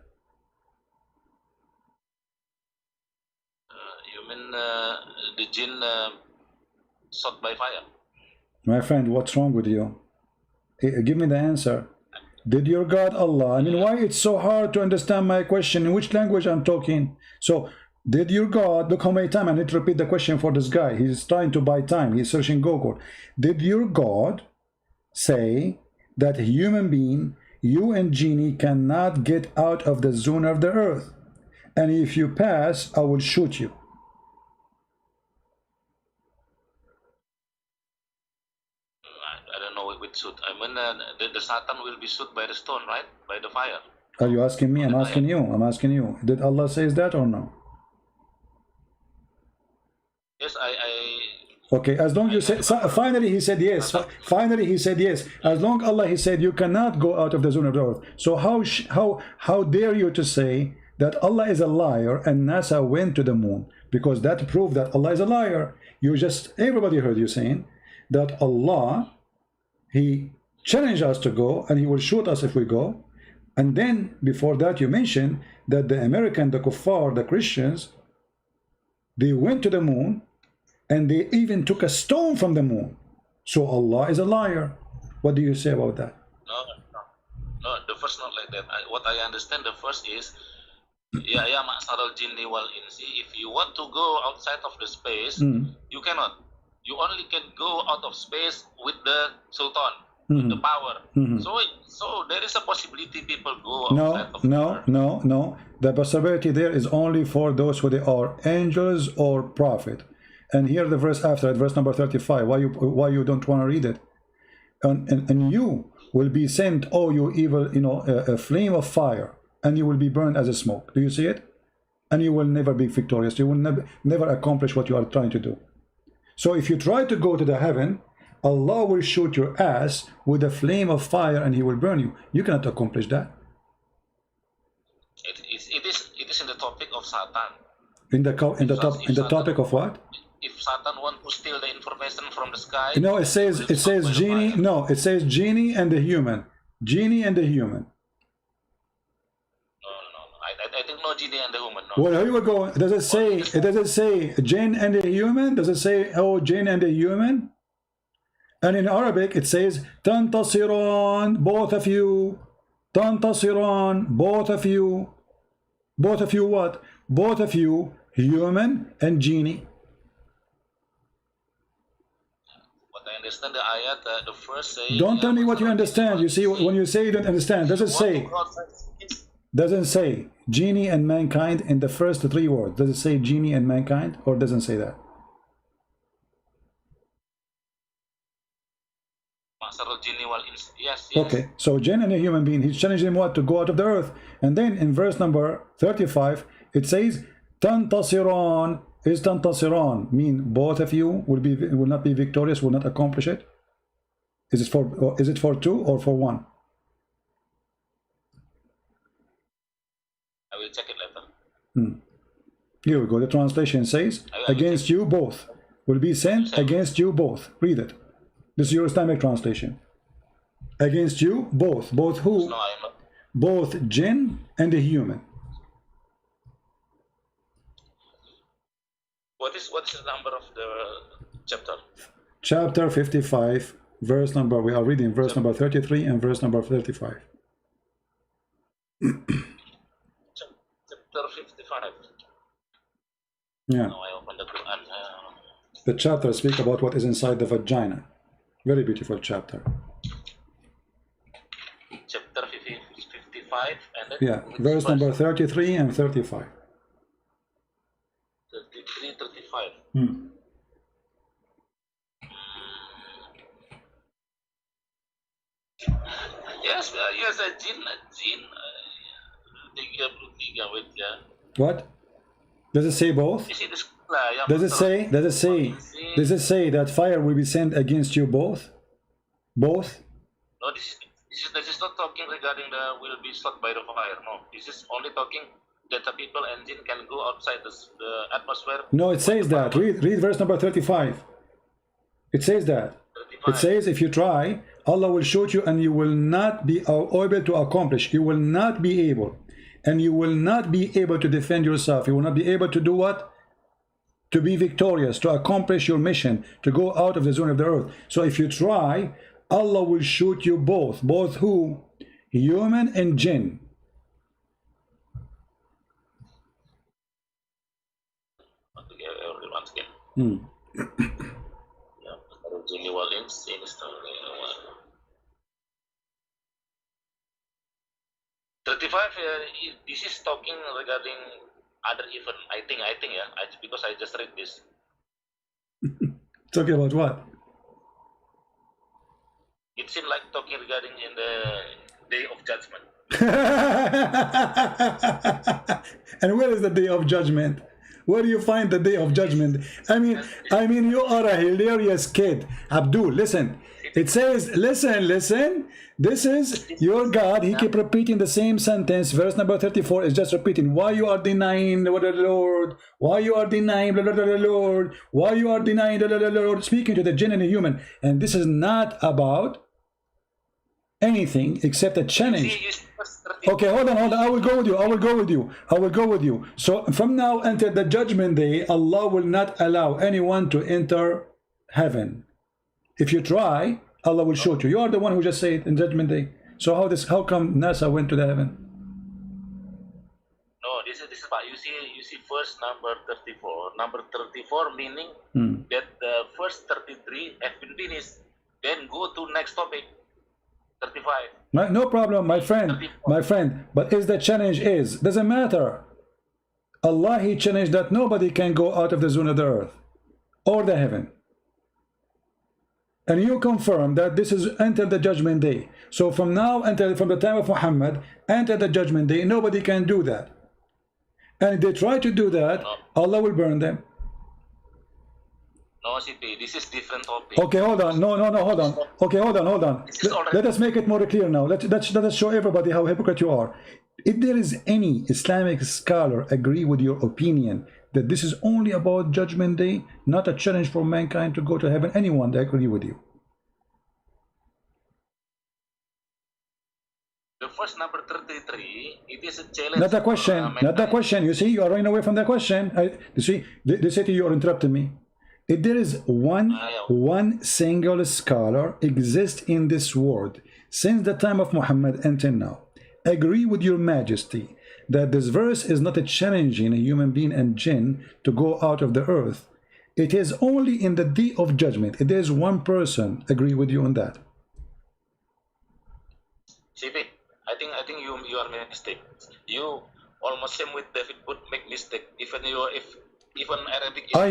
You mean the jinn shot by fire? My friend, what's wrong with you? Give me the answer. Did your God Allah, I mean, why it's so hard to understand my question? In which language I'm talking? So, did your God, look how many times I need to repeat the question for this guy. He's trying to buy time. He's searching Google. Did your God say that a human being, you and genie, cannot get out of the zone of the earth? And if you pass, I will shoot you. I don't know with shoot. I mean, the Satan will be shoot by the stone, right? By the fire. Are you asking me? I'm asking you. I'm asking you. Did Allah say that or no? Yes, Okay, as long as you said, so finally he said yes. Finally he said yes. As long Allah, he said you cannot go out of the zone of the earth. So how dare you to say that Allah is a liar and NASA went to the moon? Because that proved that Allah is a liar. You just, everybody heard you saying that Allah, he challenged us to go and he will shoot us if we go. And then before that you mentioned that the American, the kuffar, the Christians, they went to the moon and they even took a stone from the moon. So Allah is a liar. What do you say about that? No, the first not like that. What I understand, the first is, ya ma'saral jinni wal insi, if you want to go outside of the space, you cannot. You only can go out of space with the sultan, with the power. So there is a possibility people go outside of No. The possibility there is only for those who they are angels or prophet. And here the verse after it, verse number 35. Why you don't want to read it? And you will be sent, oh you evil, a flame of fire, and you will be burned as a smoke. Do you see it? and you will never be victorious. You will never accomplish what you are trying to do. So if you try to go to the heaven, Allah will shoot your ass with a flame of fire and he will burn you. You cannot accomplish that. It is in the topic of Satan. In the topic of what? If Satan want to steal the information from the sky, no, it says genie. No, it says genie and the human. Genie and the human. No. I think no genie and the human. No. Well, here we go. Does it say? Does it say jinn and the human? Does it say oh jinn and the human? And in Arabic it says tantasiran, both of you. Tantasiran, both of you. Both of you what? Both of you, human and genie. What I understand the ayat, the first say. Don't tell me what you understand. You see, when you say you don't understand, does it say? Doesn't say genie and mankind in the first three words. Does it say genie and mankind, or doesn't say that? Yes. Okay, so jinn and a human being, he's challenging him what? To go out of the earth. And then in verse number 35 it says tantasiran. Is tantasiran mean both of you will not be victorious, will not accomplish it? Is it for two or for one? I will check it later. Here we go. The translation says against you both will be sent against you both. Read it. This is your Islamic translation. Against you both. Both who? No, I'm not. Both jinn and the human. What is the number of the chapter? Chapter 55, verse number, we are reading verse number 33 and verse number 35. Chapter 55. Yeah. No, I opened the Quran. The chapter speaks about what is inside the vagina. Very beautiful chapter. Chapter 55 and then Yeah, verse number 33 and 35. 33, 35. Yes, jinn, wait, yeah. What? Does it say both? You see this, Does it say that fire will be sent against you both? Both? No, this is not talking regarding the will be struck by the fire. No, this is only talking that the people and jinn can go outside the atmosphere. No, it says that. Read verse number 35. It says that. 35. It says if you try, Allah will shoot you and you will not be able to accomplish. You will not be able. And you will not be able to defend yourself. You will not be able to do what? To be victorious, to accomplish your mission, to go out of the zone of the earth. So if you try, Allah will shoot you both. Both who? Human and jinn. Once again. Yeah, 35. This is talking regarding other event. I think, yeah. Because I just read this. Talking about what? It seemed like talking regarding in the day of judgment. And where is the day of judgment? Where do you find the day of judgment? I mean, you are a hilarious kid. Abdul, listen. It says, listen. This is your God. He keep repeating the same sentence. Verse number 34 is just repeating. Why you are denying the Lord? Why you are denying the Lord? Why you are denying the Lord? Speaking to the jinn and the human. And this is not about anything except a challenge. Okay, hold on. I will go with you. So from now until the judgment day, Allah will not allow anyone to enter heaven. If you try, Allah will shoot you. You are the one who just said in judgment day. So how come NASA went to the heaven? No, this is about you see first number 34. Number 34 meaning that the first 33 have been finished. Then go to next topic. 35. No problem, my friend. But is the challenge doesn't matter. Allah, He challenged that nobody can go out of the zone of the earth or the heaven. And you confirm that this is until the judgment day. So from now until from the time of Muhammad until the judgment day, nobody can do that. And if they try to do that, No. Allah will burn them. No, CP, this is different topic. Okay, hold on. No, hold on. Okay, hold on. This is already- Let us make it more clear now. Let us show everybody how hypocrite you are. If there is any Islamic scholar agree with your opinion that this is only about Judgment Day, not a challenge for mankind to go to heaven, anyone that agree with you? The first number 33, it is a challenge. Not a question. for, Not a question. You see, you are running away from the question. You see, they say to you, you're interrupting me. If there is one single scholar exists in this world since the time of Muhammad until now, agree with your majesty that this verse is not a challenging a human being and jinn to go out of the earth. It is only in the day of judgment. If there is one person agree with you on that. CP, I think you are mistake. You almost same with David would make mistake. Even Arabic. I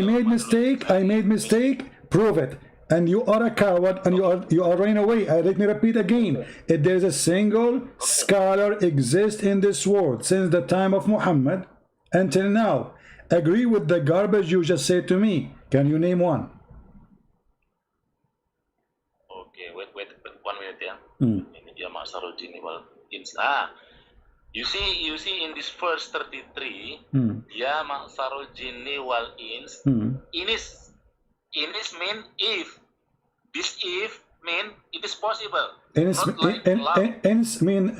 made mistake. Prove it. And you are a coward, and you are running away. Let me repeat again. If there is a single scholar exists in this world since the time of Muhammad until now, agree with the garbage you just said to me. Can you name one? Okay, wait 1 minute, yeah. Yeah, Masarudini, well, you see in this verse 33, ya Masarudini wal ins, inis mean if. This if mean it is possible. Ins mean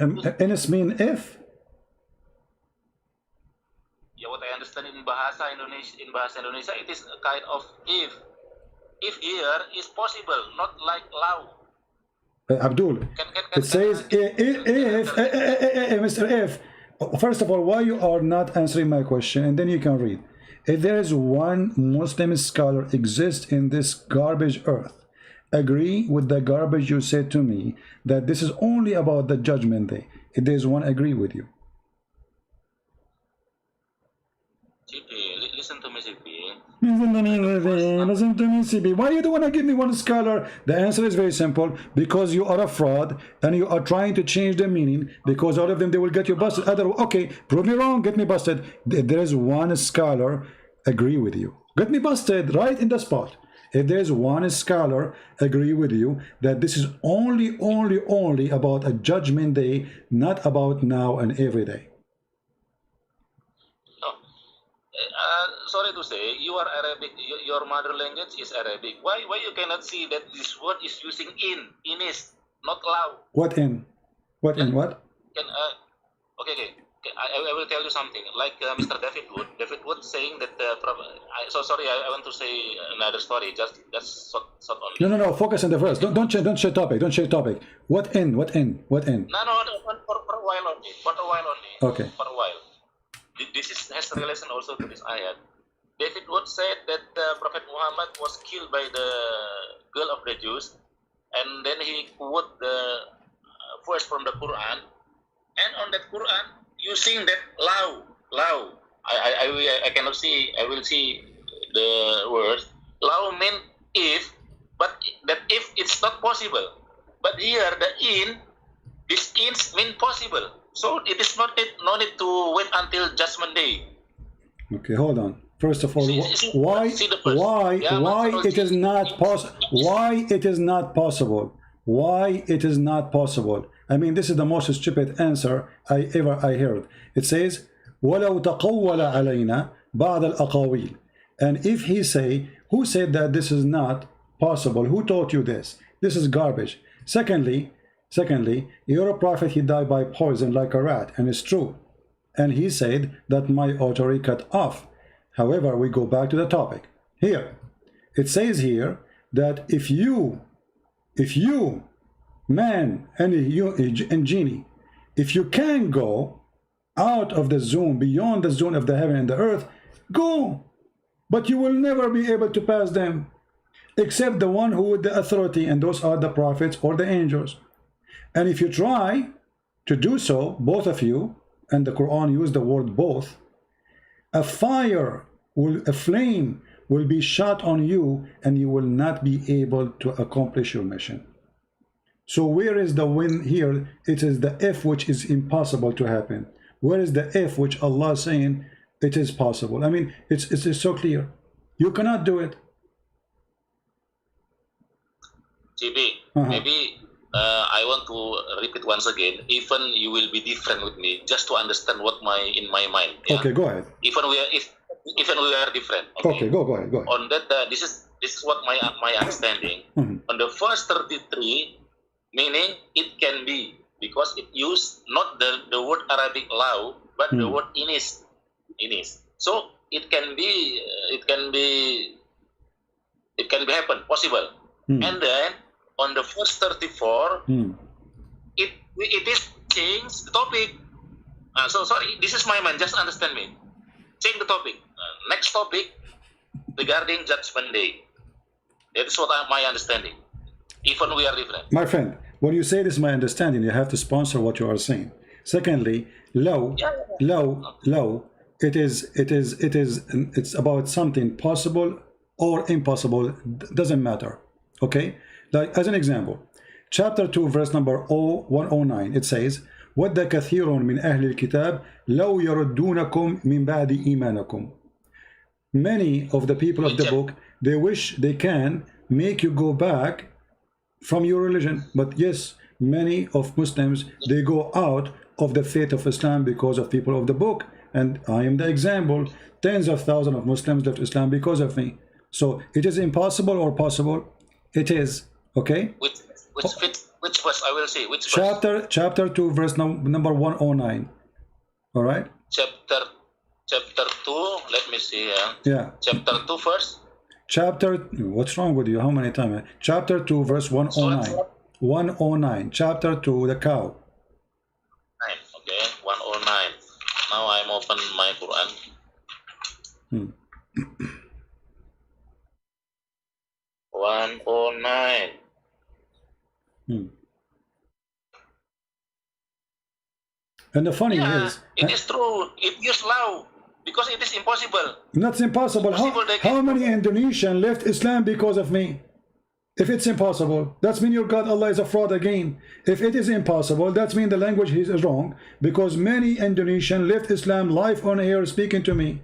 if. Yeah, what I understand in bahasa Indonesia, it is a kind of if. If here is possible, not like law. Abdul, it says if, Mr. If. First of all, why you are not answering my question, and then you can read. If there is one Muslim scholar exists in this garbage earth, agree with the garbage you said to me that this is only about the Judgment Day. If there is one, agree with you. CP, listen to me, CP. Listen to me, CB. Why you don't want to give me one scholar? The answer is very simple. Because you are a fraud and you are trying to change the meaning. Because all of them, they will get you busted. Okay, prove me wrong, get me busted. If there is one scholar, agree with you. Get me busted right in the spot. If there's one scholar agree with you that this is only about a Judgment Day, not about now and every day. Sorry to say, you are Arabic. Your mother language is Arabic. Why you cannot see that this word is using is not law? What in? What in what? Okay. I will tell you something. Like Mr. David Wood saying that. So sorry, I want to say another story. Just short only. No. Focus on the verse. Don't change topic. Don't change topic. What in? No. For a while only. Okay. For a while. This has relation also to this ayat. David Wood said that Prophet Muhammad was killed by the girl of the Jews, and then he quote the verse from the Quran, and on that Quran using that law. I cannot see. I will see the words. Law mean if, but that if it's not possible. But here this ins mean possible. So it is no need to wait until Judgment Day. Okay, hold on. First of all, why it is not possible? Why it is not possible? Why it is not possible? I mean, this is the most stupid answer I heard. It says, وَلَوْ تَقَوَّلَ عَلَيْنَا بَعْضَ الْأَقَاوِيلِ. And if he say, who said that this is not possible? Who taught you this? This is garbage. Secondly, your prophet, he died by poison like a rat, and it's true. And he said that my artery cut off. However, we go back to the topic. Here, it says here that if you, man and genie, if you can go out of the zone, beyond the zone of the heaven and the earth, go. But you will never be able to pass them, except the one who with the authority, and those are the prophets or the angels. And if you try to do so, both of you, and the Quran used the word both, a flame will be shot on you, and you will not be able to accomplish your mission. So where is the win here? It is the if which is impossible to happen. Where is the if which Allah is saying it is possible. I mean, it's so clear. You cannot do it. GB, maybe I want to repeat once again. Even you will be different with me, just to understand what in my mind. Yeah? Okay, go ahead. Even we are different. Okay, go ahead. On that, this is what my understanding. On the first 33, meaning it can be, because it used not the word Arabic law, but the word inis. So it can be happen, possible. And then on the first 34, it is change the topic. So sorry, this is my mind. Just understand me. Change the topic. Next topic regarding Judgment Day. That is what my understanding. Even we are different. My friend, when you say this is my understanding, you have to sponsor what you are saying. Secondly, low, it's about something possible or impossible, doesn't matter. Okay, like as an example, chapter 2 verse number 109, it says, وَدَّ كَثِيرٌ مِنْ أَهْلِ الْكِتَابِ لَوْ يَرُدُّونَكُمْ مِنْ بَعْدِ إِيمَانَكُمْ. Many of the people of the book, they wish they can make you go back from your religion. But yes, many of Muslims, they go out of the faith of Islam because of people of the book, and I am the example. Tens of thousands of Muslims left Islam because of me. So it is impossible or possible? It is. Okay, which verse I will say? Which verse? Chapter 2 verse number 109. All right, chapter 2, let me see. Yeah, chapter 2 first. What's wrong with you? How many times? Chapter 2 verse 109. 109, chapter 2, the cow. Okay, 109. Now I'm open my Quran. 109. And the funny is, it is true. It is law because it is impossible. That's impossible. How many Indonesians left Islam because of me? If it's impossible, that's mean your God Allah is a fraud again. If it is impossible, that's mean the language is wrong, because many Indonesians left Islam live on air speaking to me.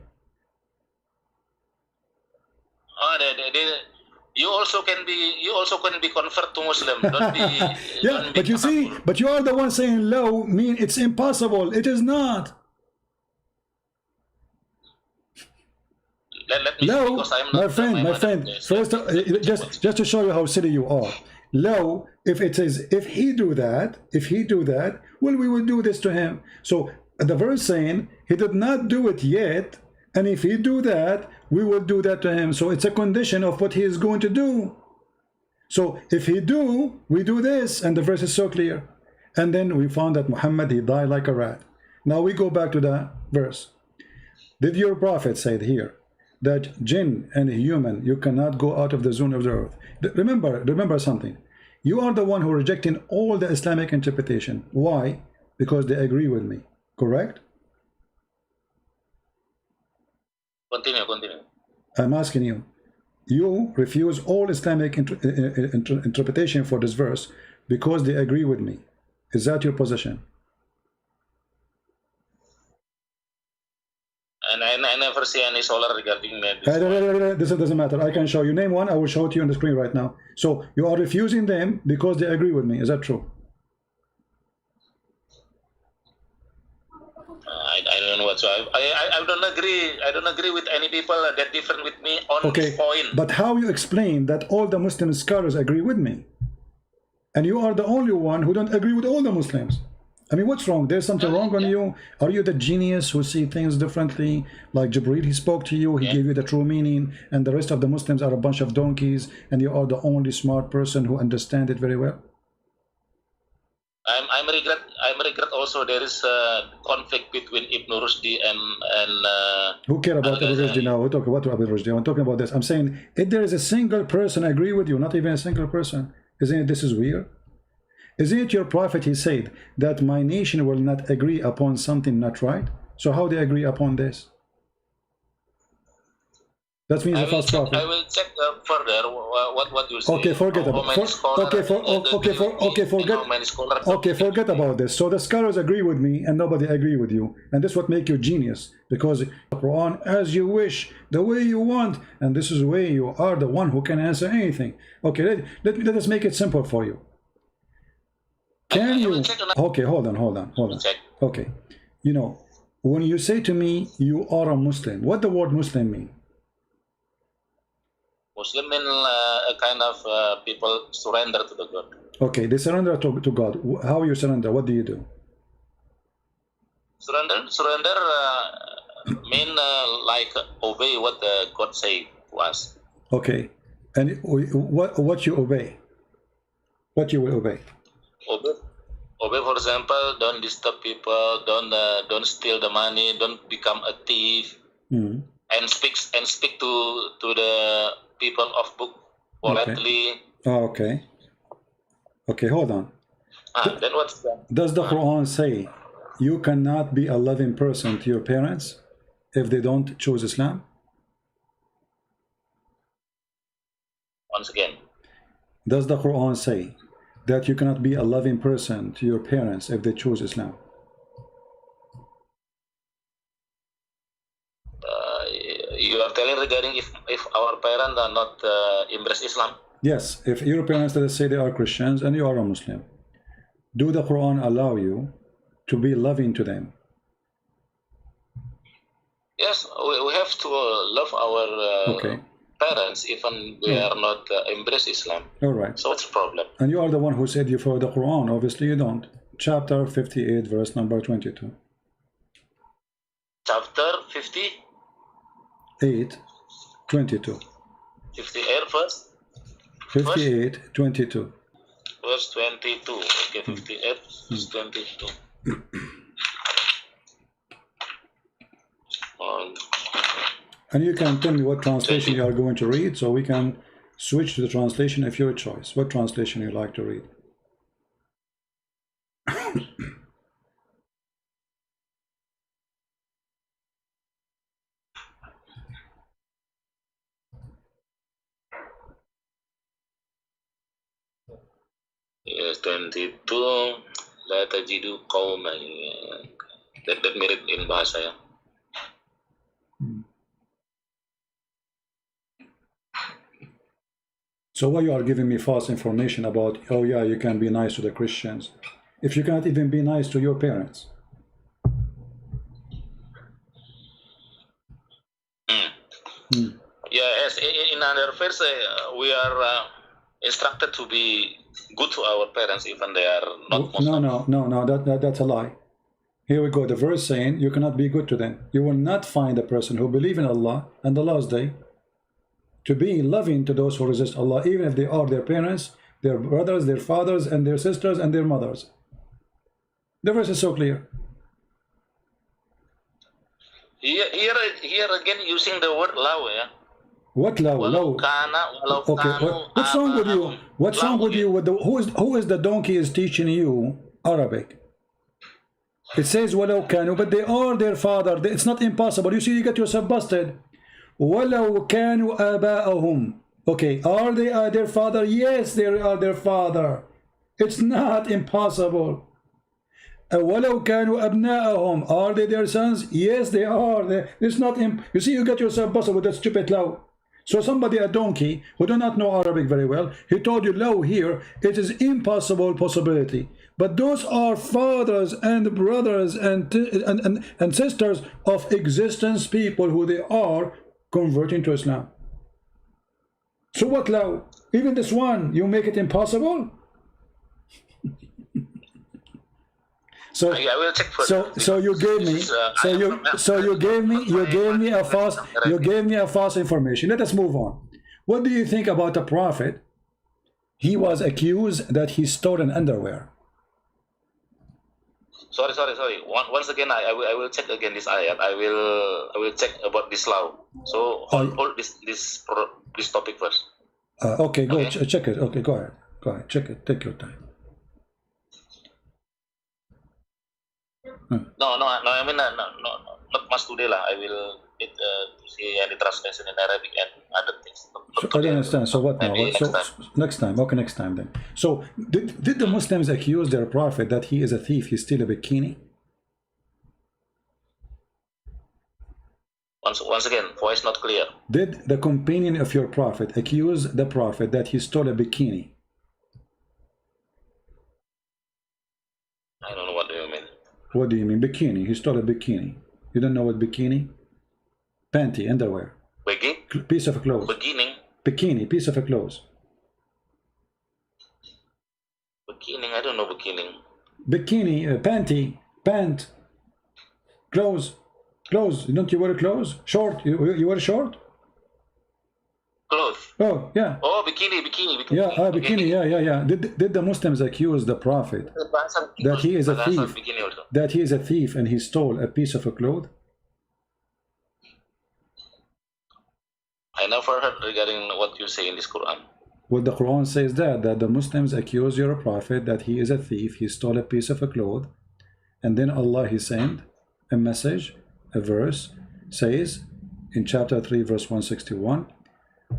You also can be convert to Muslim. Don't be. Yeah, don't but be you see, but you are the one saying low mean it's impossible. It is not. Let me Low, because I'm not my friend. First, just to show you how silly you are. Low, if he do that, well, we will do this to him. So the verse saying he did not do it yet, and if he do that, we will do that to him. So it's a condition of what he is going to do. So if he do, we do this, and the verse is so clear. And then we found that Muhammad, he died like a rat. Now we go back to the verse. Did your prophet say it here that jinn and human, you cannot go out of the zone of the earth? Remember something. You are the one who rejecting all the Islamic interpretation. Why? Because they agree with me. Correct? Continue. I'm asking you. You refuse all Islamic interpretation for this verse because they agree with me. Is that your position? And I never see any scholar regarding this. This doesn't matter. I can show you. Name one. I will show it to you on the screen right now. So you are refusing them because they agree with me. Is that true? I don't know what. So I don't agree. I don't agree with any people that different with me on this point. But how you explain that all the Muslim scholars agree with me, and you are the only one who don't agree with all the Muslims? I mean, what's wrong? There's something wrong on you? Are you the genius who see things differently? Like Jibreel, he spoke to you, he gave you the true meaning, and the rest of the Muslims are a bunch of donkeys, and you are the only smart person who understands it very well? I'm regret also there is a conflict between Ibn Rushdi and who care about Ibn Rushdi now? We talk about Ibn Rushdi. I'm talking about this. I'm saying if there is a single person agree with you, not even a single person, isn't it this is weird? Isn't it your prophet, he said that my nation will not agree upon something not right? So how they agree upon this? That means the false prophet. I will check further what you say. Okay, forget about forget about this. So the scholars agree with me and nobody agree with you, and this is what make you genius, because the Quran as you wish, the way you want, and this is the way you are the one who can answer anything. Okay, let us make it simple for you. Can you? Okay, hold on. Okay, you know, when you say to me you are a Muslim, what the word Muslim mean? Muslim mean a kind of people surrender to the God. Okay, they surrender to God. How you surrender? What do you do? Surrender mean like obey what God say to us. Okay, and what you obey? What you will obey? Obey, for example, don't disturb people, don't steal the money, don't become a thief, and speak to the people of book politely. Okay. Okay, hold on. Then what's that? Does the Quran say you cannot be a loving person to your parents if they don't choose Islam? Once again. Does the Quran say that you cannot be a loving person to your parents if they choose Islam? You are telling regarding if our parents are not embrace Islam? Yes, if your parents, let's say they are Christians and you are a Muslim, do the Quran allow you to be loving to them? Yes, we have to love our parents even they are not embrace Islam. All right. So what's the problem? And you are the one who said you follow the Quran. Obviously you don't. Chapter 58, verse number 22. Chapter 58, 22. 58 verse? 58, 22. Verse 22. Okay, 58, verse 22. And you can tell me what translation you are going to read, so we can switch to the translation of your choice. What translation you like to read? Yes, 22. La tajidu qawman. That mirip in bahasa ya. So why you are giving me false information about, oh yeah, you can be nice to the Christians, if you cannot even be nice to your parents? Yes, in another verse, we are instructed to be good to our parents even they are not Muslim. No, that's a lie. Here we go, the verse saying you cannot be good to them. You will not find a person who believes in Allah and the last day to be loving to those who resist Allah, even if they are their parents, their brothers, their fathers, and their sisters, and their mothers. The verse is so clear. Here again using the word law, yeah? What law? Okay, what's wrong with you? What's wrong with you? With who is the donkey is teaching you Arabic? It says walau kanu, but they are their father. It's not impossible. You see, you get yourself busted. Walau kanu aba'ahum. Okay, are they their father? Yes, they are their father. It's not impossible. Walau kanu abna'ahum. Are they their sons? Yes, they are. It's not. You see, you get yourself busted with that stupid law. So somebody, a donkey, who do not know Arabic very well, he told you law here, it is impossible possibility. But those are fathers and brothers and sisters of existence people who they are converting to Islam. So what law? Even this one, you make it impossible? So I will check for so you gave me a false information. Let us move on. What do you think about the Prophet? He was accused that he stole an underwear. Sorry. Once again, I will check again this ayat. I will check about this law. So hold this topic first. Okay, go check it. Okay, go ahead. Check it. Take your time. No. I mean no. not much today lah. I will need to see any translation in Arabic and other things. So I don't understand. So what now? Maybe So next time. next time. Okay, next time then. So did the Muslims accuse their prophet that he is a thief? He steal a bikini? Once again, voice not clear. Did the companion of your prophet accuse the prophet that he stole a bikini? I don't know what do you mean. What do you mean bikini? He stole a bikini. You don't know what bikini? Panty, underwear, piece of clothes. Beginning. Bikini, piece of a clothes. Beginning. I don't know beginning. Bikini, panty, pant, clothes, clothes. Don't you wear clothes? Short. You wear short? Clothes. Oh yeah. Oh, bikini. Yeah, bikini. Yeah. Did the Muslims accuse the prophet that he is a thief? That he is a thief and he stole a piece of a cloth? I never heard regarding what you say in this Quran. Well, the Quran says that the Muslims accuse your prophet that he is a thief, he stole a piece of a cloth, and then Allah he sent a message, a verse, says in chapter 3 verse 161,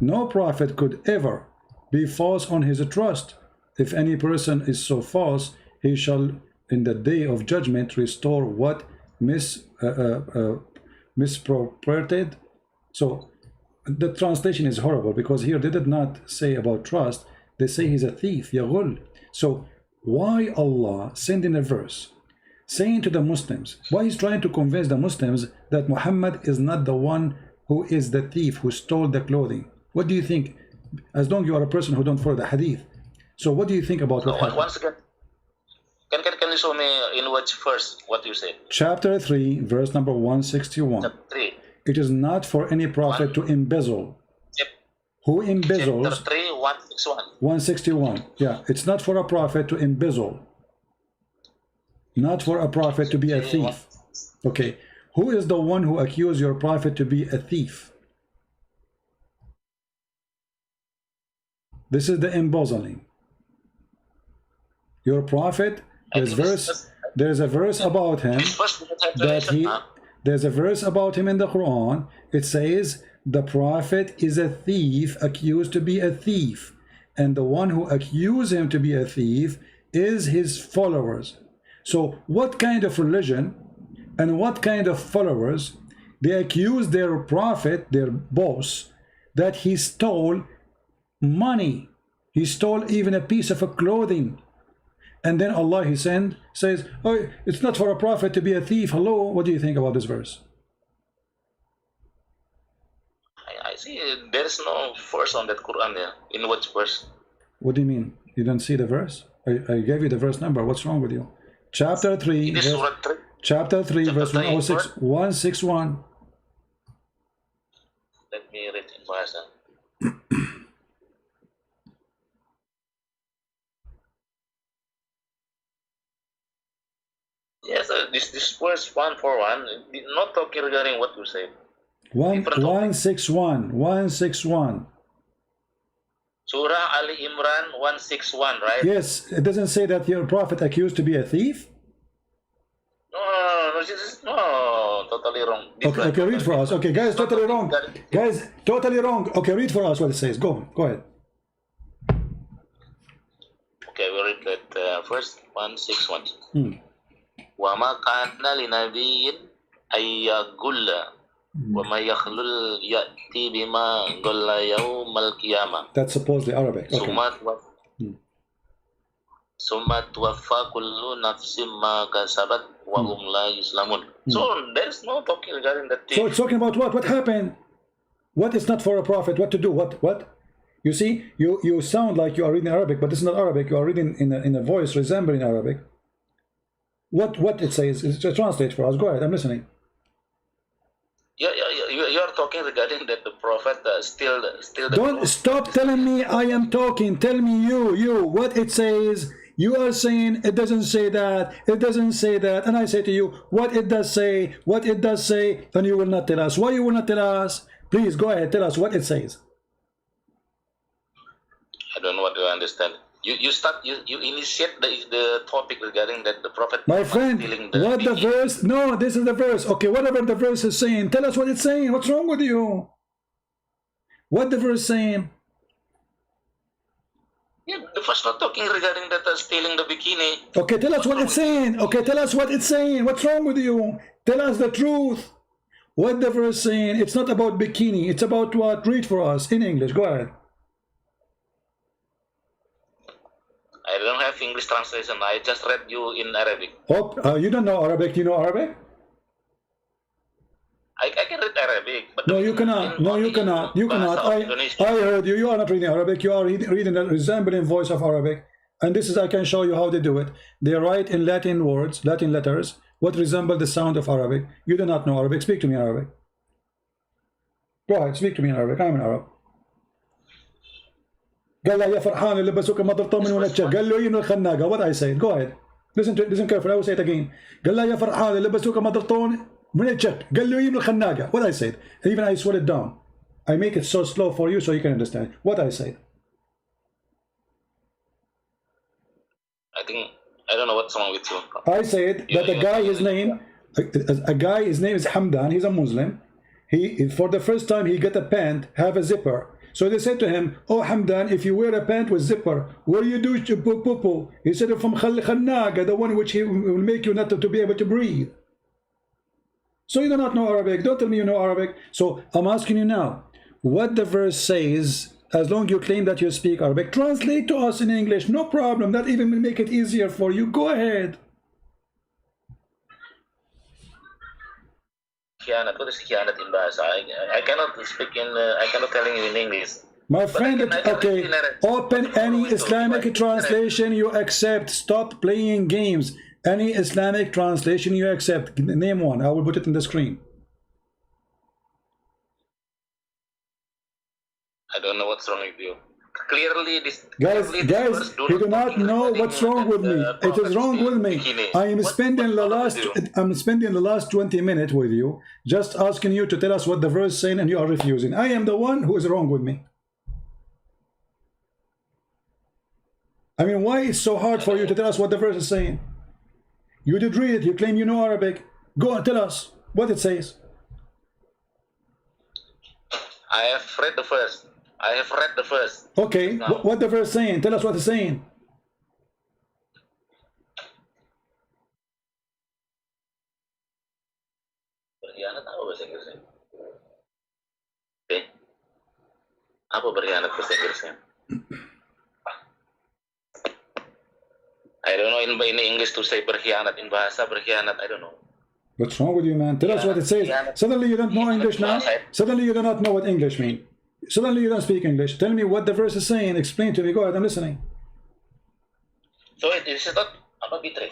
no prophet could ever be false on his trust. If any person is so false, he shall in the day of judgment restore what misappropriated. So the translation is horrible because here they did not say about trust, they say he's a thief, yaghul. So why Allah sending a verse saying to the Muslims, why he's trying to convince the Muslims that Muhammad is not the one who is the thief who stole the clothing? What do you think? As long as you are a person who don't follow the hadith, so what do you think about what happened? Once again, can you show me in which verse what you said? Chapter 3 verse number 161. Chapter 3. It is not for any prophet to embezzle. Yep. Who embezzles? Chapter 3, 161. 161. Yeah, it's not for a prophet to embezzle. Not for a prophet to be a thief. Okay. Who is the one who accused your prophet to be a thief? This is the embezzling. Your prophet, there's a verse about him that there's a verse about him in the Quran. It says the prophet is a thief, accused to be a thief, and the one who accused him to be a thief is his followers. So what kind of religion and what kind of followers, they accuse their prophet, their boss, that he stole money, he stole even a piece of a clothing, and then Allah he says, oh, it's not for a prophet to be a thief. Hello, what do you think about this verse? I see there is no verse on that Quran there. In which verse? What do you mean? You don't see the verse? I gave you the verse number. What's wrong with you? Chapter 3 chapter 3 verse 106 161. Let me read in verse. Yes, this verse 141 not talking regarding what you said. 161. Surah Ali Imran 161, right? Yes, it doesn't say that your prophet accused to be a thief. No, this is totally wrong. Okay, read for us. Okay, guys, totally wrong. Guys, totally wrong. Okay, read for us what it says. Go ahead. Okay, we read that first 161. وَمَا كَانَ لِنَبِيٍّ أَن يَغُلَّ وَمَا يَخْلُلْ يَأْتِي بِمَا غَلَّ يَوْمَ الْقِيَامَةِ. That's supposedly Arabic. Okay. ثُمَّ تُوَفَّى كُلُّ نَفْسٍ مَا كَسَبَتْ وَهُمْ لَا يُظْلَمُونَ. So there is no talking regarding that thing. So it's talking about what? What happened? What is not for a prophet? What to do? What? You see, you sound like you are reading Arabic, but this is not Arabic. You are reading in a voice resembling Arabic. What it says is just translate for us. Go ahead, I'm listening. You are talking regarding that the prophet still the Don't stop telling me I am talking. Tell me you what it says. You are saying it doesn't say that, it doesn't say that, and I say to you what it does say, and you will not tell us. Why you will not tell us? Please go ahead, tell us what it says. I don't know what you understand. You initiate the topic regarding that the Prophet My Muhammad friend, stealing what the bikini. verse? No, this is the verse. Okay, whatever the verse is saying, tell us what it's saying. What's wrong with you? What the verse saying? Yeah, the first not talking regarding that stealing the bikini. Okay, tell us what it's saying. Okay, tell us what it's saying. What's wrong with you? Tell us the truth. What the verse saying? It's not about bikini. It's about what? Read for us in English. Go ahead. I don't have English translation. I just read you in Arabic. Oh, you don't know Arabic. Do you know Arabic? I can read Arabic, but No, you cannot. No, you cannot. You cannot. I heard you. You are not reading Arabic. You are reading the resembling voice of Arabic. And this is, I can show you how they do it. They write in Latin words, Latin letters, what resemble the sound of Arabic. You do not know Arabic. Speak to me in Arabic. Go ahead. Speak to me in Arabic. I'm an Arab. قال له يا فرحان اللي لبسوك مضرطه من ونتشا قال له ينو الخناقه. What I said. Go ahead. Listen carefully. I will say it again. قال له يا فرحان اللي لبسوك مضرطون من الشك قال له ينو الخناقه. What I said. Even I slow it down. I make it so slow for you so you can understand what I said. I don't know what's wrong with you. I said that a guy, his name is Hamdan. He's a Muslim. He for the first time he got a pant have a zipper. So they said to him, "Oh Hamdan, if you wear a pant with zipper, what do you do to poo?" He said, "From khannaga, the one which he will make you not to be able to breathe." So you do not know Arabic. Don't tell me you know Arabic. So I'm asking you now, what the verse says. As long as you claim that you speak Arabic, translate to us in English. No problem. That even will make it easier for you. Go ahead. What is khianat in bahasa? I cannot speak in. I cannot telling you in English. My friend, okay. Open any Islamic translation you accept. Stop playing games. Any Islamic translation you accept. Name one. I will put it in the screen. I don't know what's wrong with you. Clearly, Guys, you do not know what's wrong with me. It is wrong with me. I'm spending the last 20 minutes with you, just asking you to tell us what the verse is saying, and you are refusing. I am the one who is wrong with me. I mean, why it's so hard for you to tell us what the verse is saying? You did read it. You claim you know Arabic. Go and tell us what it says. I have read the verse. Okay, what the verse saying? Tell us what it's saying. Berkhianat apa bahasa Inggrisnya? Okay. Apa berkhianat bahasa Inggrisnya? I don't know in English to say berkhianat. In bahasa berkhianat, I don't know. What's wrong with you, man? Tell us what it says. Suddenly you don't know English now? Suddenly you do not know what English means. Suddenly you don't speak English. Tell me what the verse is saying. Explain to me. Go ahead, I'm listening. So it is not betray.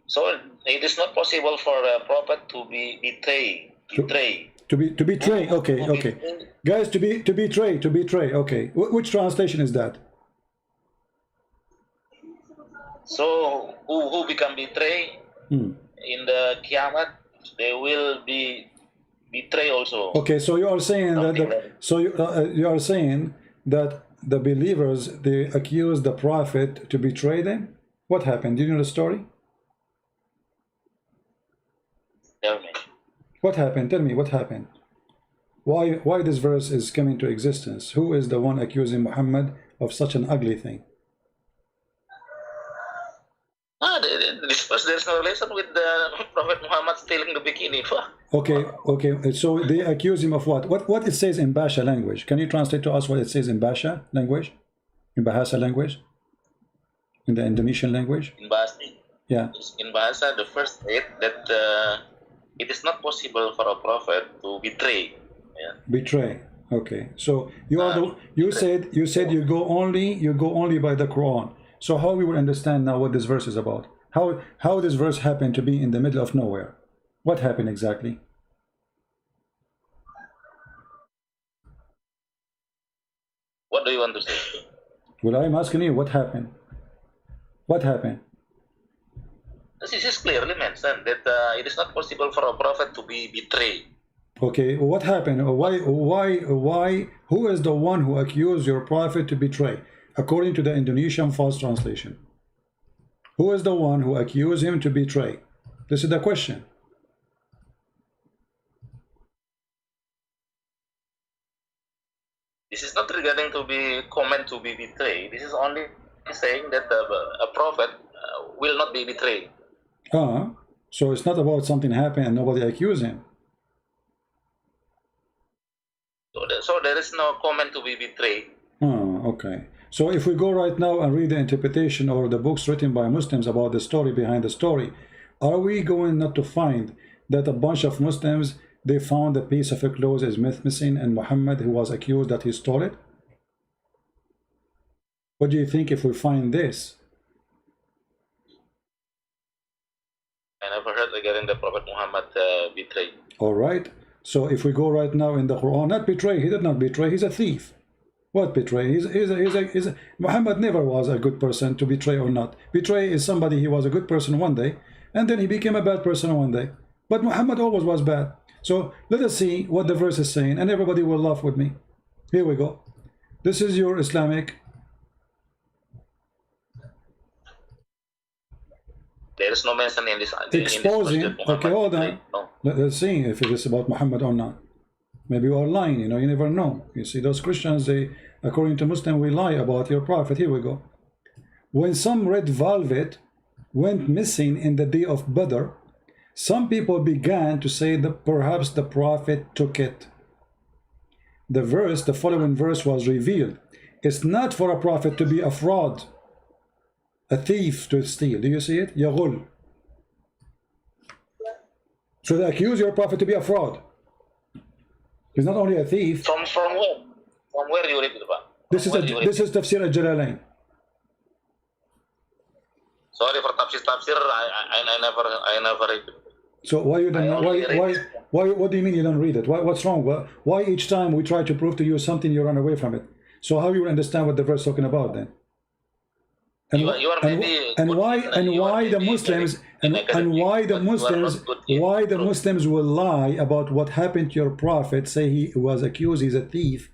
So it is not possible for a prophet to be betray. To betray. Okay. Guys, to betray. Okay. Which translation is that? So who become betray in the Kiamat, they will be betray also. Okay, so you are saying you are saying that the believers, they accuse the prophet to betray them. What happened? Do you know the story? Tell me. What happened? Tell me what happened. Why this verse is coming to existence? Who is the one accusing Muhammad of such an ugly thing? This verse, there's no relation with the Prophet Muhammad stealing the bikini. Okay. So they accuse him of what? What it says in Basha language? Can you translate to us what it says in Basha language? In Bahasa language? In the Indonesian language? In Bahasa. Yeah. In Bahasa, the first state that it is not possible for a prophet to betray. Yeah. Betray. Okay. So you said you go only by the Quran. So how we will understand now what this verse is about? How this verse happened to be in the middle of nowhere? What happened exactly? What do you want to say? Well, I'm asking you, what happened? What happened? This is clearly mentioned that it is not possible for a prophet to be betrayed. Okay, what happened? Why? Who is the one who accused your prophet to betray? according to the Indonesian false translation? Who is the one who accused him to betray? This is the question. This is not regarding to be comment to be betrayed. This is only saying that a prophet will not be betrayed. So it's not about something happened and nobody accused him. So there is no comment to be betrayed. Okay. So if we go right now and read the interpretation or the books written by Muslims about the story behind the story, are we going not to find that a bunch of Muslims, they found a piece of a clothes is missing and Muhammad, who was accused that he stole it? What do you think if we find this? I never heard regarding the Prophet Muhammad betrayed. All right. So if we go right now in the Quran, not betray, he did not betray, he's a thief. What betray? Muhammad never was a good person to betray or not. Betray is somebody, he was a good person one day, and then he became a bad person one day. But Muhammad always was bad. So let us see what the verse is saying, and everybody will laugh with me. Here we go. This is your Islamic. There is no mention in this. Exposing. In this Okay, hold on. No. Let's see if it is about Muhammad or not. Maybe you are lying, you know, you never know. You see, those Christians, they, according to Muslim, we lie about your prophet. Here we go. When some red velvet went missing in the day of Badr, some people began to say that perhaps the prophet took it. The following verse was revealed. It's not for a prophet to be a fraud, a thief to steal. Do you see it? Yaghul. So they accuse your prophet to be a fraud. He's not only a thief. From where? From where you read it? This is Tafsir al-Jalalain. Sorry for tafsir. I never read it. So why you don't? Why? What do you mean you don't read it? What's wrong? Why each time we try to prove to you something you run away from it? So how you will understand what the verse is talking about then? And why the Muslims will lie about what happened to your prophet, say he was accused, he's a thief.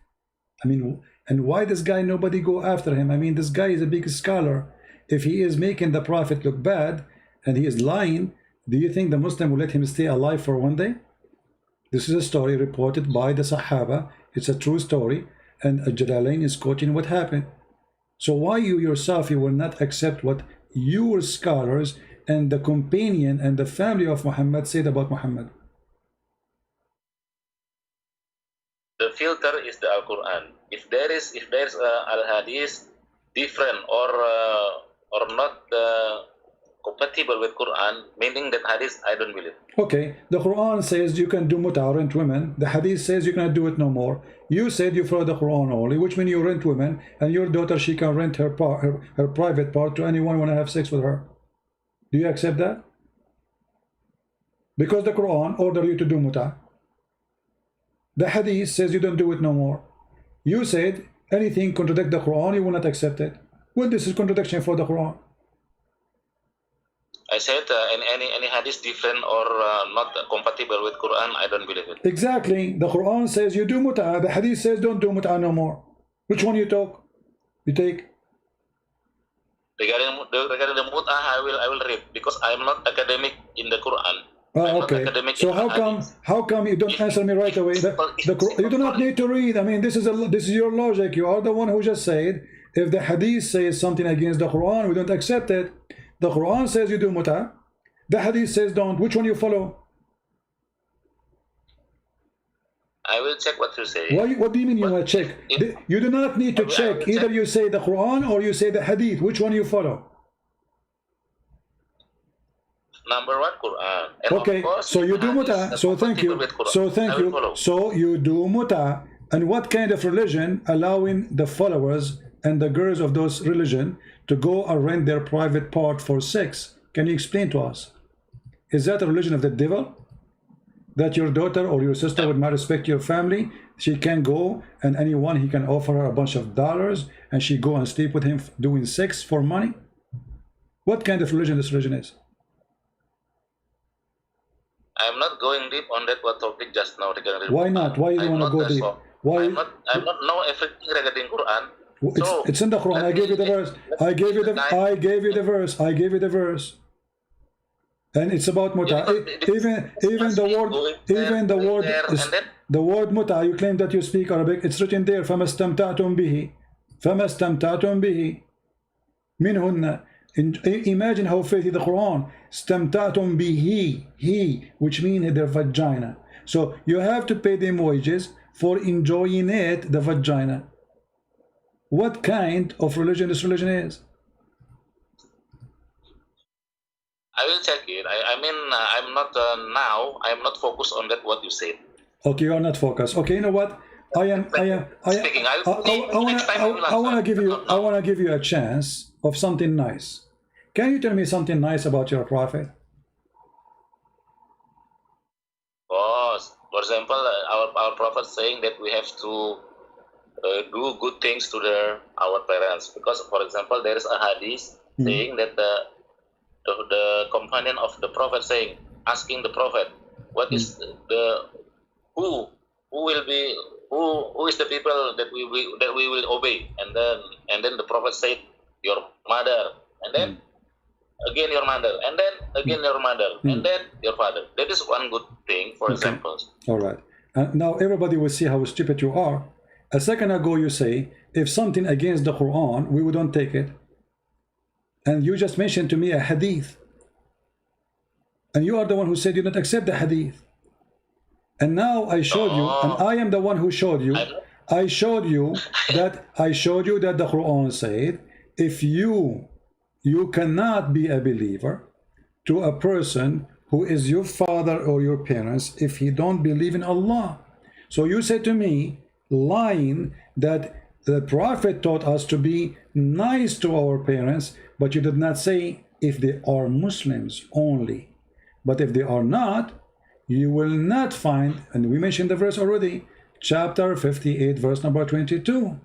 I mean, and why this guy, nobody go after him? I mean, this guy is a big scholar. If he is making the prophet look bad and he is lying, do you think the Muslim will let him stay alive for one day? This is a story reported by the Sahaba. It's a true story, and Jalalain is quoting what happened. So why you yourself, you will not accept what your scholars and the companion and the family of Muhammad said about Muhammad? The filter is the Al-Quran. If there is Al-Hadith different or not compatible with Quran, meaning that Hadith I don't believe. Okay, the Quran says you can do mut'ah, rent women. The Hadith says you cannot do it no more. You said you follow the Quran only, which means you rent women, and your daughter, she can rent her private part to anyone who want to have sex with her. Do you accept that? Because the Quran order you to do mut'ah. The Hadith says you don't do it no more. You said anything contradict the Quran, you will not accept it. Well, this is contradiction for the Quran. I said any hadith different or not compatible with Quran, I don't believe it. Exactly. The Quran says you do mut'ah. The hadith says don't do mut'ah no more. Which one you take? Regarding the mut'ah, I will read because I am not academic in the Quran. Okay. So how come you don't answer me right away? You do not need to read. I mean, this is your logic. You are the one who just said if the hadith says something against the Quran, we don't accept it. The Quran says you do mut'ah. The hadith says don't. Which one you follow? I will check what you say. What do you mean you want to check? You do not need to check. Either you say the Quran or you say the hadith. Which one you follow? Number one, Quran. And okay, course, so you do mut'ah. So thank you. So thank you. So you do mut'ah. And what kind of religion allowing the followers and the girls of those religion to go and rent their private part for sex? Can you explain to us? Is that a religion of the devil? That your daughter or your sister would not respect your family? She can go and anyone, he can offer her a bunch of dollars and she go and sleep with him doing sex for money? What kind of religion this religion is? I'm not going deep on that topic just now. Why not? Why you don't want to go deep? Why? I'm not know everything regarding Quran. It's in the Quran. I gave you the verse. I gave you the verse. I gave you the verse. And it's about muta. Even the word muta. You claim that you speak Arabic. It's written there. فَمَا اسْتَمْتَعْتُمْ بِهِ فَمَا اسْتَمْتَعْتُمْ بِهِ مِنْهُنَّ. Imagine how faith is the Quran. اسْتَمْتَعْتُمْ بِهِ, he, which means their vagina. So you have to pay them wages for enjoying it, the vagina. What kind of religion this religion is? I will check it. I mean, I'm not now. I am not focused on that. What you said. Okay, you are not focused. Okay, you know what? I want to give you a chance of something nice. Can you tell me something nice about your prophet? Oh, for example, our prophet saying that we have to do good things to our parents, because, for example, there is a hadith saying that the companion of the prophet saying, asking the prophet, what is who is the people that we will obey, and then the prophet said, your mother, and then again your mother, and then again your mother, and then your father. That is one good thing, for example. All right. Now everybody will see how stupid you are. A second ago you say, if something against the Quran, we wouldn't take it. And you just mentioned to me a hadith. And you are the one who said you don't accept the hadith. And now I showed you, and I am the one who showed you. I showed you that the Quran said, if you cannot be a believer to a person who is your father or your parents if he don't believe in Allah. So you said to me, lying, that the prophet taught us to be nice to our parents, but you did not say if they are Muslims only. But if they are not, you will not find, and we mentioned the verse already, chapter 58, verse number 22.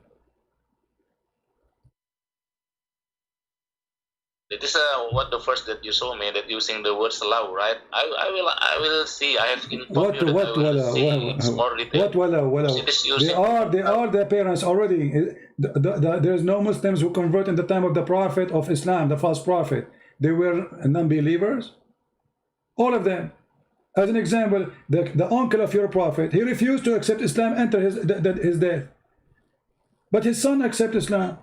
It is what the first that you saw me, that using the word love, right? I will see. I have informed you that I will see more detail. They are the parents already. There's no Muslims who convert in the time of the Prophet of Islam, the false prophet. They were non-believers. All of them. As an example, the uncle of your prophet, he refused to accept Islam until his death. But his son accepted Islam.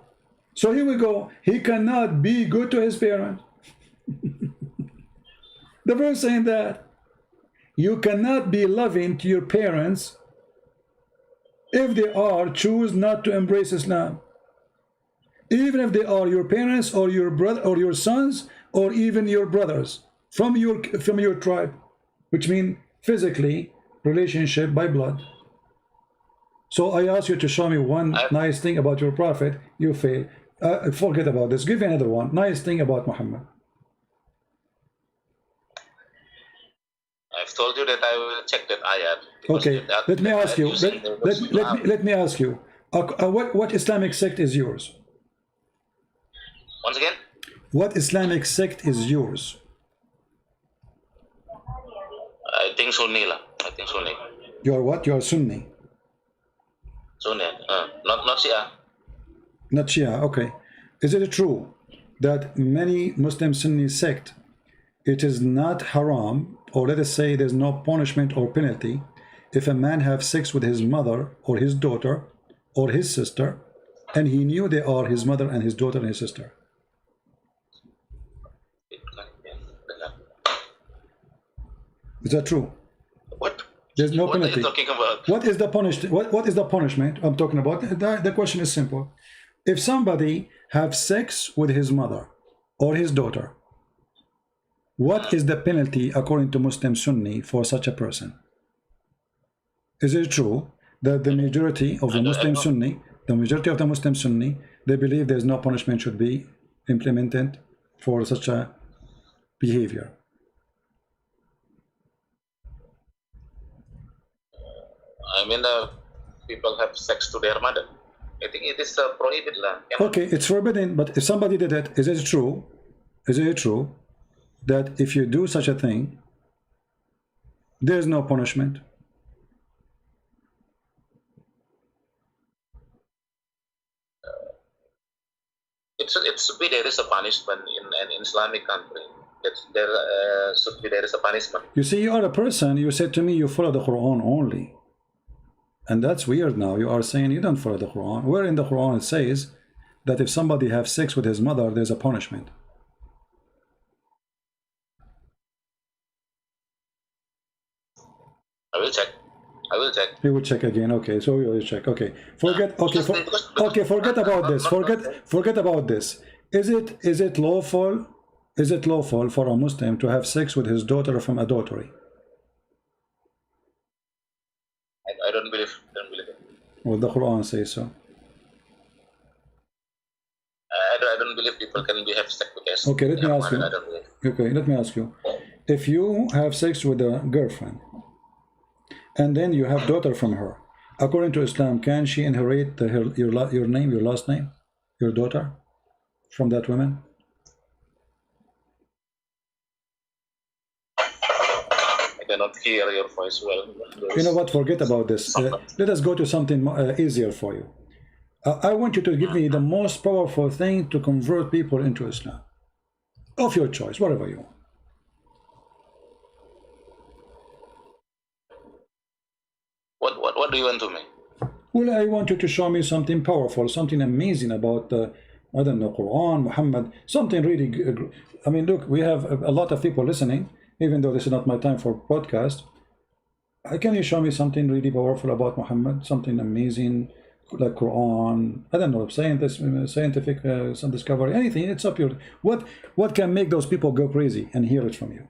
So here we go. He cannot be good to his parents. The verse saying that you cannot be loving to your parents if they choose not to embrace Islam. Even if they are your parents or your brother or your sons or even your brothers from your tribe, which means physically relationship by blood. So I ask you to show me one nice thing about your prophet. You fail. Forget about this. Give me another one. Nice thing about Muhammad. I've told you that I will check that ayat. Okay. Let me ask you. Let me ask you. What Islamic sect is yours? Once again. What Islamic sect is yours? I think Sunni lah. I think Sunni. You are what? You are Sunni. Sunni. Not Shia. Not Shia, okay. Is it true that many Muslim Sunni sect, it is not haram, or let us say there's no punishment or penalty, if a man have sex with his mother or his daughter or his sister, and he knew they are his mother and his daughter and his sister? Is that true? What? There's no penalty. What are you talking about? What is the what is the punishment I'm talking about? The question is simple. If somebody have sex with his mother or his daughter, what is the penalty according to Muslim Sunni for such a person? Is it true that the majority of the Muslim Sunni, they believe there's no punishment should be implemented for such a behavior? I mean, people have sex to their mother. I think it is prohibited. Okay, it's forbidden, but if somebody did it, is it true? Is it true that if you do such a thing, there's no punishment? it should be there is a punishment in an Islamic country. There should be there is a punishment. You see, you are a person, you said to me you follow the Quran only. And that's weird now. You are saying you don't follow the Quran. Where in the Quran it says that if somebody has sex with his mother, there's a punishment. I will check. I will check. You will check again. Okay, so you will check. Okay, forget. Okay, forget about this. Forget about this. Is it lawful? Is it lawful for a Muslim to have sex with his daughter from adultery? I don't believe. It. Well, the Quran says so. I don't believe people can have sex with us. Okay, let me ask you. I don't believe. Okay, let me ask you. If you have sex with a girlfriend, and then you have daughter from her, according to Islam, can she inherit your name, your last name, your daughter, from that woman? I cannot hear your voice well. You know what? Forget about this. Let us go to something easier for you. I want you to give me the most powerful thing to convert people into Islam, of your choice, whatever you want. What do you want to me? Well, I want you to show me something powerful, something amazing about I don't know, Quran, Muhammad, something really good. I mean, look, we have a lot of people listening, even though this is not my time for podcast. Can you show me something really powerful about Muhammad, something amazing like Quran, I don't know, scientific some discovery, anything? It's up your what can make those people go crazy and hear it from you?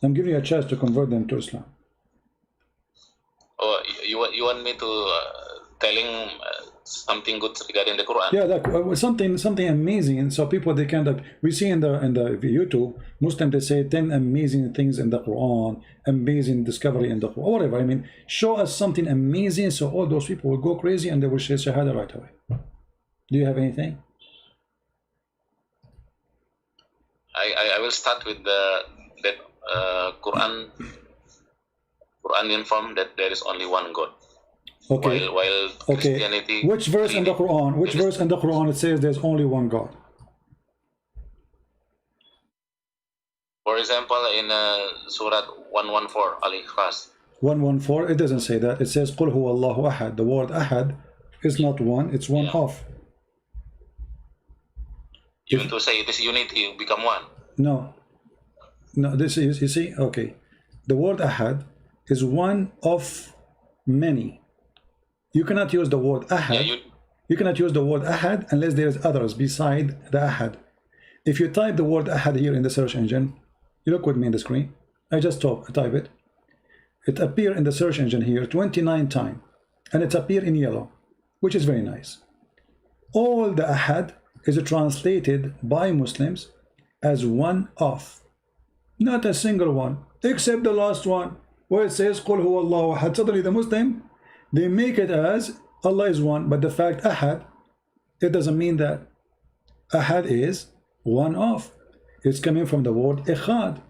I'm giving you a chance to convert them to Islam. Oh, you want me to telling something good regarding the Quran? Yeah, something amazing, and so people they can. We see in the YouTube Muslim, they say 10 amazing things in the Quran, amazing discovery in the Quran, whatever. I mean, show us something amazing, so all those people will go crazy and they will say Shahada right away. Do you have anything? I will start with that Quran informed that there is only one God. Okay. While Christianity. Which verse in the Quran? Which verse in the Quran it says there's only one God? For example, in Surah 114, Al-Ikhlas. 114. It doesn't say that. It says Qul huwa Allahu ahad. The word ahad is not one. It's one of. You want to say it is unity, you become one? No. This is, you see, okay. The word ahad is one of many. You cannot use the word ahad. Yeah, you cannot use the word ahad unless there is others beside the ahad. If you type the word ahad here in the search engine, you look with me in the screen. I just type it. It appears in the search engine here 29 times, and it appears in yellow, which is very nice. All the ahad is translated by Muslims as one of, not a single one, except the last one where it says Qul huwa Allahu ahad. Suddenly the Muslim, they make it as Allah is one, but the fact ahad, it doesn't mean that. Ahad is one of. It's coming from the word ikhad.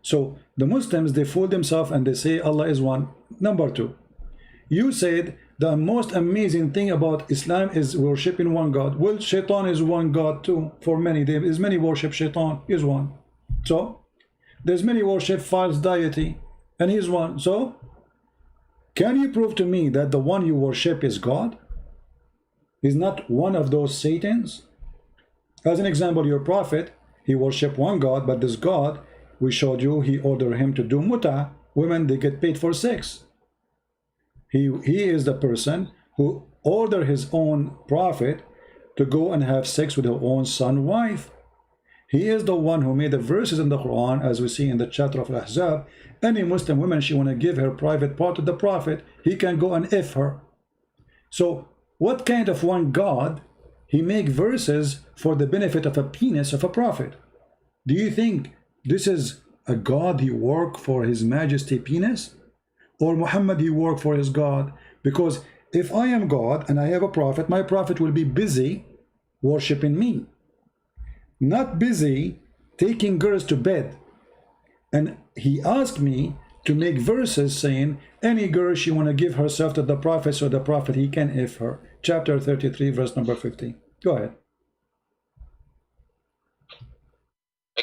So the Muslims, they fool themselves and they say Allah is one. Number two, you said the most amazing thing about Islam is worshiping one God. Well, Shaitan is one God too. For many, there is many worship Shaitan, is one. So there's many worship false deity, and he's one. So can you prove to me that the one you worship is God? Is not one of those Satans? As an example, your prophet, he worshiped one God, but this God, we showed you, he ordered him to do muta. Women, they get paid for sex. He is the person who ordered his own prophet to go and have sex with her own son wife. He is the one who made the verses in the Quran, as we see in the chapter of Al-Ahzab. Any Muslim woman, she want to give her private part to the prophet, he can go and F her. So what kind of one God he make verses for the benefit of a penis of a prophet? Do you think this is a God he work for his majesty penis? Or Muhammad he work for his God? Because if I am God and I have a prophet, my prophet will be busy worshiping me, not busy taking girls to bed. And he asked me to make verses saying any girl she want to give herself to the prophet, so the prophet he can F her. Chapter 33 verse number 15. Go ahead.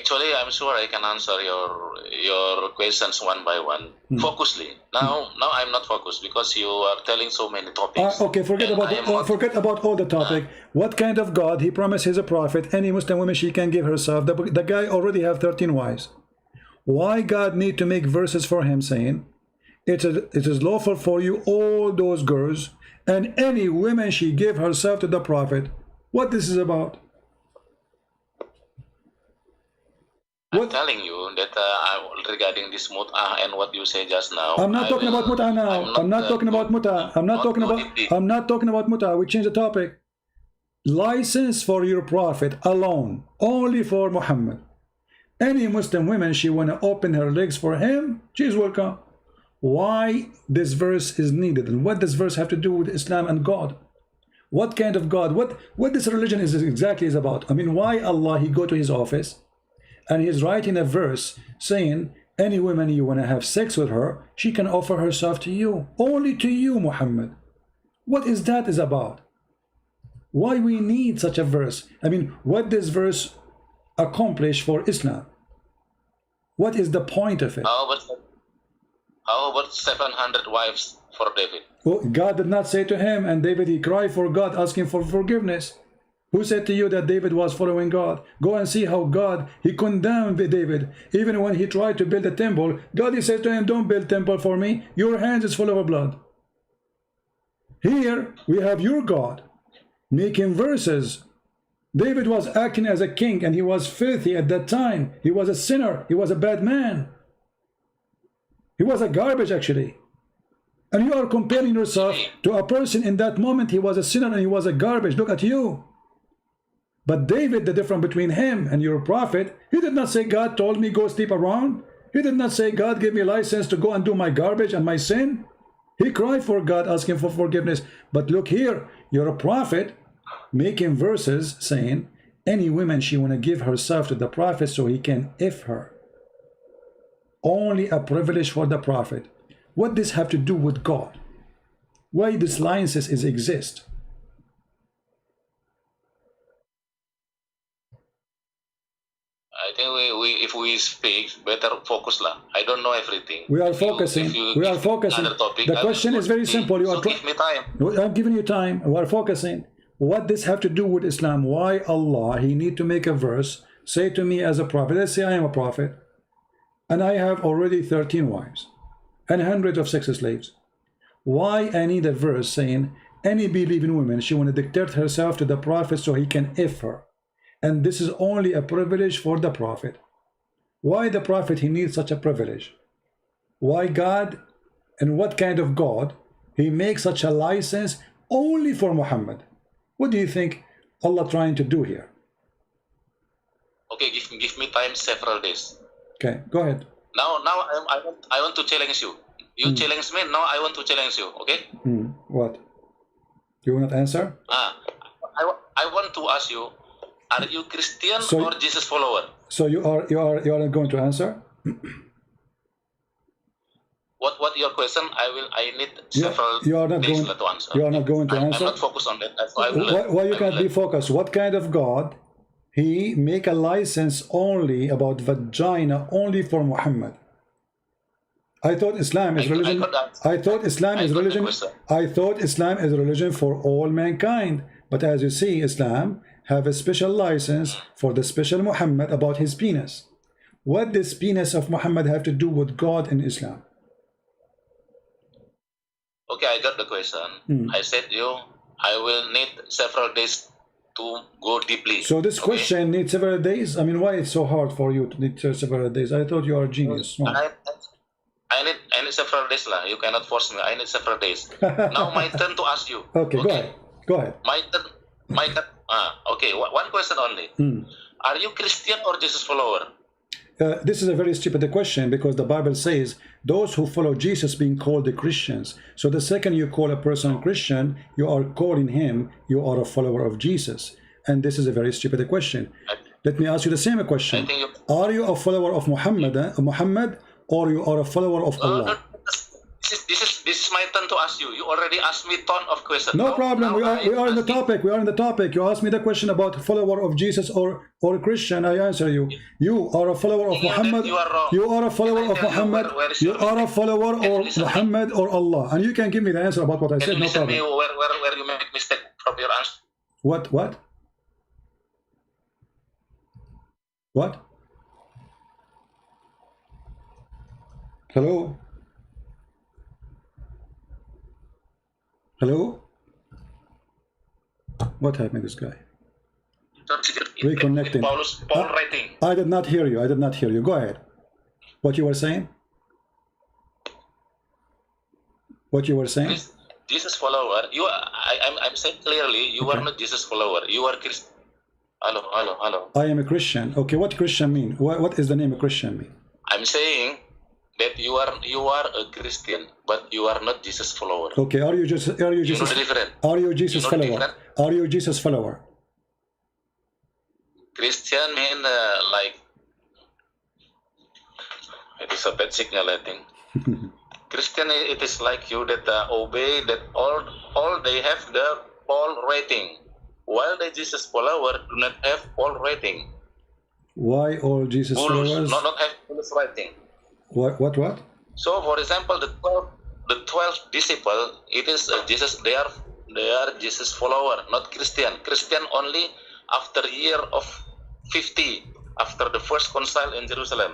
Actually, I'm sure I can answer your questions one by one, focusly. Now I'm not focused because you are telling so many topics. Okay, forget about all the topic. What kind of God? He promised he's a prophet. Any Muslim woman she can give herself. The guy already have 13 wives. Why God need to make verses for him saying, it is lawful for you all those girls and any woman she give herself to the prophet. What this is about? I'm telling you that regarding this mut'ah and what you say just now. I'm not talking about mut'ah now. I'm not talking about mut'ah. I'm not talking about mut'ah. We change the topic. License for your prophet alone, only for Muhammad. Any Muslim woman she want to open her legs for him, she's welcome. Why this verse is needed, and what does verse have to do with Islam and God? What kind of God? What this religion is exactly is about? I mean, why Allah he go to his office and he's writing a verse saying any woman you want to have sex with her, she can offer herself to you, only to you, Muhammad. What is that is about? Why we need such a verse? I mean, what does verse accomplish for Islam? What is the point of it? How about 700 wives for David? Well, God did not say to him, and David he cried for God, asking for forgiveness. Who said to you that David was following God? Go and see how God he condemned David. Even when he tried to build a temple, God he said to him, don't build temple for me, your hands is full of blood. Here we have your God making verses. David was acting as a king and he was filthy at that time. He was a sinner. He was a bad man. He was a garbage actually. And you are comparing yourself to a person in that moment. He was a sinner and he was a garbage. Look at you. But David, the difference between him and your prophet, he did not say God told me go sleep around. He did not say God gave me license to go and do my garbage and my sin. He cried for God, asking for forgiveness. But look here, you're a prophet making verses saying any woman she want to give herself to the prophet so he can if her. Only a privilege for the prophet. What does this have to do with God? Why this licenses exist? I think if we speak, better focus lah. I don't know everything. We are focusing. We are focusing. Topic, the question is very simple. You are give me time. I'm giving you time. We are focusing. What does have to do with Islam? Why Allah he need to make a verse say to me as a prophet? Let's say I am a prophet, and I have already 13 wives and hundreds of sex slaves. Why I need a verse saying any believing woman she want to dictate herself to the prophet so he can if her? And this is only a privilege for the prophet. Why the prophet he needs such a privilege? Why God and what kind of God he makes such a license only for Muhammad? What do you think Allah trying to do here? Okay, give me time several days. Okay, go ahead. Now I want to challenge you. You challenge me, now I want to challenge you, okay? What? You will not answer? I want to ask you, are you Christian or Jesus follower? So you are not going to answer? What your question? I need several you are not days going, to answer. You are not going to answer? I'm not focused on that. Why you can't be focused? What kind of God he make a license only about vagina only for Muhammad? I thought Islam is religion. I thought Islam is religion. I thought Islam is a religion for all mankind. But as you see, Islam have a special license for the special Muhammad about his penis. What does penis of Muhammad have to do with God in Islam? Okay, I got the question. I said I will need several days to go deeply. So this question needs several days? I mean, why it's so hard for you to need several days? I thought you are a genius. I need several days lah. You cannot force me. I need several days. Now my turn to ask you. Okay, go ahead. My turn. Okay, one question only. Are you Christian or Jesus follower? This is a very stupid question because the Bible says those who follow Jesus being called the Christians. So the second you call a person Christian, you are calling him, you are a follower of Jesus. And this is a very stupid question. Let me ask you the same question. Are you a follower of Muhammad or you are a follower of Allah? This is my turn to ask you. You already asked me ton of questions. No problem. We are in the topic. We are in the topic. You asked me the question about follower of Jesus or Christian. I answer you. You are a follower of Muhammad. You are wrong. You are a follower of Muhammad. You are a follower of Muhammad or Allah, and you can give me the answer about what I said. No problem. Where you make mistake from your answer. What? Hello? Hello? What happened to this guy? Reconnecting. Paul writing. I did not hear you. I did not hear you. Go ahead. What you were saying? What you were saying? Jesus follower. I'm saying clearly, you are not Jesus follower. You are Christian. Hello. I am a Christian. Okay, what Christian mean? What is the name of Christian mean? I'm saying that you are a Christian, but you are not Jesus follower. Okay, are you Jesus different. Are you Jesus follower? Different. Are you Jesus follower? Christian mean like it is a bad signal, I think. Christian, it is like you that obey that all they have the Paul rating, while the Jesus follower do not have Paul rating. Why all Jesus followers? Not have Paul's rating. What? So, for example, the 12 disciple, it is Jesus. They are Jesus follower, not Christian. Christian only after year of 50, after the first council in Jerusalem.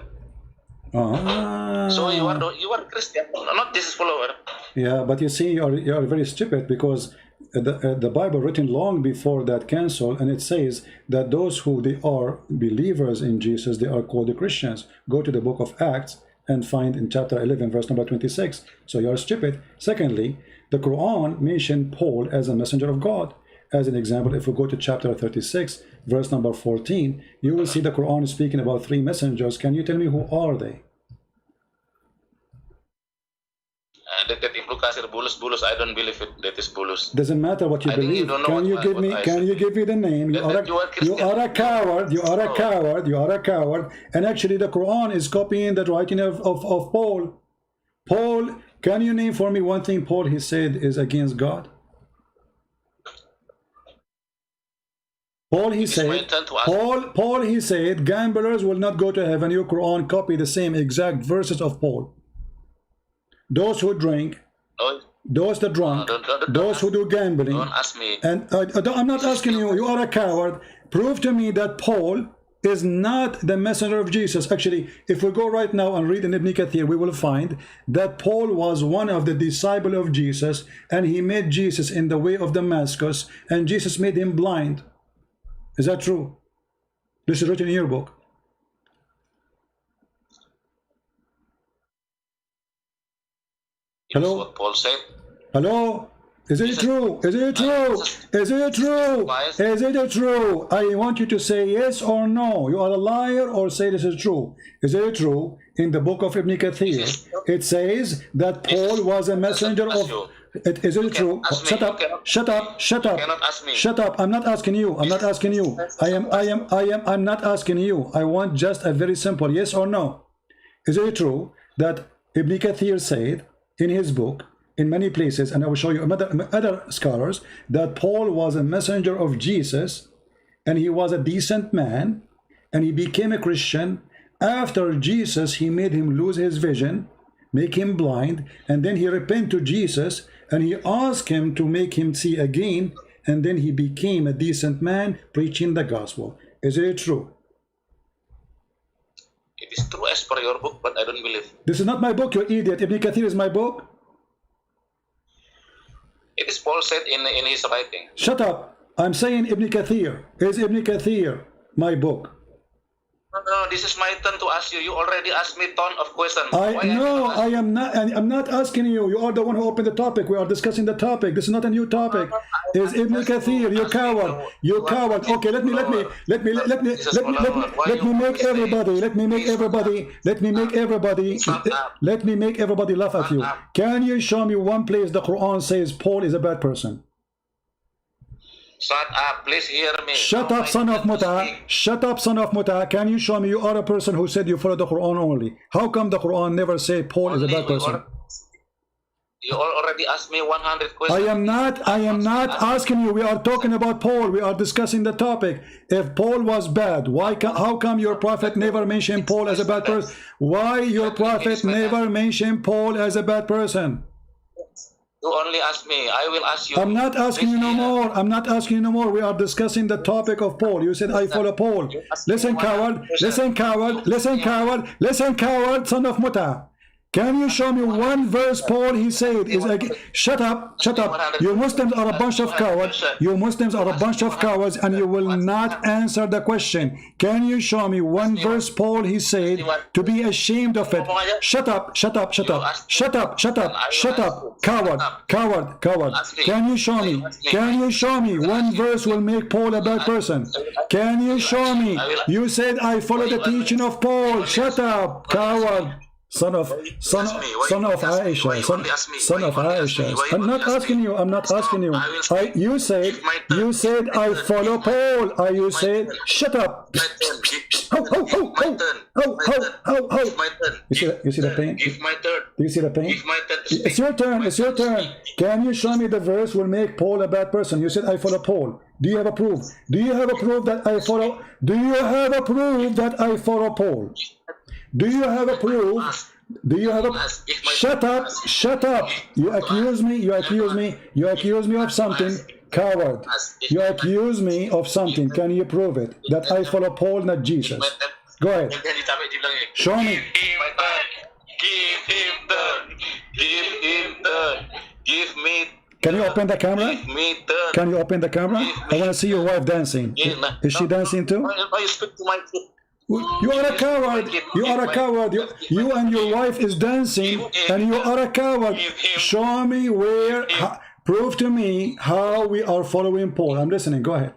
So you are Christian, not Jesus follower. Yeah, but you see, you are very stupid, because the Bible written long before that council, and it says that those who they are believers in Jesus, they are called the Christians. Go to the book of Acts and find in chapter 11 verse number 26. So you are stupid. Secondly, the Quran mentioned Paul as a messenger of God. As an example, if we go to chapter 36 verse number 14, you will see the Quran is speaking about 3 messengers. Can you tell me who are they? That Ibnu Kasir bulus. I don't believe it. That is bulus. Doesn't matter what you believe. Can you give me the name? You are a coward. You are a coward. You are a coward. And actually, the Quran is copying the writing of Paul. Paul, can you name for me one thing Paul he said is against God? Paul he said gamblers will not go to heaven. Your Quran copy the same exact verses of Paul. Those who drink, those that drunk, those who do gambling. Don't ask me. And I'm not asking you. You are a coward. Prove to me that Paul is not the messenger of Jesus. Actually, if we go right now and read in Ibn Kathir, we will find that Paul was one of the disciples of Jesus, and he met Jesus in the way of Damascus, and Jesus made him blind. Is that true? This is written in your book. Hello? What Paul said. Hello? Is it true? Is it true? Is it true? Is it true? I want you to say yes or no. You are a liar, or say this is true. Is it true? In the book of Ibn Kathir, it says that Paul was a messenger of... Is it true? Shut up. Shut up. Shut up. Shut up. I'm not asking you. I'm not asking you. I'm not asking you. I want just a very simple yes or no. Is it true that Ibn Kathir said in his book, in many places, and I will show you other scholars, that Paul was a messenger of Jesus, and he was a decent man, and he became a Christian. After Jesus, he made him lose his vision, make him blind, and then he repented to Jesus, and he asked him to make him see again, and then he became a decent man preaching the gospel. Is it true? It is true as per your book, but I don't believe. This is not my book, you idiot. Ibn Kathir is my book. It is Paul said in his writing. Shut up. I'm saying Ibn Kathir. Is Ibn Kathir my book? No, this is my turn to ask you. You already asked me a ton of questions. I'm not asking you. You are the one who opened the topic. We are discussing the topic. This is not a new topic. Is Ibn Kathir? You coward. You coward. Okay, let me make everybody laugh at you. Can you show me one place the Quran says Paul is a bad person? Shut up, please hear me. Shut up, son of Muta. Shut up, son of Muta. Can you show me you are a person who said you follow the Quran only? How come the Quran never say Paul is a bad person? You already asked me 100 questions. I am not asking you. We are talking about Paul. We are discussing the topic. If Paul was bad, how come your prophet never mentioned Paul as a bad person? Why your prophet never mentioned Paul as a bad person? You only ask me. I will ask you. I'm not asking you no more. I'm not asking you no more. We are discussing the topic of Paul. You said I follow Paul. Listen, coward. Listen, coward. Listen, coward. Listen, coward, son of Muta. Can you show me one verse Paul he said is like, shut up, shut up. You Muslims are a bunch of cowards. You Muslims are a bunch of cowards and you will not answer the question. Can you show me one verse Paul he said to be ashamed of it? Shut up, shut up, shut up, shut up, shut up, shut up, coward, coward, coward. Can you show me? Can you show me one verse will make Paul a bad person? Can you show me? You said I follow the teaching of Paul. Shut up, coward. Son of Aisha, son of Aisha. I'm not asking you. I'm not asking you. You said I follow Paul. You said shut up. You see the pain? Do you see the pain? It's your turn. It's your turn. Can you show me the verse will make Paul a bad person? You said I follow Paul. Do you have a proof? Do you have a proof that I follow? Do you have a proof that I follow Paul? Do you have a proof? Do you have a... Shut up, shut up. You accuse me, you accuse me, you accuse me of something. Coward. You accuse me of something. Can you prove it? That I follow Paul, not Jesus. Go ahead. Show me. Give him the... Give him the... Give me... Can you open the camera? Give me the... Can you open the camera? I want to see your wife dancing. Is she dancing too? I speak to my... You are a coward. You are a coward. You and your wife is dancing, and you are a coward. Show me where. Prove to me how we are following Paul. I'm listening. Go ahead.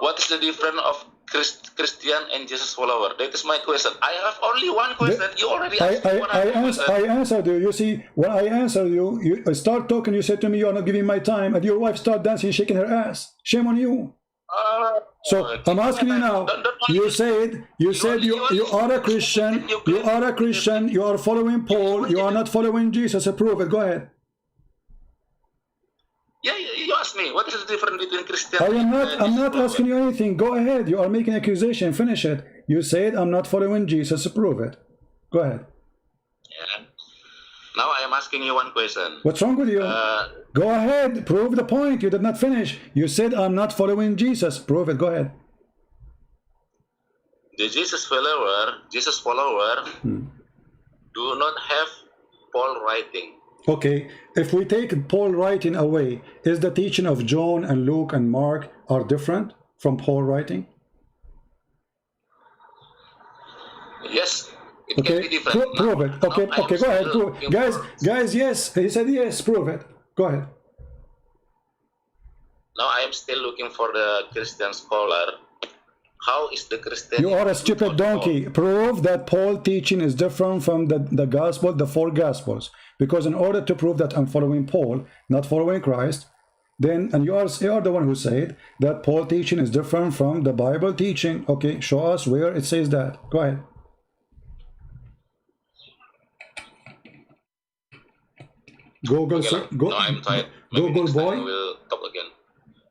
What is the difference of Christian and Jesus follower? That is my question. I have only one question. You already asked me. I answered you. You see, when I answered you, you start talking. You said to me, "You are not giving my time," and your wife start dancing, shaking her ass. Shame on you. So I'm asking you now. You said you are a Christian. You are a Christian. You are following Paul. You are not following Jesus. Prove it. Go ahead. Yeah, you asked me. What is the difference between Christian? I'm not asking you anything. Go ahead. You are making accusation. Finish it. You said I'm not following Jesus. Prove it. Go ahead. Yeah. Now I am asking you one question. What's wrong with you? Go ahead. Prove the point. You did not finish. You said I'm not following Jesus. Prove it. Go ahead. The Jesus follower do not have Paul writing. Okay. If we take Paul writing away, is the teaching of John and Luke and Mark are different from Paul writing? Yes. It okay, can be different. Prove it. Okay, okay, go ahead. Prove. Guys, yes. He said yes. Prove it. Go ahead. Now I am still looking for the Christian scholar. How is the Christian? You are a stupid donkey. Prove that Paul teaching is different from the gospel, the four gospels. Because in order to prove that I'm following Paul, not following Christ, then, and you are the one who said that Paul teaching is different from the Bible teaching. Okay, show us where it says that. Go ahead. Google, okay, no, I'm tired. Google boy. I will talk again.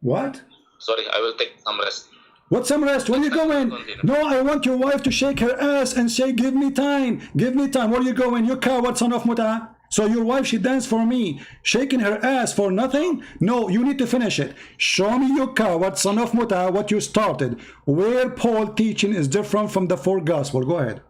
What? Sorry, I will take some rest. What some rest? Where are you going? No, I want your wife to shake her ass and say, "Give me time, give me time." Where are you going? You coward son of Muta. So your wife, she danced for me, shaking her ass for nothing? No, you need to finish it. Show me, you coward son of Muta, what you started. Where Paul teaching is different from the four gospel. Go ahead.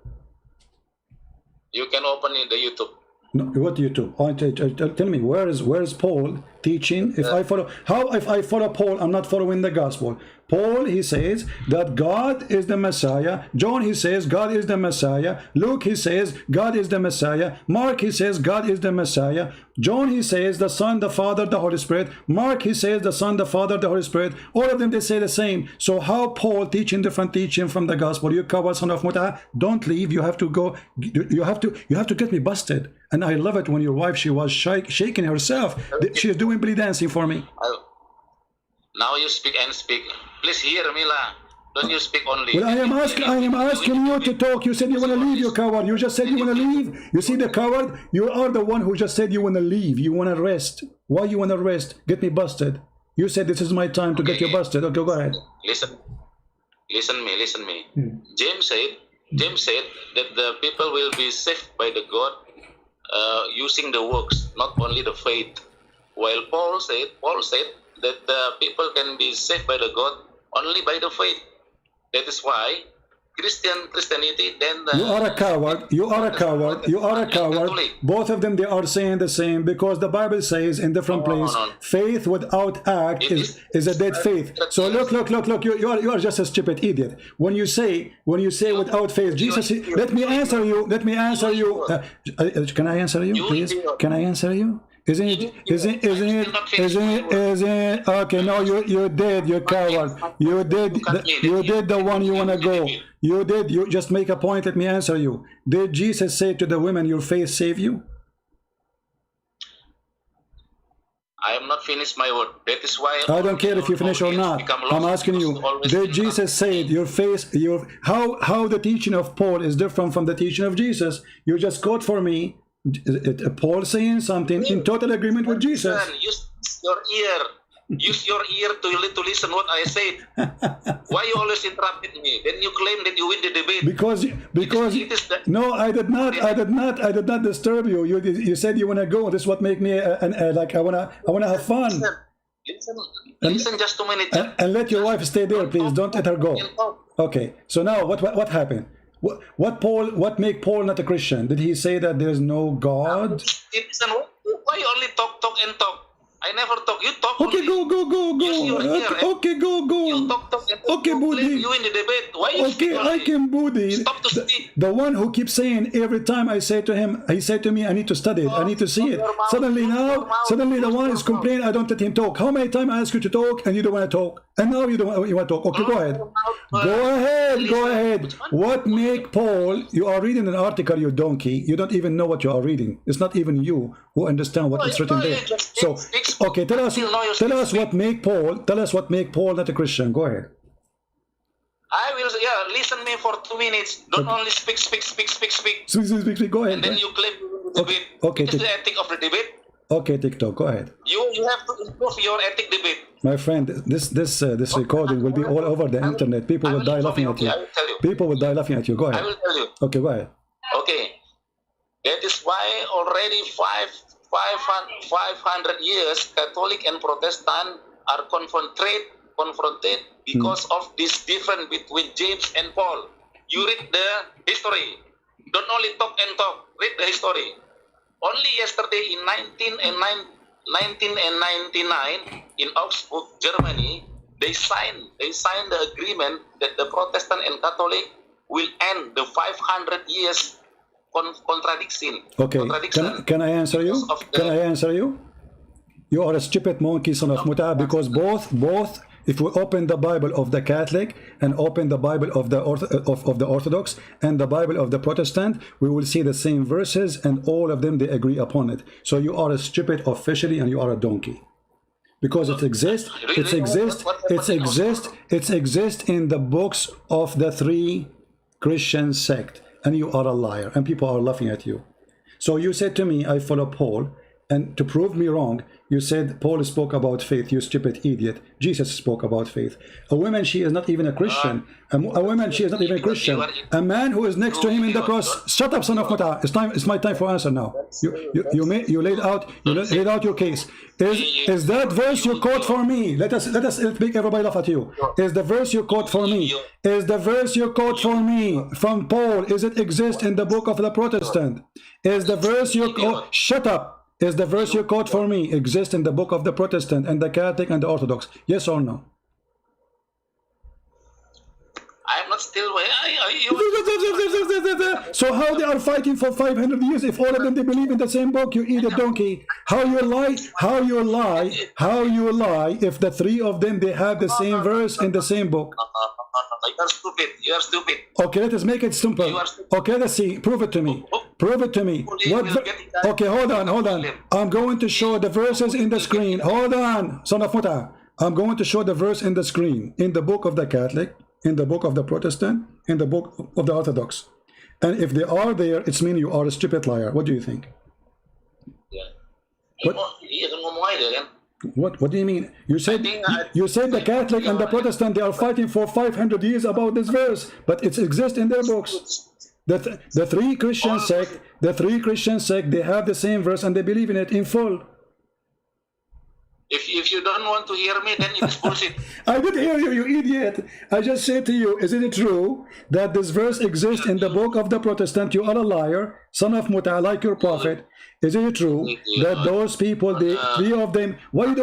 You can open in the YouTube. No, what YouTube? Tell me, where is Paul teaching? If I follow Paul, I'm not following the gospel. Paul, he says that God is the Messiah. John, he says God is the Messiah. Luke, he says God is the Messiah. Mark, he says God is the Messiah. John, he says the Son, the Father, the Holy Spirit. Mark, he says the Son, the Father, the Holy Spirit. All of them, they say the same. So how Paul teaching different teaching from the gospel? You coward son of Muta, don't leave. You have to go. You have to get me busted. And I love it when your wife, she was shaking herself. She is doing belly dancing for me. Now you speak and speak. Please hear me, lah. Don't you speak only? Well, I am asking you to talk. You said you want to leave, you coward. You just said you want to leave. You see the coward? You are the one who just said you want to leave. You want to rest. Why you want to rest? Get me busted. You said this is my time to get you busted. Okay, go ahead. Listen me. James said that the people will be saved by the God using the works, not only the faith. While Paul said that the people can be saved by the God only by the faith. That is why Christianity, then the... You are a coward. You are a coward. You are a coward. Both of them, they are saying the same, because the Bible says in different places, faith without act is a dead faith. So look. You are just a stupid idiot. When you say without faith, Jesus... Let me answer you. Can I answer you, please? Can I answer you? Isn't it? Okay, no, you did, you coward. You did the one you want to go. You did. You just make a point. Let me answer you. Did Jesus say to the women, your faith save you? I am not finished my word. That is why I don't care if you finish or not. I'm asking you, did Jesus say your faith, how the teaching of Paul is different from the teaching of Jesus? You just quote for me Paul saying something in total agreement with Jesus. Use your ear to listen what I said. Why you always interrupted me? Then you claim that you win the debate. Because no, I did not disturb you. You said you want to go. This is what make me like I wanna have fun. Listen just 2 minutes. And let your wife stay there, please. Don't let her go. Okay. So now what happened? What make Paul not a Christian? Did he say that there's no God? Listen, why you only talk and talk? I never talk. You talk. Okay, only. go. Okay, go. You talk. Okay, Budi. You in the debate. Why you okay, I can Budi. Stop to speak. The one who keeps saying every time I say to him, he said to me, I need to study it. I need to see it. Suddenly the one is complaining. I don't let him talk. How many times I ask you to talk and you don't want to talk? And now you want to talk. Okay, go ahead. Go ahead. What make Paul? You are reading an article, you donkey. You don't even know what you are reading. It's not even you who understand what is written there. So, okay, tell us what make Paul. Tell us what make Paul not a Christian. Go ahead. I will. Listen me for 2 minutes. Don't only speak. Speak. Go ahead. And then you claim the debate. Okay. This is the ethic of the debate. Okay, TikTok. Go ahead. You have to improve your ethic debate. My friend, this recording will be all over the internet. People will die laughing at you. I will tell you. People will die laughing at you. Go ahead. I will tell you. Okay, go ahead. Okay. That is why already 500 years Catholic and Protestant are confronted because of this difference between James and Paul. You read the history. Don't only talk and talk. Read the history. Only yesterday in 1999 in Augsburg, Germany, they signed the agreement that the Protestant and Catholic will end the 500 years contradiction. Okay, can I answer you? Can I answer you? You are a stupid monkey, son of Muta, because both, if we open the Bible of the Catholic and open the Bible of the Orthodox and the Bible of the Protestant, we will see the same verses, and all of them, they agree upon it. So you are a stupid officially, and you are a donkey. Because it exists in the books of the three Christian sect, and you are a liar, and people are laughing at you. So you said to me, I follow Paul, and to prove me wrong, you said Paul spoke about faith, you stupid idiot. Jesus spoke about faith. A woman, she is not even a Christian. A woman, she is not even a Christian. A man who is next to him in the cross. Shut up, son of Muta. It's my time for answer now. You laid out your case. Is that verse you quote for me? Let's make everybody laugh at you. Is the verse you quote for me? Is the verse you quote for me from Paul? Is it exist in the book of the Protestant? Is the verse you quote? Shut up. Is the verse you quote for me exist in the book of the Protestant and the Catholic and the Orthodox? Yes or no? I am not still. So how they are fighting for 500 years if all of them they believe in the same book? You idiot donkey. How you lie if the three of them they have the same verse in the same book? You are stupid. Okay, let us make it simple. Okay, let's see. Prove it to me. Okay, hold on. I'm going to show the verses in the screen. Hold on, son of Muta. I'm going to show the verse in the screen in the book of the Catholic in the book of the Protestant, in the book of the Orthodox? And if they are there, it's mean you are a stupid liar. What do you think? Yeah. What? Iya kan ngomong aja kan. What do you mean? You said the Catholic and the Protestant, they are fighting for 500 years about this verse, but it exists in their books. The three Christian sect, they have the same verse and they believe in it in full. If you don't want to hear me, then it's bullshit. I did hear you, you idiot. I just said to you, isn't it true that this verse exists in the book of the Protestant? You are a liar, son of Muta, like your prophet. Isn't it true that those people, the three of them, why you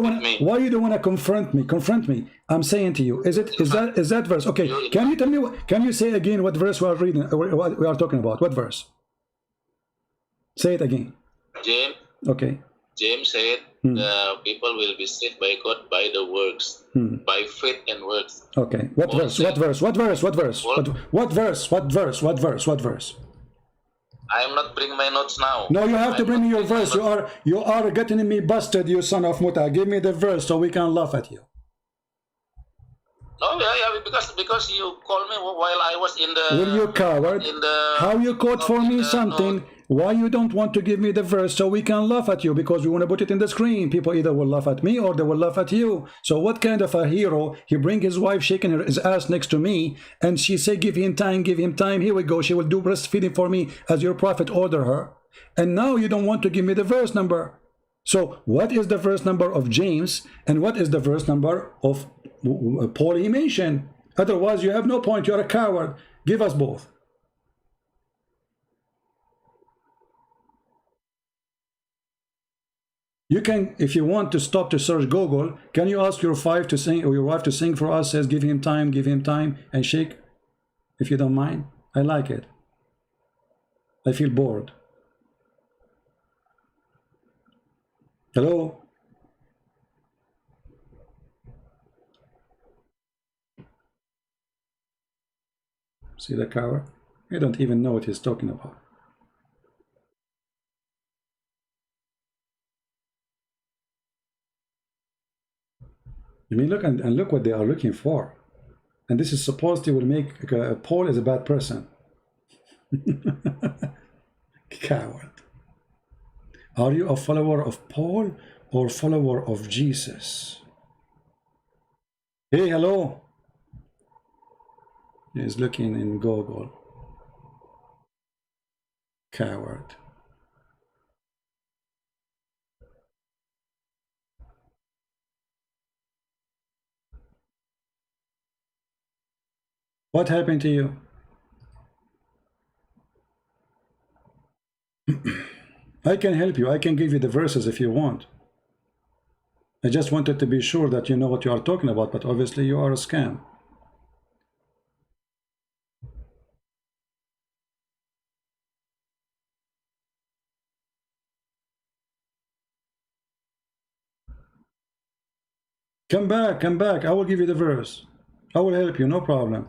don't want to confront me? Confront me. I'm saying to you, is that verse? Okay, can you tell me? Can you say again what verse we are reading? What we are talking about? What verse? Say it again. James. Okay. James said the people will be saved by God by the works, by faith and works. Okay. What verse? What verse? What verse? What verse? What verse? What verse? What verse? What verse? I am not bringing my notes now. No, you have to bring me your verse. You are getting me busted, you son of Muta. Give me the verse so we can laugh at you. No, yeah, because you called me while I was in the. Will you coward? How you quote for me something? Why you don't want to give me the verse so we can laugh at you? Because we want to put it in the screen. People either will laugh at me or they will laugh at you. So what kind of a hero? He bring his wife shaking his ass next to me, and she say, "Give him time, give him time." Here we go. She will do breastfeeding for me as your prophet order her. And now you don't want to give me the verse number. So what is the verse number of James and what is the verse number of Paul he mentioned? Otherwise you have no point. You're a coward. Give us both. You can, if you want to stop to search Google, can you ask your wife to sing, or your wife to sing for us? Says, give him time, and shake, if you don't mind. I like it. I feel bored. Hello? See the coward? He don't even know what he's talking about. I mean, look and look what they are looking for. And this is supposed to will make Paul is a bad person. Coward. Are you a follower of Paul or follower of Jesus? Hey, hello. He's looking in Google. Coward. What happened to you? I can help you. I can give you the verses if you want. I just wanted to be sure that you know what you are talking about, but obviously you are a scam. Come back, come back. I will give you the verse. I will help you, no problem.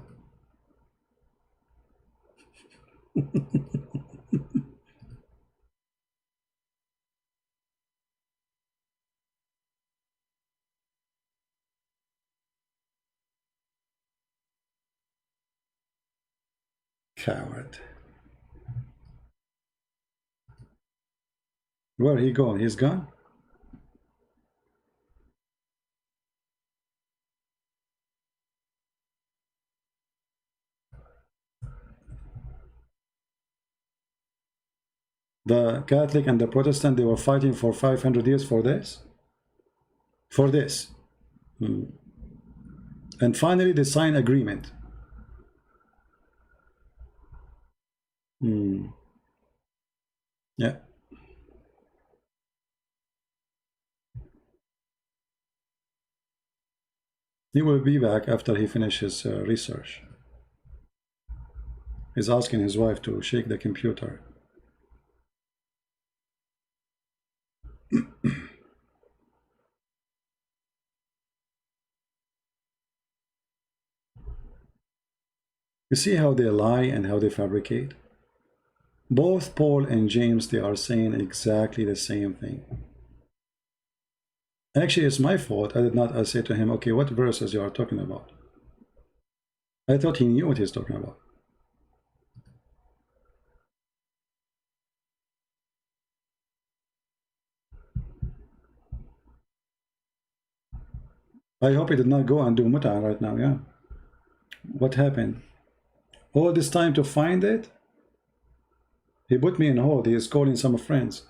Coward. Where he gone? He's gone? The Catholic and the Protestant, they were fighting for 500 years for this? For this. And finally they signed agreement. Yeah. He will be back after he finishes research. He's asking his wife to shake the computer. You see how they lie and how they fabricate? Both Paul and James, they are saying exactly the same thing. Actually, it's my fault. I did not say to him, okay, what verses you are talking about? I thought he knew what he's talking about. I hope he did not go and do muta right now, yeah. What happened? All this time to find it? He put me in hold. He is calling some friends.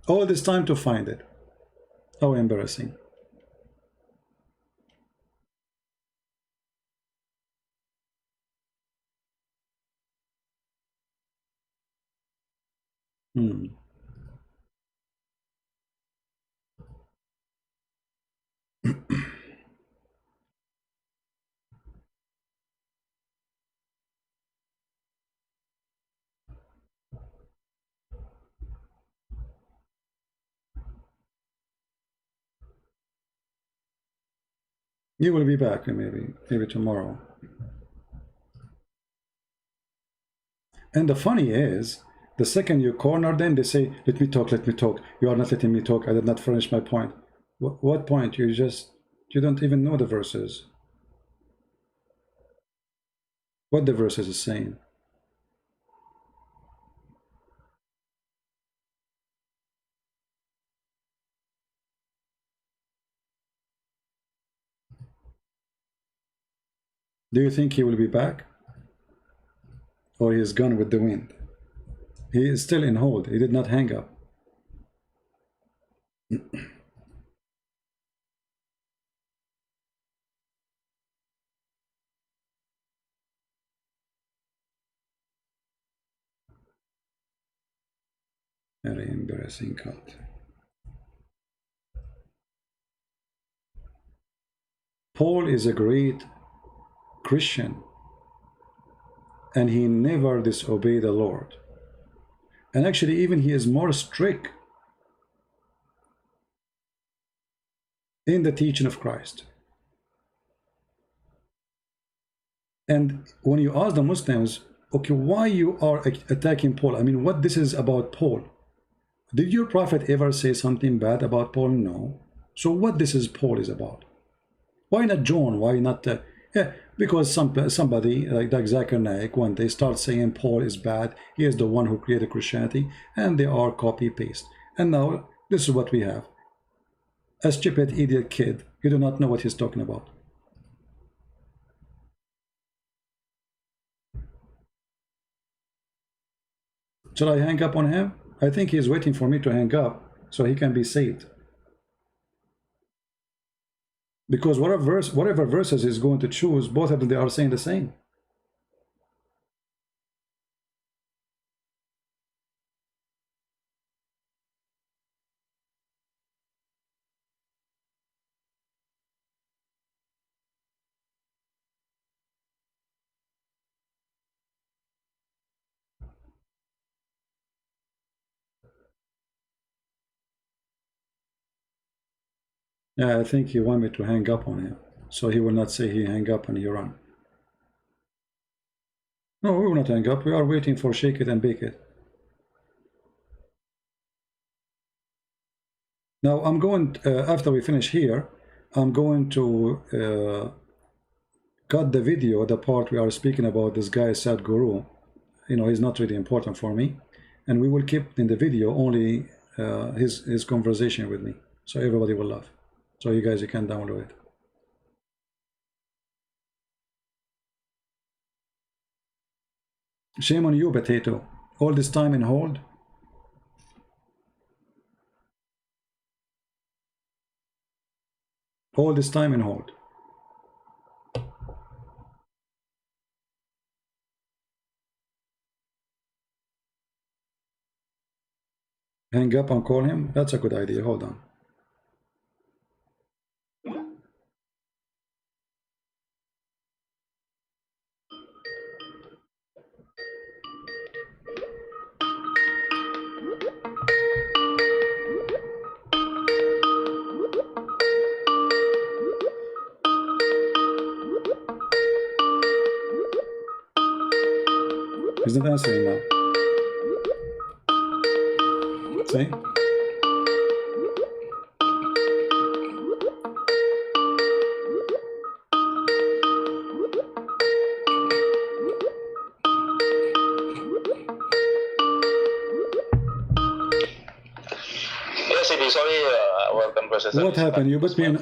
All this time to find it. How embarrassing. You will be back maybe tomorrow. And the funny is, the second you corner them, they say, let me talk, let me talk. You are not letting me talk. I did not finish my point. What point? You don't even know the verses. What the verses is saying. Do you think he will be back? Or he is gone with the wind? He is still in hold. He did not hang up. Very embarrassing cult. Paul is a great Christian, and he never disobeyed the Lord. And actually, even he is more strict in the teaching of Christ. And when you ask the Muslims, okay, why you are attacking Paul? I mean, what this is about Paul? Did your prophet ever say something bad about Paul? No. So what this is Paul is about? Why not John? Why not? Yeah, because somebody like Zakir naik, when they start saying Paul is bad, he is the one who created Christianity, and they are copy paste. And now this is what we have: a stupid idiot kid. You do not know what he's talking about. Shall I hang up on him? I think he's waiting for me to hang up so he can be saved. Because whatever verses he's going to choose, both of them, they are saying the same. Yeah, I think he want me to hang up on him, so he will not say he hang up and he run. No, we will not hang up. We are waiting for shake it and bake it. Now I'm going, after we finish here, I'm going to cut the video, the part we are speaking about this guy Sadhguru. You know, he's not really important for me, and we will keep in the video only his conversation with me, so everybody will laugh. So you guys, you can download it. Shame on you, Potato. All this time in hold. All this time in hold. Hang up and call him. That's a good idea. Hold on. He's not answering now. See? CB, sorry, our conversation. What happened? You put me on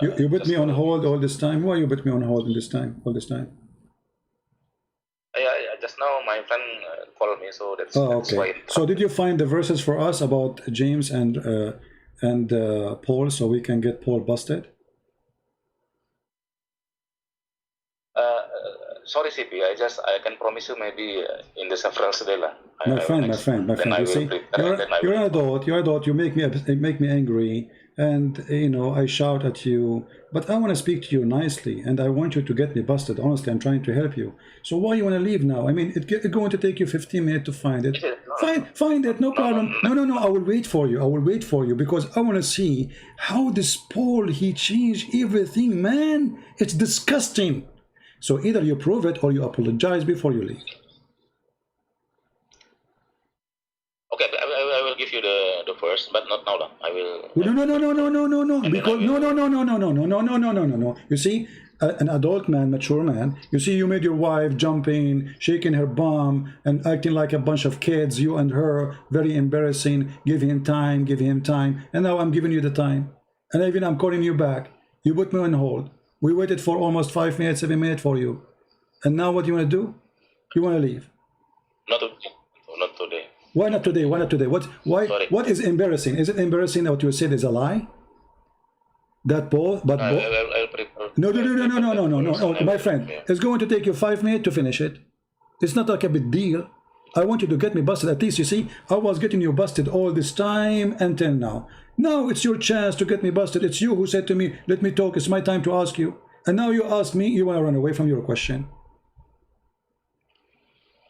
you put me on hold all this time. Why you put me on hold all this time? Yeah, just now my friend called me, so that's okay. why. So did you find the verses for us about James and Paul, so we can get Paul busted? Sorry, CP. I can promise you maybe in the several day lah. My friend. You see, you're an adult. You're an adult. You make me angry, and you know I shout at you. But I want to speak to you nicely, and I want you to get me busted. Honestly, I'm trying to help you. So why you want to leave now? I mean, it's going to take you 15 minutes to find it. Find it, no problem. No. I will wait for you. Because I want to see how this Paul, he changed everything, man. It's disgusting. So either you prove it or you apologize before you leave. Okay, I will give you the first, but not now. I will. No. Because no. You see, an adult man, mature man. You see, you made your wife jumping, shaking her bum, and acting like a bunch of kids. You and her, very embarrassing. Give him time. And now I'm giving you the time, and even I'm calling you back. You put me on hold. We waited for almost 5 minutes, 7 minutes for you. And now what you want to do? You want to leave? Not today. Why not today? Why? What is embarrassing? Is it embarrassing that what you said is a lie? That Paul, but I'll prepare. No, my friend. It's going to take you 5 minutes to finish it. It's not like a big deal. I want you to get me busted. At least, you see, I was getting you busted all this time until now. Now it's your chance to get me busted. It's you who said to me, let me talk, it's my time to ask you. And now you ask me, you want to run away from your question.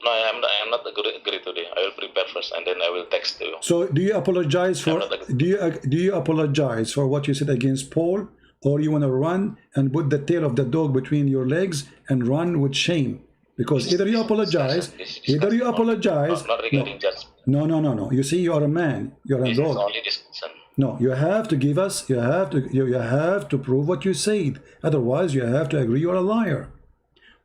No, I am not agree today. I will prepare first and then I will text you. So do you apologize for do you apologize for what you said against Paul, or you want to run and put the tail of the dog between your legs and run with shame? Because either you apologize. Not regarding judgment. No. You see, you are a man. You're a dog. Only discussion. No, you have to give us. You have to prove what you said. Otherwise, you have to agree you're a liar.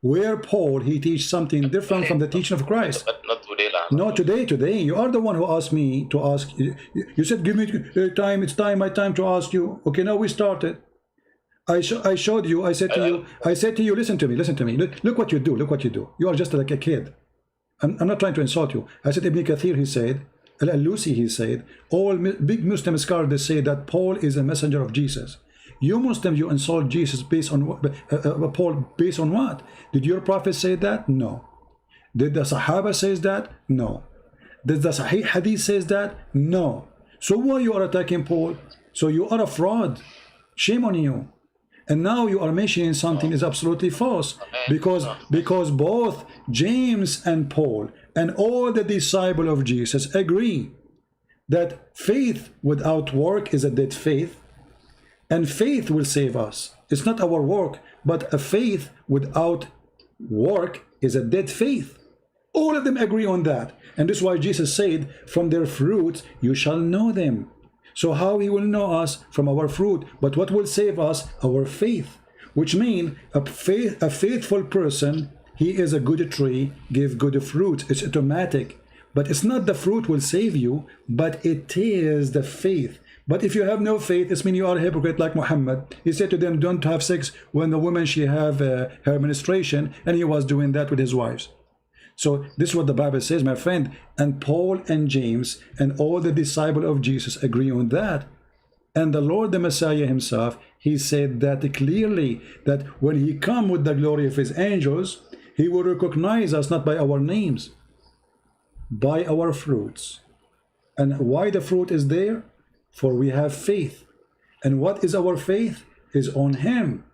Where Paul, he teaches something different from the teaching of Christ. But not today, lah. No, today. You are the one who asked me to ask. You said, give me time. It's my time to ask you. Okay, now we started. I showed you. I said to you. Listen to me. Look what you do. You are just like a kid. I'm not trying to insult you. I said Ibn Kathir, he said, Al-Alusi, he said, all big Muslim scholars, they say that Paul is a messenger of Jesus. You Muslims, you insult Jesus based on what? Paul based on what? Did your prophet say that? No. Did the Sahaba says that? No. Did the Sahih Hadith says that? No. So why you are attacking Paul? So you are a fraud. Shame on you. And now you are mentioning something is absolutely false, because both James and Paul and all the disciples of Jesus agree that faith without work is a dead faith, and faith will save us. It's not our work, but a faith without work is a dead faith. All of them agree on that, and this is why Jesus said, "From their fruits you shall know them." So how he will know us? From our fruit. But what will save us? Our faith. Which means a faithful person, he is a good tree, give good fruit. It's automatic. But it's not the fruit will save you, but it is the faith. But if you have no faith, it means you are a hypocrite like Muhammad. He said to them, don't have sex when the woman, she have her menstruation, and he was doing that with his wives. So this is what the Bible says, my friend. And Paul and James and all the disciples of Jesus agree on that. And the Lord, the Messiah himself, he said that clearly, that when he come with the glory of his angels, he will recognize us not by our names, by our fruits. And why the fruit is there? For we have faith. And what is our faith? Is on him.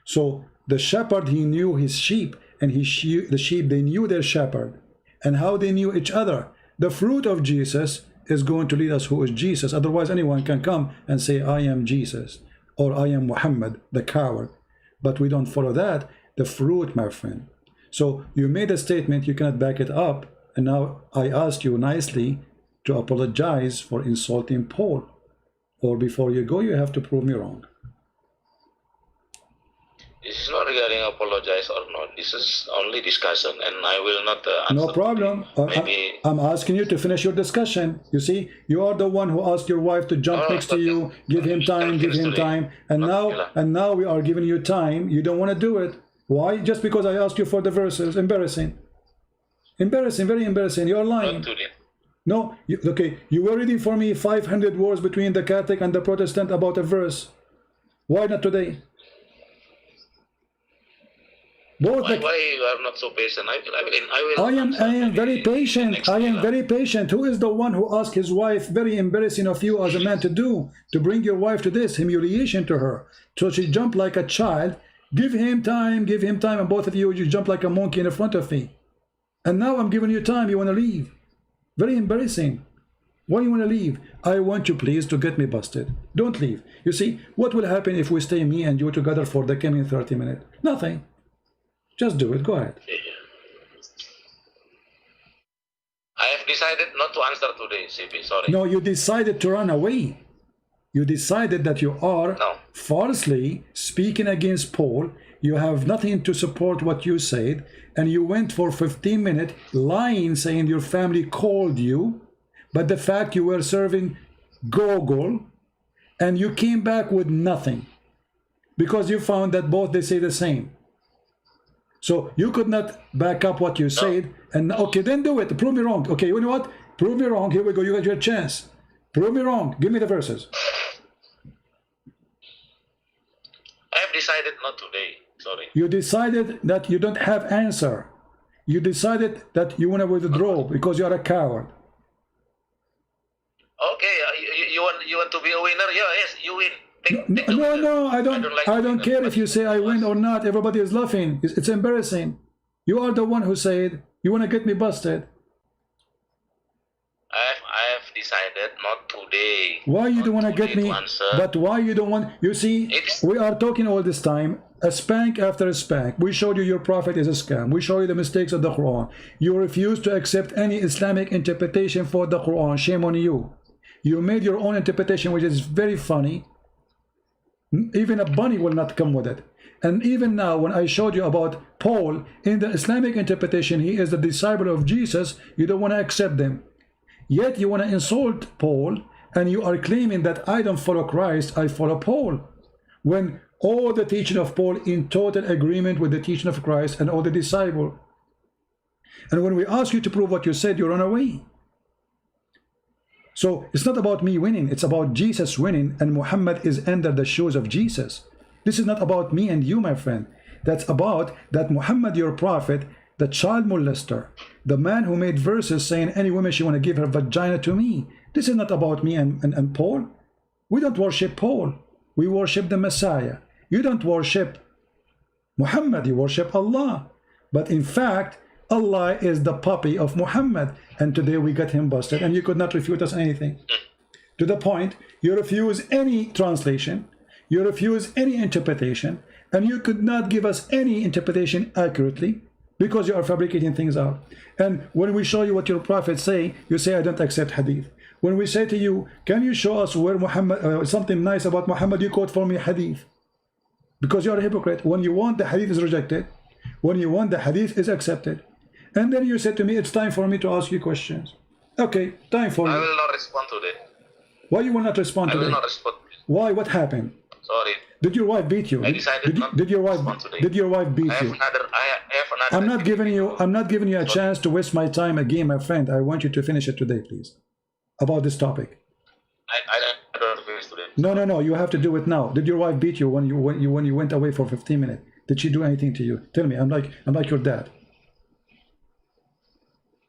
So the shepherd, he knew his sheep, and the sheep, they knew their shepherd. And how they knew each other? The fruit of Jesus is going to lead us who is Jesus. Otherwise, anyone can come and say, I am Jesus, or I am Muhammad, the coward. But we don't follow that. The fruit, my friend. So you made a statement, you cannot back it up. And now I ask you nicely to apologize for insulting Paul. Or before you go, you have to prove me wrong. This is not regarding apologize or not. This is only discussion, and I will not answer. No problem. Maybe I'm asking you to finish your discussion. You see, you are the one who asked your wife to jump next to you, give him time, and now we are giving you time. You don't want to do it. Why? Just because I asked you for the verses. Embarrassing. Embarrassing, very embarrassing. You are lying. not today. No, okay. You were reading for me 500 words between the Catholic and the Protestant about a verse. Why not today? Both Why you are not so patient? I am very patient. I am very patient. Who is the one who asked his wife, very embarrassing of you as a man to do, to bring your wife to this humiliation to her? So she jumped like a child. Give him time, and both of you jump like a monkey in front of me. And now I'm giving you time, you want to leave. Very embarrassing. Why you want to leave? I want you please to get me busted. Don't leave. You see, what will happen if we stay me and you together for the coming 30 minutes? Nothing. Just do it. Go ahead. I have decided not to answer today, CP. Sorry. No, you decided to run away. You decided that you are falsely speaking against Paul. You have nothing to support what you said. And you went for 15 minutes lying, saying your family called you. But the fact you were serving Gogol. And you came back with nothing. Because you found that both they say the same. So you could not back up what you said, and okay, then do it. Prove me wrong. Okay, you know what? Prove me wrong. Here we go. You got your chance. Prove me wrong. Give me the verses. I have decided not today. Sorry. You decided that you don't have answer. You decided that you want to withdraw because you are a coward. Okay, you want to be a winner? Yeah, yes, you win. No, I don't care if you say I win or not. Everybody is laughing. It's embarrassing. You are the one who said you want to get me busted. I have decided not today. Why you don't want to get me? But why you don't want? You see, we are talking all this time, a spank after a spank. We showed you your prophet is a scam. We show you the mistakes of the Quran. You refuse to accept any Islamic interpretation for the Quran. Shame on you. You made your own interpretation, which is very funny. Even a bunny will not come with it. And even now, when I showed you about Paul, in the Islamic interpretation, he is the disciple of Jesus, you don't want to accept them. Yet you want to insult Paul, and you are claiming that I don't follow Christ, I follow Paul. When all the teaching of Paul in total agreement with the teaching of Christ and all the disciple. And when we ask you to prove what you said, you run away. So it's not about me winning, it's about Jesus winning, and Muhammad is under the shoes of Jesus. This is not about me and you, my friend. That's about that Muhammad, your prophet, the child molester, the man who made verses saying any woman she want to give her vagina to me. This is not about me and Paul. We don't worship Paul. We worship the Messiah. You don't worship Muhammad, you worship Allah. But in fact, Allah is the puppy of Muhammad, and today we got him busted, and you could not refute us anything. To the point, you refuse any translation, you refuse any interpretation, and you could not give us any interpretation accurately because you are fabricating things out. And when we show you what your prophets say, you say I don't accept hadith. When we say to you, can you show us where Muhammad something nice about Muhammad, you quote for me hadith, because you are a hypocrite. When you want, the hadith is rejected. When you want, the hadith is accepted. And then you said to me, it's time for me to ask you questions. Okay, time for you. I will not respond today. Why you will not respond today? I will not respond. Why? What happened? Sorry. Did your wife beat you? I decided Did your wife beat you? I'm not giving you a chance to waste my time again, my friend. I want you to finish it today, please. About this topic. I don't finish today. No. You have to do it now. Did your wife beat you when you went away for 15 minutes? Did she do anything to you? Tell me. I'm like your dad.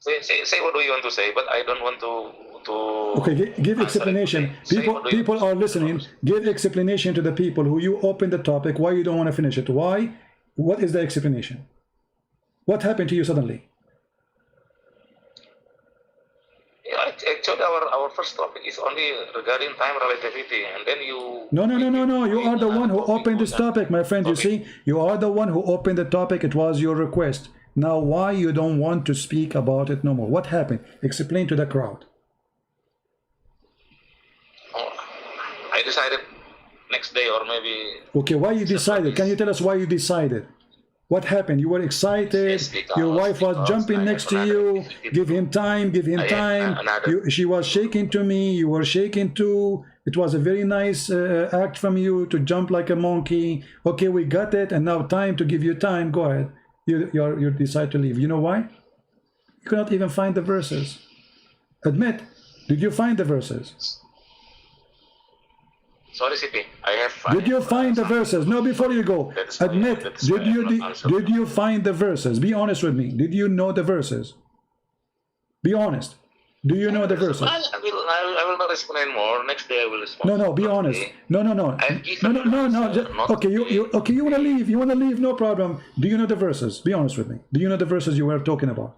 Say what do you want to say, but I don't want to okay, give explanation. People are listening. Give explanation to the people who you opened the topic. Why you don't want to finish it? Why? What is the explanation? What happened to you suddenly? Yeah, actually, our first topic is only regarding time relativity, and then you. No. You are the one who opened this topic, my friend. You see, you are the one who opened the topic. It was your request. Now, why you don't want to speak about it no more? What happened? Explain to the crowd. I decided next day or maybe. Okay, why you decided? Can you tell us why you decided? What happened? You were excited. Yes, Your wife was jumping next to you. Give him time. Give him time. She was shaking to me. You were shaking too. It was a very nice act from you to jump like a monkey. Okay, we got it, and now time to give you time. Go ahead. You decide to leave. You know why? You cannot even find the verses. Admit. Did you find the verses? Sorry, CP. Did you find the verses? No, before you go, admit. Did you find the verses? Be honest with me. Did you know the verses? Be honest. Do you know the verses? I will not explain more. Next day I will respond. No, be honest. No. Okay, you want to leave. You want to leave, no problem. Do you know the verses? Be honest with me. Do you know the verses you were talking about?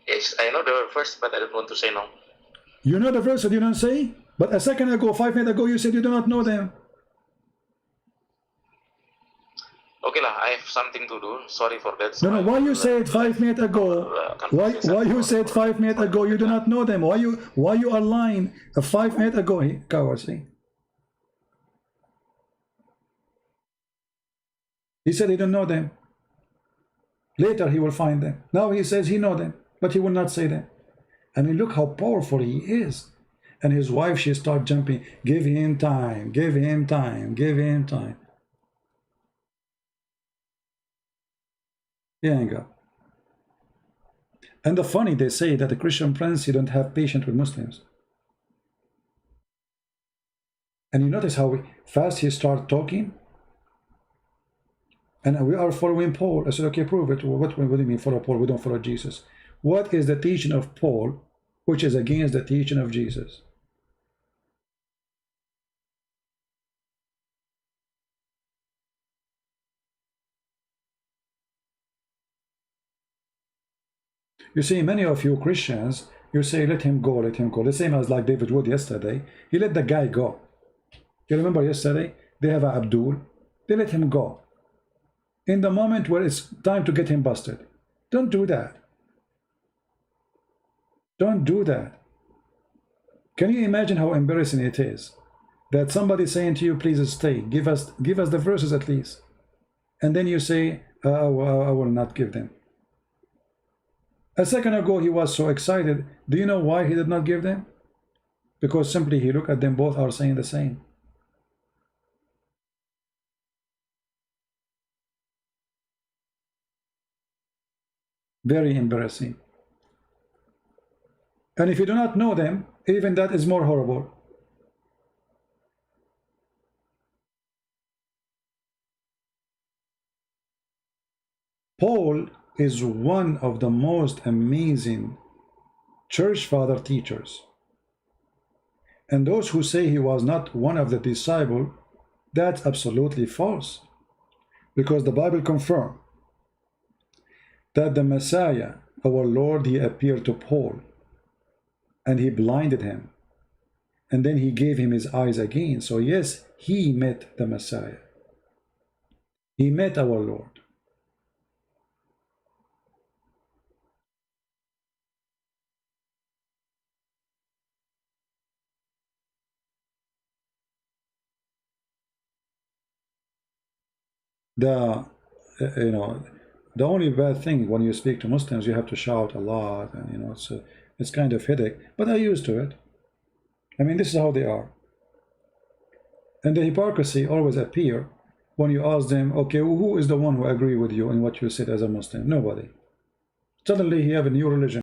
Yes, I know the verse, but I don't want to say no. You know the verses, you don't say? But a second ago, 5 minutes ago, you said you do not know them. Okay lah, I have something to do. Sorry for that. So no, why you said 5 minutes ago? Why you said 5 minutes ago you do not know them? Why you are lying? 5 minutes ago, coward, see? He said he don't know them. Later he will find them. Now he says he know them, but he will not say them. I mean, look how powerful he is. And his wife, she start jumping. Give him time. Give him time. Give him time. Yeah, go. And the funny, they say that the Christian prince, he don't have patience with Muslims. And you notice how fast he start talking. And we are following Paul. I said, okay, prove it. What do you mean follow Paul? We don't follow Jesus. What is the teaching of Paul, which is against the teaching of Jesus? You see, many of you Christians, you say, let him go, let him go. The same as like David Wood yesterday. He let the guy go. You remember yesterday? They have Abdul. They let him go. In the moment where it's time to get him busted. Don't do that. Don't do that. Can you imagine how embarrassing it is? That somebody saying to you, please stay. Give us the verses at least. And then you say, I will not give them. A second ago, he was so excited. Do you know why he did not give them? Because simply he looked at them, both are saying the same. Very embarrassing. And if you do not know them, even that is more horrible. Paul is one of the most amazing church father teachers. And those who say he was not one of the disciples, that's absolutely false. Because the Bible confirms that the Messiah, our Lord, he appeared to Paul and he blinded him. And then he gave him his eyes again. So yes, he met the Messiah. He met our Lord. The only bad thing when you speak to Muslims, you have to shout a lot, and it's kind of headache. But I'm used to it. I mean, this is how they are. And the hypocrisy always appear when you ask them, okay, who is the one who agree with you in what you said as a Muslim? Nobody. Suddenly he have a new religion.